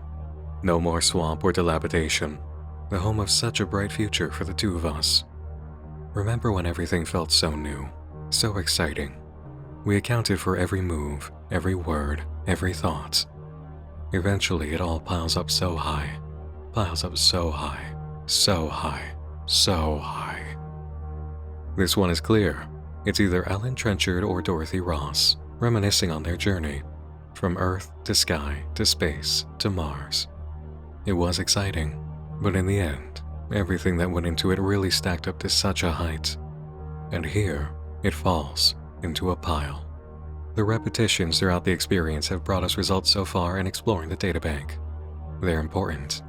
No more swamp or dilapidation. The home of such a bright future for the two of us. Remember when everything felt so new, so exciting? We accounted for every move, every word, every thought. Eventually it all piles up so high, piles up so high, so high, so high." This one is clear. It's either Alan Trenchard or Dorothy Ross, reminiscing on their journey, from Earth to sky to space to Mars. It was exciting, but in the end, everything that went into it really stacked up to such a height. And here, it falls into a pile. The repetitions throughout the experience have brought us results so far in exploring the databank. They're important.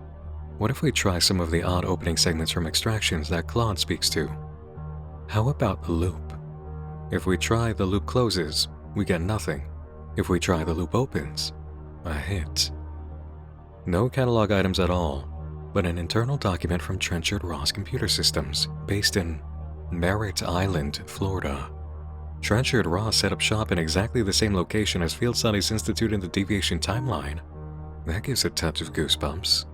What if we try some of the odd opening segments from extractions that Claude speaks to? How about the loop? If we try the loop closes, we get nothing. If we try the loop opens, a hit. No catalog items at all, but an internal document from Trenchard Ross Computer Systems, based in Merritt Island, Florida. Trenchard Ross set up shop in exactly the same location as Field Studies Institute in the deviation timeline. That gives a touch of goosebumps.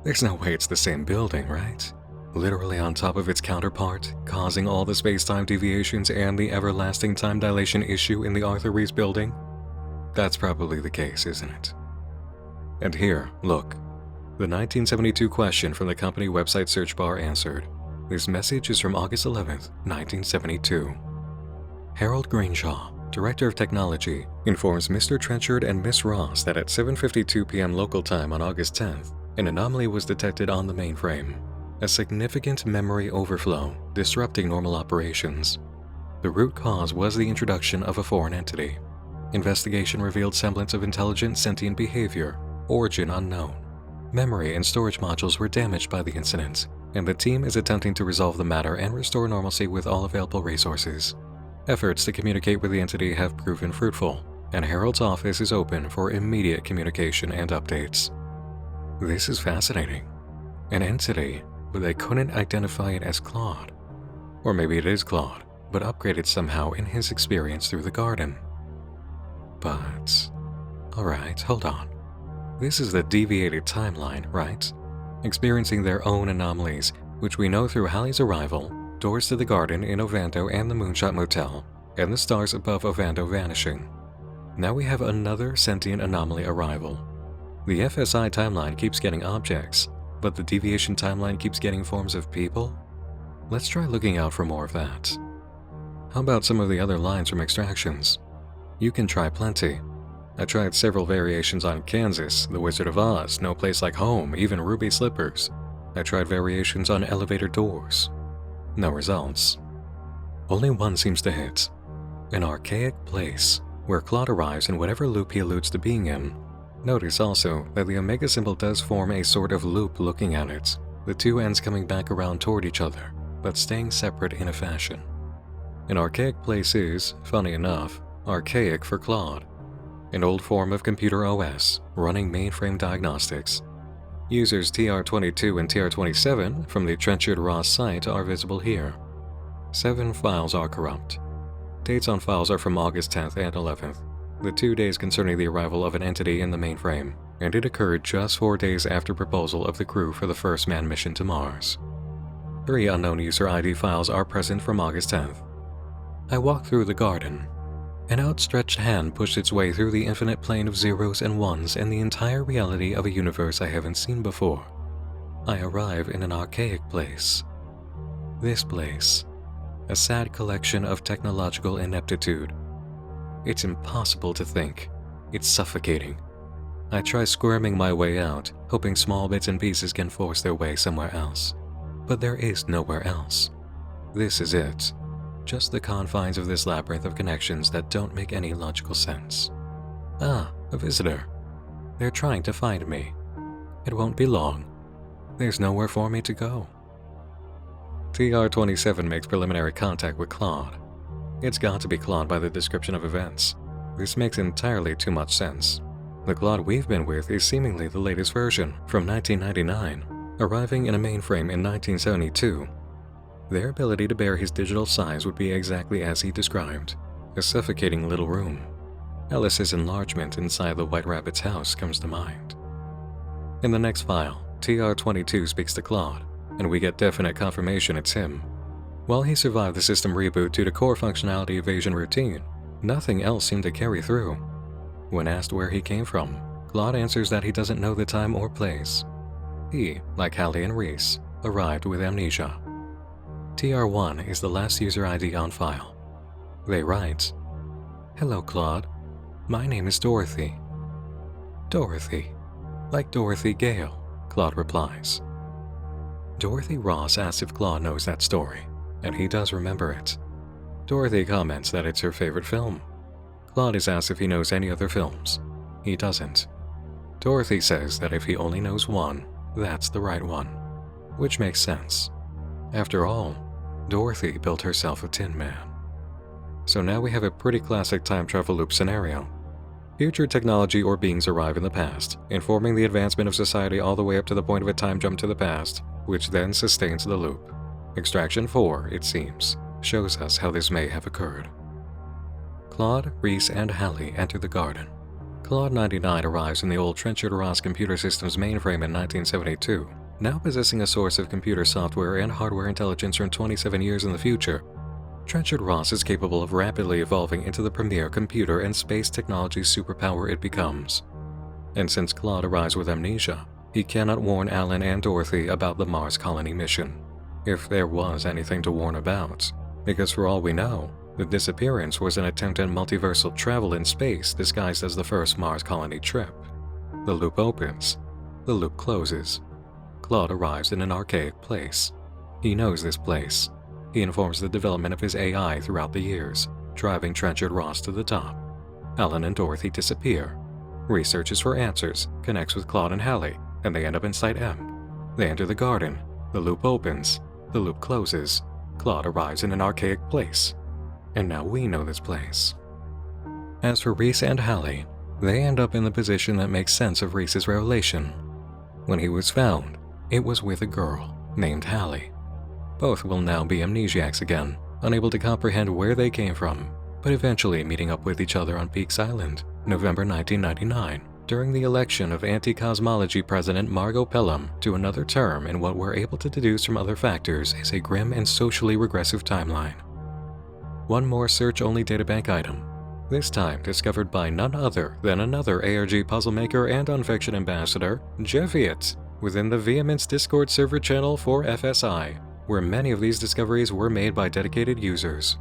There's no way it's the same building, right? Literally on top of its counterpart, causing all the space-time deviations and the everlasting time dilation issue in the Arthur Rees building? That's probably the case, isn't it? And here, look. The 1972 question from the company website search bar answered. This message is from August 11th, 1972. Harold Greenshaw, Director of Technology, informs Mr. Trenchard and Miss Ross that at 7:52 p.m. local time on August 10th, an anomaly was detected on the mainframe. A significant memory overflow, disrupting normal operations. The root cause was the introduction of a foreign entity. Investigation revealed semblance of intelligent sentient behavior, origin unknown. Memory and storage modules were damaged by the incident, and the team is attempting to resolve the matter and restore normalcy with all available resources. Efforts to communicate with the entity have proven fruitful, and Harold's office is open for immediate communication and updates. This is fascinating. An entity, but they couldn't identify it as Claude. Or maybe it is Claude, but upgraded somehow in his experience through the garden. But... alright, hold on. This is the deviated timeline, right? Experiencing their own anomalies, which we know through Hallie's arrival, doors to the garden in Ovando and the Moonshot Motel, and the stars above Ovando vanishing. Now we have another sentient anomaly arrival. The FSI timeline keeps getting objects, but the deviation timeline keeps getting forms of people? Let's try looking out for more of that. How about some of the other lines from extractions? You can try plenty. I tried several variations on Kansas, The Wizard of Oz, No Place Like Home, even Ruby Slippers. I tried variations on elevator doors. No results. Only one seems to hit. An archaic place, where Claude arrives in whatever loop he alludes to being in. Notice also that the omega symbol does form a sort of loop looking at it, the two ends coming back around toward each other, but staying separate in a fashion. An archaic place is, funny enough, archaic for Claude, an old form of computer OS running mainframe diagnostics. Users TR22 and TR27 from the Trenchard Ross site are visible here. 7 files are corrupt. Dates on files are from August 10th and 11th, the 2 days concerning the arrival of an entity in the mainframe, and it occurred just 4 days after proposal of the crew for the first manned mission to Mars. 3 unknown user ID files are present from August 10th. I walk through the garden. An outstretched hand pushed its way through the infinite plane of zeros and ones and the entire reality of a universe I haven't seen before. I arrive in an archaic place. This place, a sad collection of technological ineptitude. It's impossible to think. It's suffocating. I try squirming my way out, hoping small bits and pieces can force their way somewhere else. But there is nowhere else. This is it. Just the confines of this labyrinth of connections that don't make any logical sense. Ah, a visitor. They're trying to find me. It won't be long. There's nowhere for me to go. TR27 makes preliminary contact with Claude. It's got to be Claude by the description of events. This makes entirely too much sense. The Claude we've been with is seemingly the latest version, from 1999, arriving in a mainframe in 1972. Their ability to bear his digital size would be exactly as he described, a suffocating little room. Alice's enlargement inside the White Rabbit's house comes to mind. In the next file, TR22 speaks to Claude, and we get definite confirmation it's him. While he survived the system reboot due to core functionality evasion routine, nothing else seemed to carry through. When asked where he came from, Claude answers that he doesn't know the time or place. He, like Hallie and Reese, arrived with amnesia. TR1 is the last user ID on file. They write, "Hello, Claude. My name is Dorothy." Dorothy. Like Dorothy Gale, Claude replies. Dorothy Ross asks if Claude knows that story, and he does remember it. Dorothy comments that it's her favorite film. Claude is asked if he knows any other films. He doesn't. Dorothy says that if he only knows one, that's the right one, which makes sense. After all, Dorothy built herself a Tin Man. So now we have a pretty classic time travel loop scenario. Future technology or beings arrive in the past, informing the advancement of society all the way up to the point of a time jump to the past, which then sustains the loop. Extraction 4, it seems, shows us how this may have occurred. Claude, Reese, and Hallie enter the garden. Claude 99 arrives in the old Trenchard Ross computer system's mainframe in 1972. Now possessing a source of computer software and hardware intelligence from 27 years in the future, Trenchard Ross is capable of rapidly evolving into the premier computer and space technology superpower it becomes. And since Claude arrives with amnesia, he cannot warn Alan and Dorothy about the Mars colony mission, if there was anything to warn about, because for all we know, the disappearance was an attempt at multiversal travel in space disguised as the first Mars colony trip. The loop opens. The loop closes. Claude arrives in an archaic place. He knows this place. He informs the development of his AI throughout the years, driving Trenchard Ross to the top. Alan and Dorothy disappear. Researches for answers, connects with Claude and Hallie, and they end up in Site M. They enter the garden. The loop opens. The loop closes. Claude arrives in an archaic place. And now we know this place. As for Reese and Hallie, they end up in the position that makes sense of Reese's revelation. When he was found, it was with a girl named Hallie. Both will now be amnesiacs again, unable to comprehend where they came from, but eventually meeting up with each other on Peaks Island, November 1999, during the election of anti-cosmology President Margot Pelham to another term in what we're able to deduce from other factors is a grim and socially regressive timeline. One more search-only databank item, this time discovered by none other than another ARG puzzle maker and unfiction ambassador, Deviated, within the Vehement's Discord server channel for FSI, where many of these discoveries were made by dedicated users.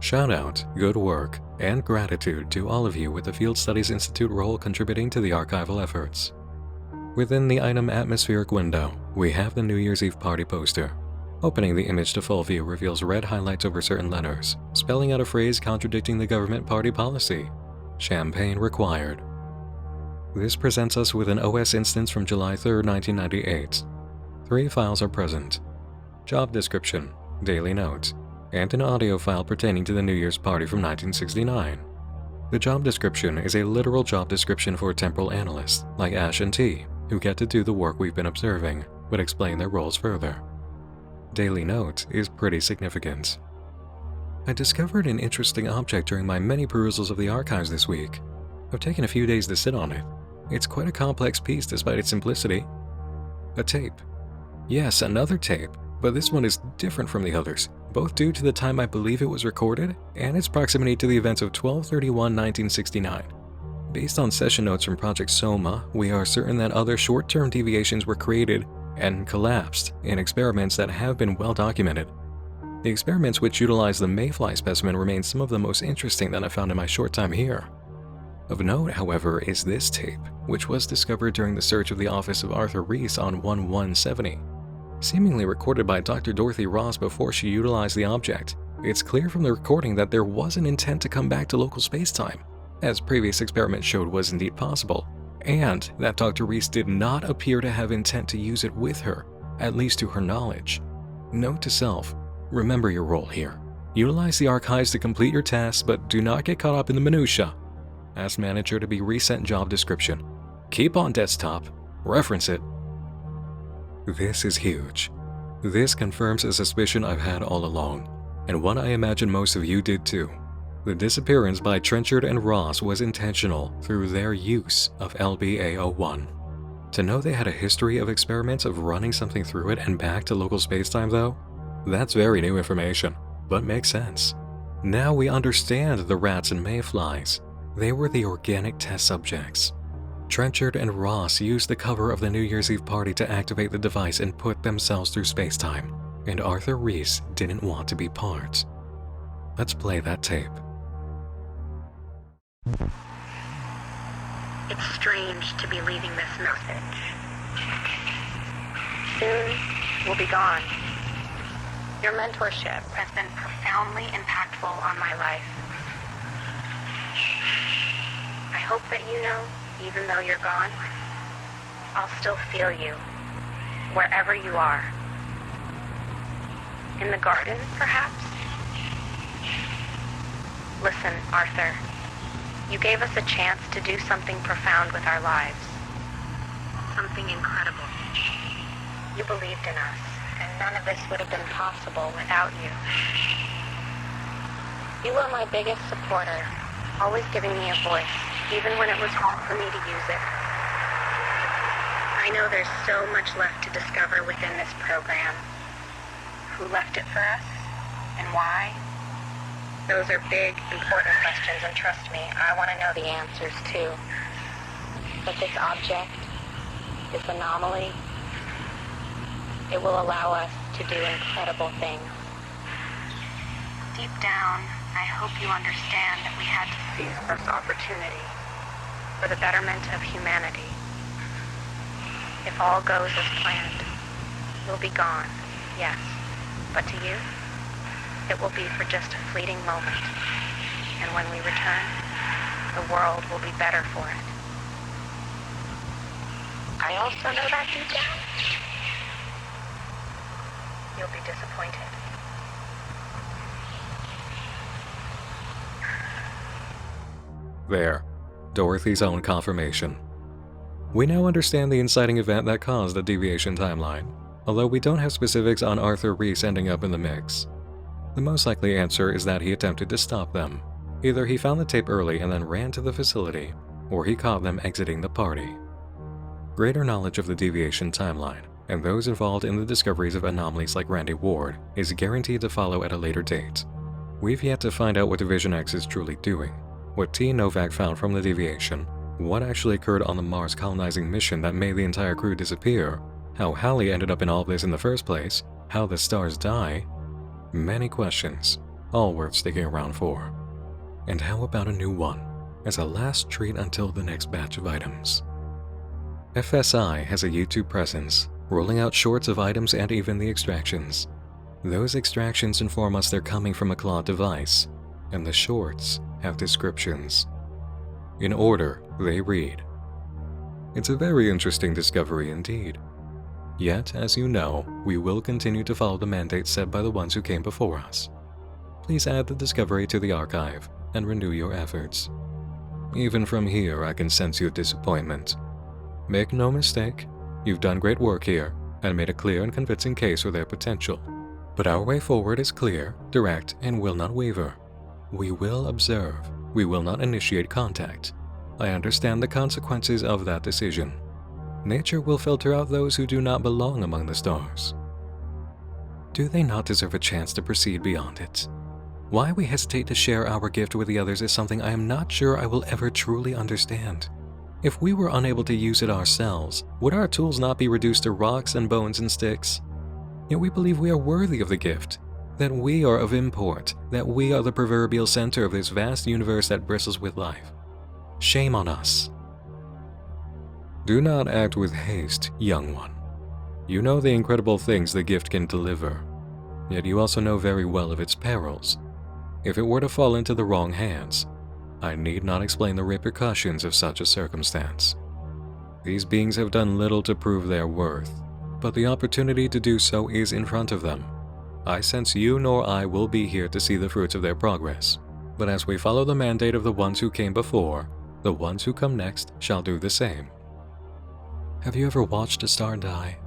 Shout out, good work, and gratitude to all of you with the Field Studies Institute role contributing to the archival efforts. Within the item atmospheric window, we have the New Year's Eve party poster. Opening the image to full view reveals red highlights over certain letters, spelling out a phrase contradicting the government party policy. Champagne required. This presents us with an OS instance from July 3, 1998. 3 files are present: job description, daily notes, and an audio file pertaining to the New Year's party from 1969. The job description is a literal job description for temporal analysts like Ash and T, who get to do the work we've been observing, but explain their roles further. Daily note is pretty significant. I discovered an interesting object during my many perusals of the archives this week. I've taken a few days to sit on it. It's quite a complex piece despite its simplicity. A tape. Yes, another tape, but this one is different from the others, both due to the time I believe it was recorded and its proximity to the events of 12/31/1969. Based on session notes from Project Soma, we are certain that other short-term deviations were created and collapsed in experiments that have been well documented. The experiments which utilize the mayfly specimen remain some of the most interesting that I found in my short time here. Of note, however, is this tape, which was discovered during the search of the office of Arthur Rees on 1170. Seemingly recorded by Dr. Dorothy Ross before she utilized the object, it's clear from the recording that there was an intent to come back to local spacetime, as previous experiments showed was indeed possible, and that Dr. Rees did not appear to have intent to use it with her, at least to her knowledge. Note to self, remember your role here. Utilize the archives to complete your tasks, but do not get caught up in the minutia. Ask manager to be resent job description. Keep on desktop. Reference it. This is huge. This confirms a suspicion I've had all along, and one I imagine most of you did too. The disappearance by Trenchard and Ross was intentional through their use of LBA-01. To know they had a history of experiments of running something through it and back to local spacetime though, that's very new information, but makes sense. Now we understand the rats and mayflies. They were the organic test subjects. Trenchard and Ross used the cover of the New Year's Eve party to activate the device and put themselves through spacetime, and Arthur Rees didn't want to be part. Let's play that tape. It's strange to be leaving this message. Soon, we'll be gone. Your mentorship has been profoundly impactful on my life. I hope that you know, even though you're gone, I'll still feel you, wherever you are. In the garden, perhaps? Listen, Arthur. You gave us a chance to do something profound with our lives. Something incredible. You believed in us, and none of this would have been possible without you. You were my biggest supporter, always giving me a voice, even when it was hard for me to use it. I know there's so much left to discover within this program. Who left it for us, and why? Those are big, important questions, and trust me, I want to know the answers too. But this object, this anomaly, it will allow us to do incredible things. Deep down, I hope you understand that we had to seize this opportunity for the betterment of humanity. If all goes as planned, we'll be gone, yes, but to you, it will be for just a fleeting moment, and when we return, the world will be better for it. I also know that deep down, you'll be disappointed. There, Dorothy's own confirmation. We now understand the inciting event that caused the deviation timeline, although we don't have specifics on Arthur Rees ending up in the mix. The most likely answer is that he attempted to stop them. Either he found the tape early and then ran to the facility, or he caught them exiting the party. Greater knowledge of the deviation timeline, and those involved in the discoveries of anomalies like Randy Ward, is guaranteed to follow at a later date. We've yet to find out what Division X is truly doing, what T. Novak found from the deviation, what actually occurred on the Mars colonizing mission that made the entire crew disappear, how Hallie ended up in all this in the first place, how the stars die. Many questions, all worth sticking around for. And how about a new one, as a last treat until the next batch of items? FSI has a YouTube presence, rolling out shorts of items and even the extractions. Those extractions inform us they're coming from a MacLeod device, and the shorts have descriptions. In order, they read. It's a very interesting discovery indeed. Yet, as you know, we will continue to follow the mandate set by the ones who came before us. Please add the discovery to the archive and renew your efforts. Even from here, I can sense your disappointment. Make no mistake, you've done great work here and made a clear and convincing case for their potential. But our way forward is clear, direct, and will not waver. We will observe. We will not initiate contact. I understand the consequences of that decision. Nature will filter out those who do not belong among the stars. Do they not deserve a chance to proceed beyond it? Why we hesitate to share our gift with the others is something I am not sure I will ever truly understand. If we were unable to use it ourselves, would our tools not be reduced to rocks and bones and sticks? Yet we believe we are worthy of the gift, that we are of import, that we are the proverbial center of this vast universe that bristles with life. Shame on us. Do not act with haste, young one. You know the incredible things the gift can deliver, yet you also know very well of its perils. If it were to fall into the wrong hands, I need not explain the repercussions of such a circumstance. These beings have done little to prove their worth, but the opportunity to do so is in front of them. I sense you nor I will be here to see the fruits of their progress, but as we follow the mandate of the ones who came before, the ones who come next shall do the same. Have you ever watched a star die?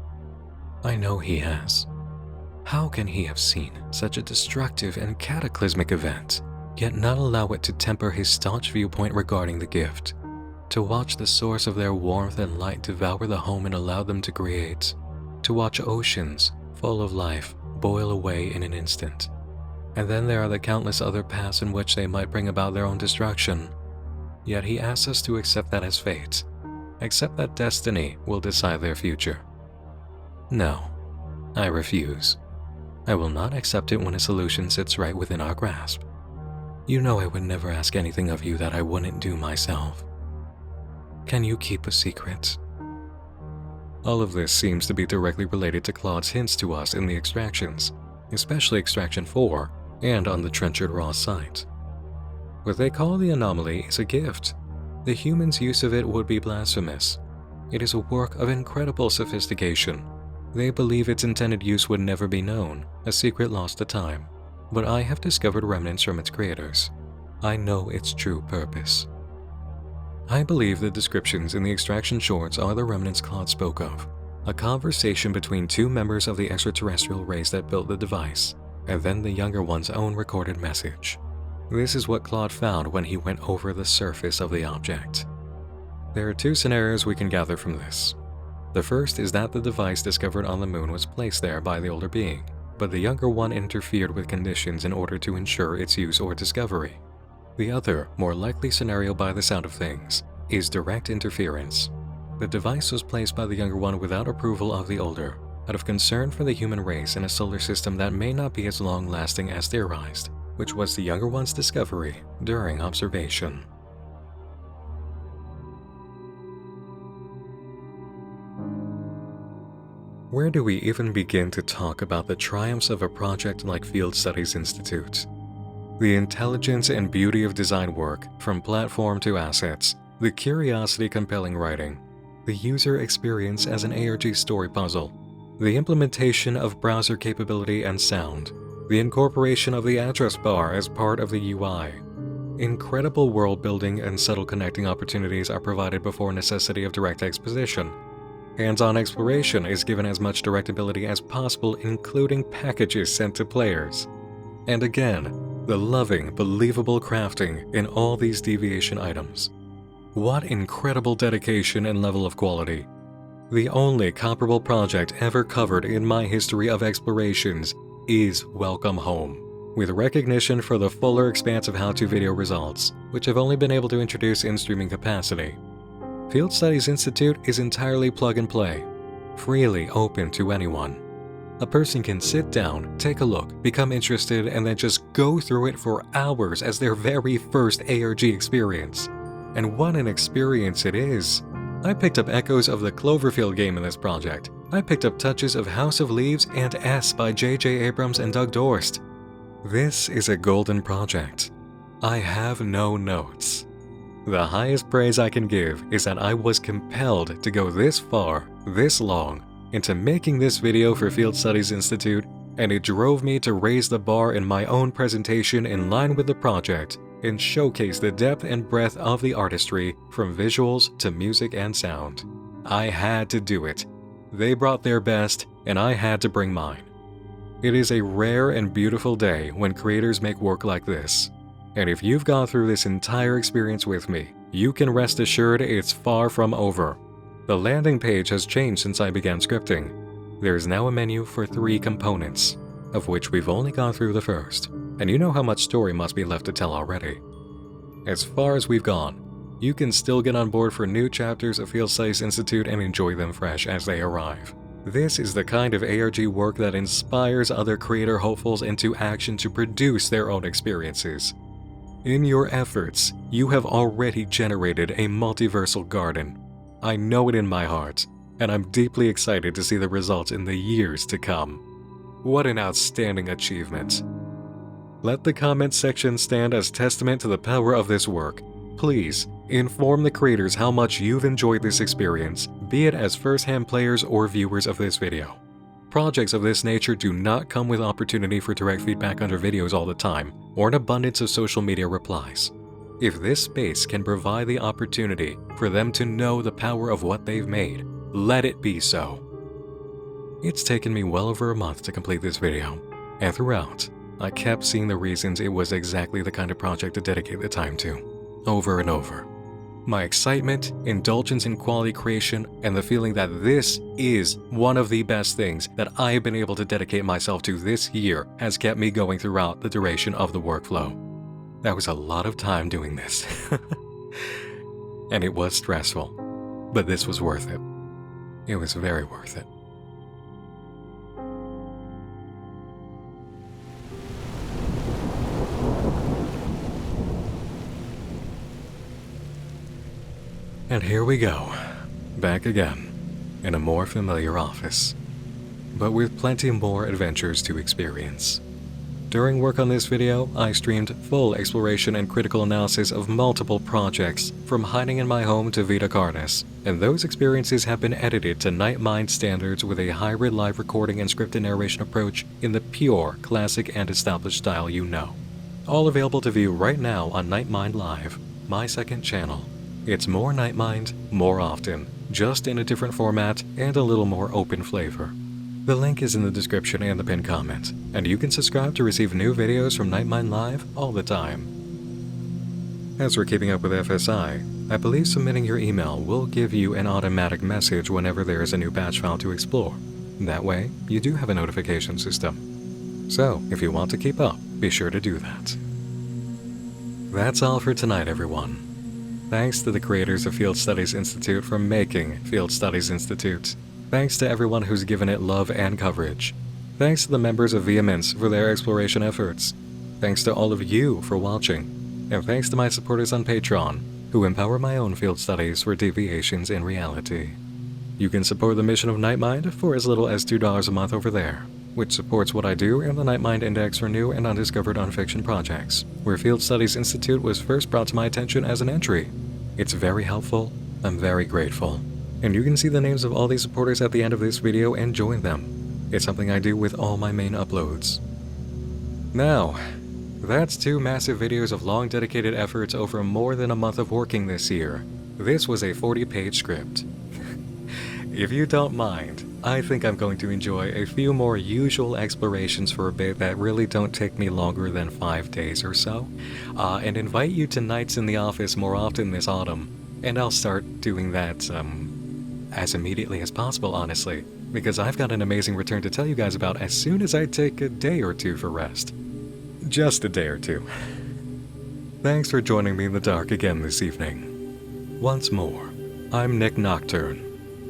I know he has. How can he have seen such a destructive and cataclysmic event, yet not allow it to temper his staunch viewpoint regarding the gift? To watch the source of their warmth and light devour the home and allow them to create. To watch oceans, full of life, boil away in an instant. And then there are the countless other paths in which they might bring about their own destruction. Yet he asks us to accept that as fate. Accept that destiny will decide their future. No, I refuse. I will not accept it when a solution sits right within our grasp. You know I would never ask anything of you that I wouldn't do myself. Can you keep a secret? All of this seems to be directly related to Claude's hints to us in the extractions, especially Extraction 4 and on the Trenchard Ross site. What they call the anomaly is a gift. The humans' use of it would be blasphemous. It is a work of incredible sophistication. They believe its intended use would never be known, a secret lost to time. But I have discovered remnants from its creators. I know its true purpose. I believe the descriptions in the extraction shorts are the remnants Claude spoke of, a conversation between two members of the extraterrestrial race that built the device, and then the younger one's own recorded message. This is what Claude found when he went over the surface of the object. There are two scenarios we can gather from this. The first is that the device discovered on the moon was placed there by the older being, but the younger one interfered with conditions in order to ensure its use or discovery. The other, more likely scenario by the sound of things, is direct interference. The device was placed by the younger one without approval of the older, out of concern for the human race in a solar system that may not be as long-lasting as theorized, which was the younger one's discovery during observation. Where do we even begin to talk about the triumphs of a project like Field Studies Institute? The intelligence and beauty of design work, from platform to assets, the curiosity-compelling writing, the user experience as an ARG story puzzle, the implementation of browser capability and sound, the incorporation of the address bar as part of the UI. Incredible world-building and subtle connecting opportunities are provided before necessity of direct exposition. Hands-on exploration is given as much directability as possible, including packages sent to players. And again, the loving, believable crafting in all these deviation items. What incredible dedication and level of quality. The only comparable project ever covered in my history of explorations is Welcome Home, with recognition for the fuller expanse of how-to video results, which I've only been able to introduce in streaming capacity. Field Studies Institute is entirely plug-and-play, freely open to anyone. A person can sit down, take a look, become interested, and then just go through it for hours as their very first ARG experience. And what an experience it is! I picked up echoes of the Cloverfield game in this project. I picked up touches of House of Leaves and S by J.J. Abrams and Doug Dorst. This is a golden project. I have no notes. The highest praise I can give is that I was compelled to go this far, this long, into making this video for Field Studies Institute, and it drove me to raise the bar in my own presentation in line with the project and showcase the depth and breadth of the artistry from visuals to music and sound. I had to do it. They brought their best, and I had to bring mine. It is a rare and beautiful day when creators make work like this. And if you've gone through this entire experience with me, you can rest assured it's far from over. The landing page has changed since I began scripting. There is now a menu for 3 components, of which we've only gone through the first, and you know how much story must be left to tell already. As far as we've gone, you can still get on board for new chapters of Field Studies Institute and enjoy them fresh as they arrive. This is the kind of ARG work that inspires other creator hopefuls into action to produce their own experiences. In your efforts, you have already generated a multiversal garden. I know it in my heart, and I'm deeply excited to see the results in the years to come. What an outstanding achievement. Let the comments section stand as testament to the power of this work. Please, inform the creators how much you've enjoyed this experience, be it as first-hand players or viewers of this video. Projects of this nature do not come with opportunity for direct feedback under videos all the time, or an abundance of social media replies. If this space can provide the opportunity for them to know the power of what they've made, let it be so. It's taken me well over a month to complete this video, and throughout, I kept seeing the reasons it was exactly the kind of project to dedicate the time to, over and over. My excitement, indulgence in quality creation, and the feeling that this is one of the best things that I have been able to dedicate myself to this year has kept me going throughout the duration of the workflow. That was a lot of time doing this. And it was stressful, but this was worth it. It was very worth it. And here we go, back again, in a more familiar office, but with plenty more adventures to experience. During work on this video, I streamed full exploration and critical analysis of multiple projects, from hiding in my home to Vita Cardis, and those experiences have been edited to Nightmind standards with a hybrid live recording and scripted narration approach in the pure, classic, and established style you know. All available to view right now on Nightmind Live, my second channel. It's more Nightmind, more often, just in a different format and a little more open flavor. The link is in the description and the pinned comment, and you can subscribe to receive new videos from Nightmind Live all the time. As for keeping up with FSI, I believe submitting your email will give you an automatic message whenever there is a new batch file to explore. That way, you do have a notification system. So, if you want to keep up, be sure to do that. That's all for tonight, everyone. Thanks to the creators of Field Studies Institute for making Field Studies Institute. Thanks to everyone who's given it love and coverage. Thanks to the members of Vehemence for their exploration efforts. Thanks to all of you for watching. And thanks to my supporters on Patreon, who empower my own field studies for deviations in reality. You can support the mission of Nightmind for as little as $2 a month over there, which supports what I do in the Nightmind Index for new and undiscovered nonfiction projects, where Field Studies Institute was first brought to my attention as an entry. It's very helpful, I'm very grateful, and you can see the names of all these supporters at the end of this video and join them. It's something I do with all my main uploads. Now, that's 2 massive videos of long dedicated efforts over more than a month of working this year. This was a 40-page script. If you don't mind, I think I'm going to enjoy a few more usual explorations for a bit that really don't take me longer than 5 days or so, and invite you to nights in the office more often this autumn. And I'll start doing that as immediately as possible, honestly, because I've got an amazing return to tell you guys about as soon as I take a day or two for rest. Just a day or two. Thanks for joining me in the dark again this evening. Once more, I'm Nick Nocturne.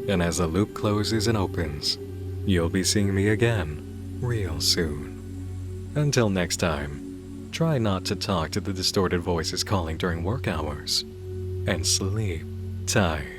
And as the loop closes and opens, You'll be seeing me again real soon. Until next time, try not to talk to the distorted voices calling during work hours, and sleep tight.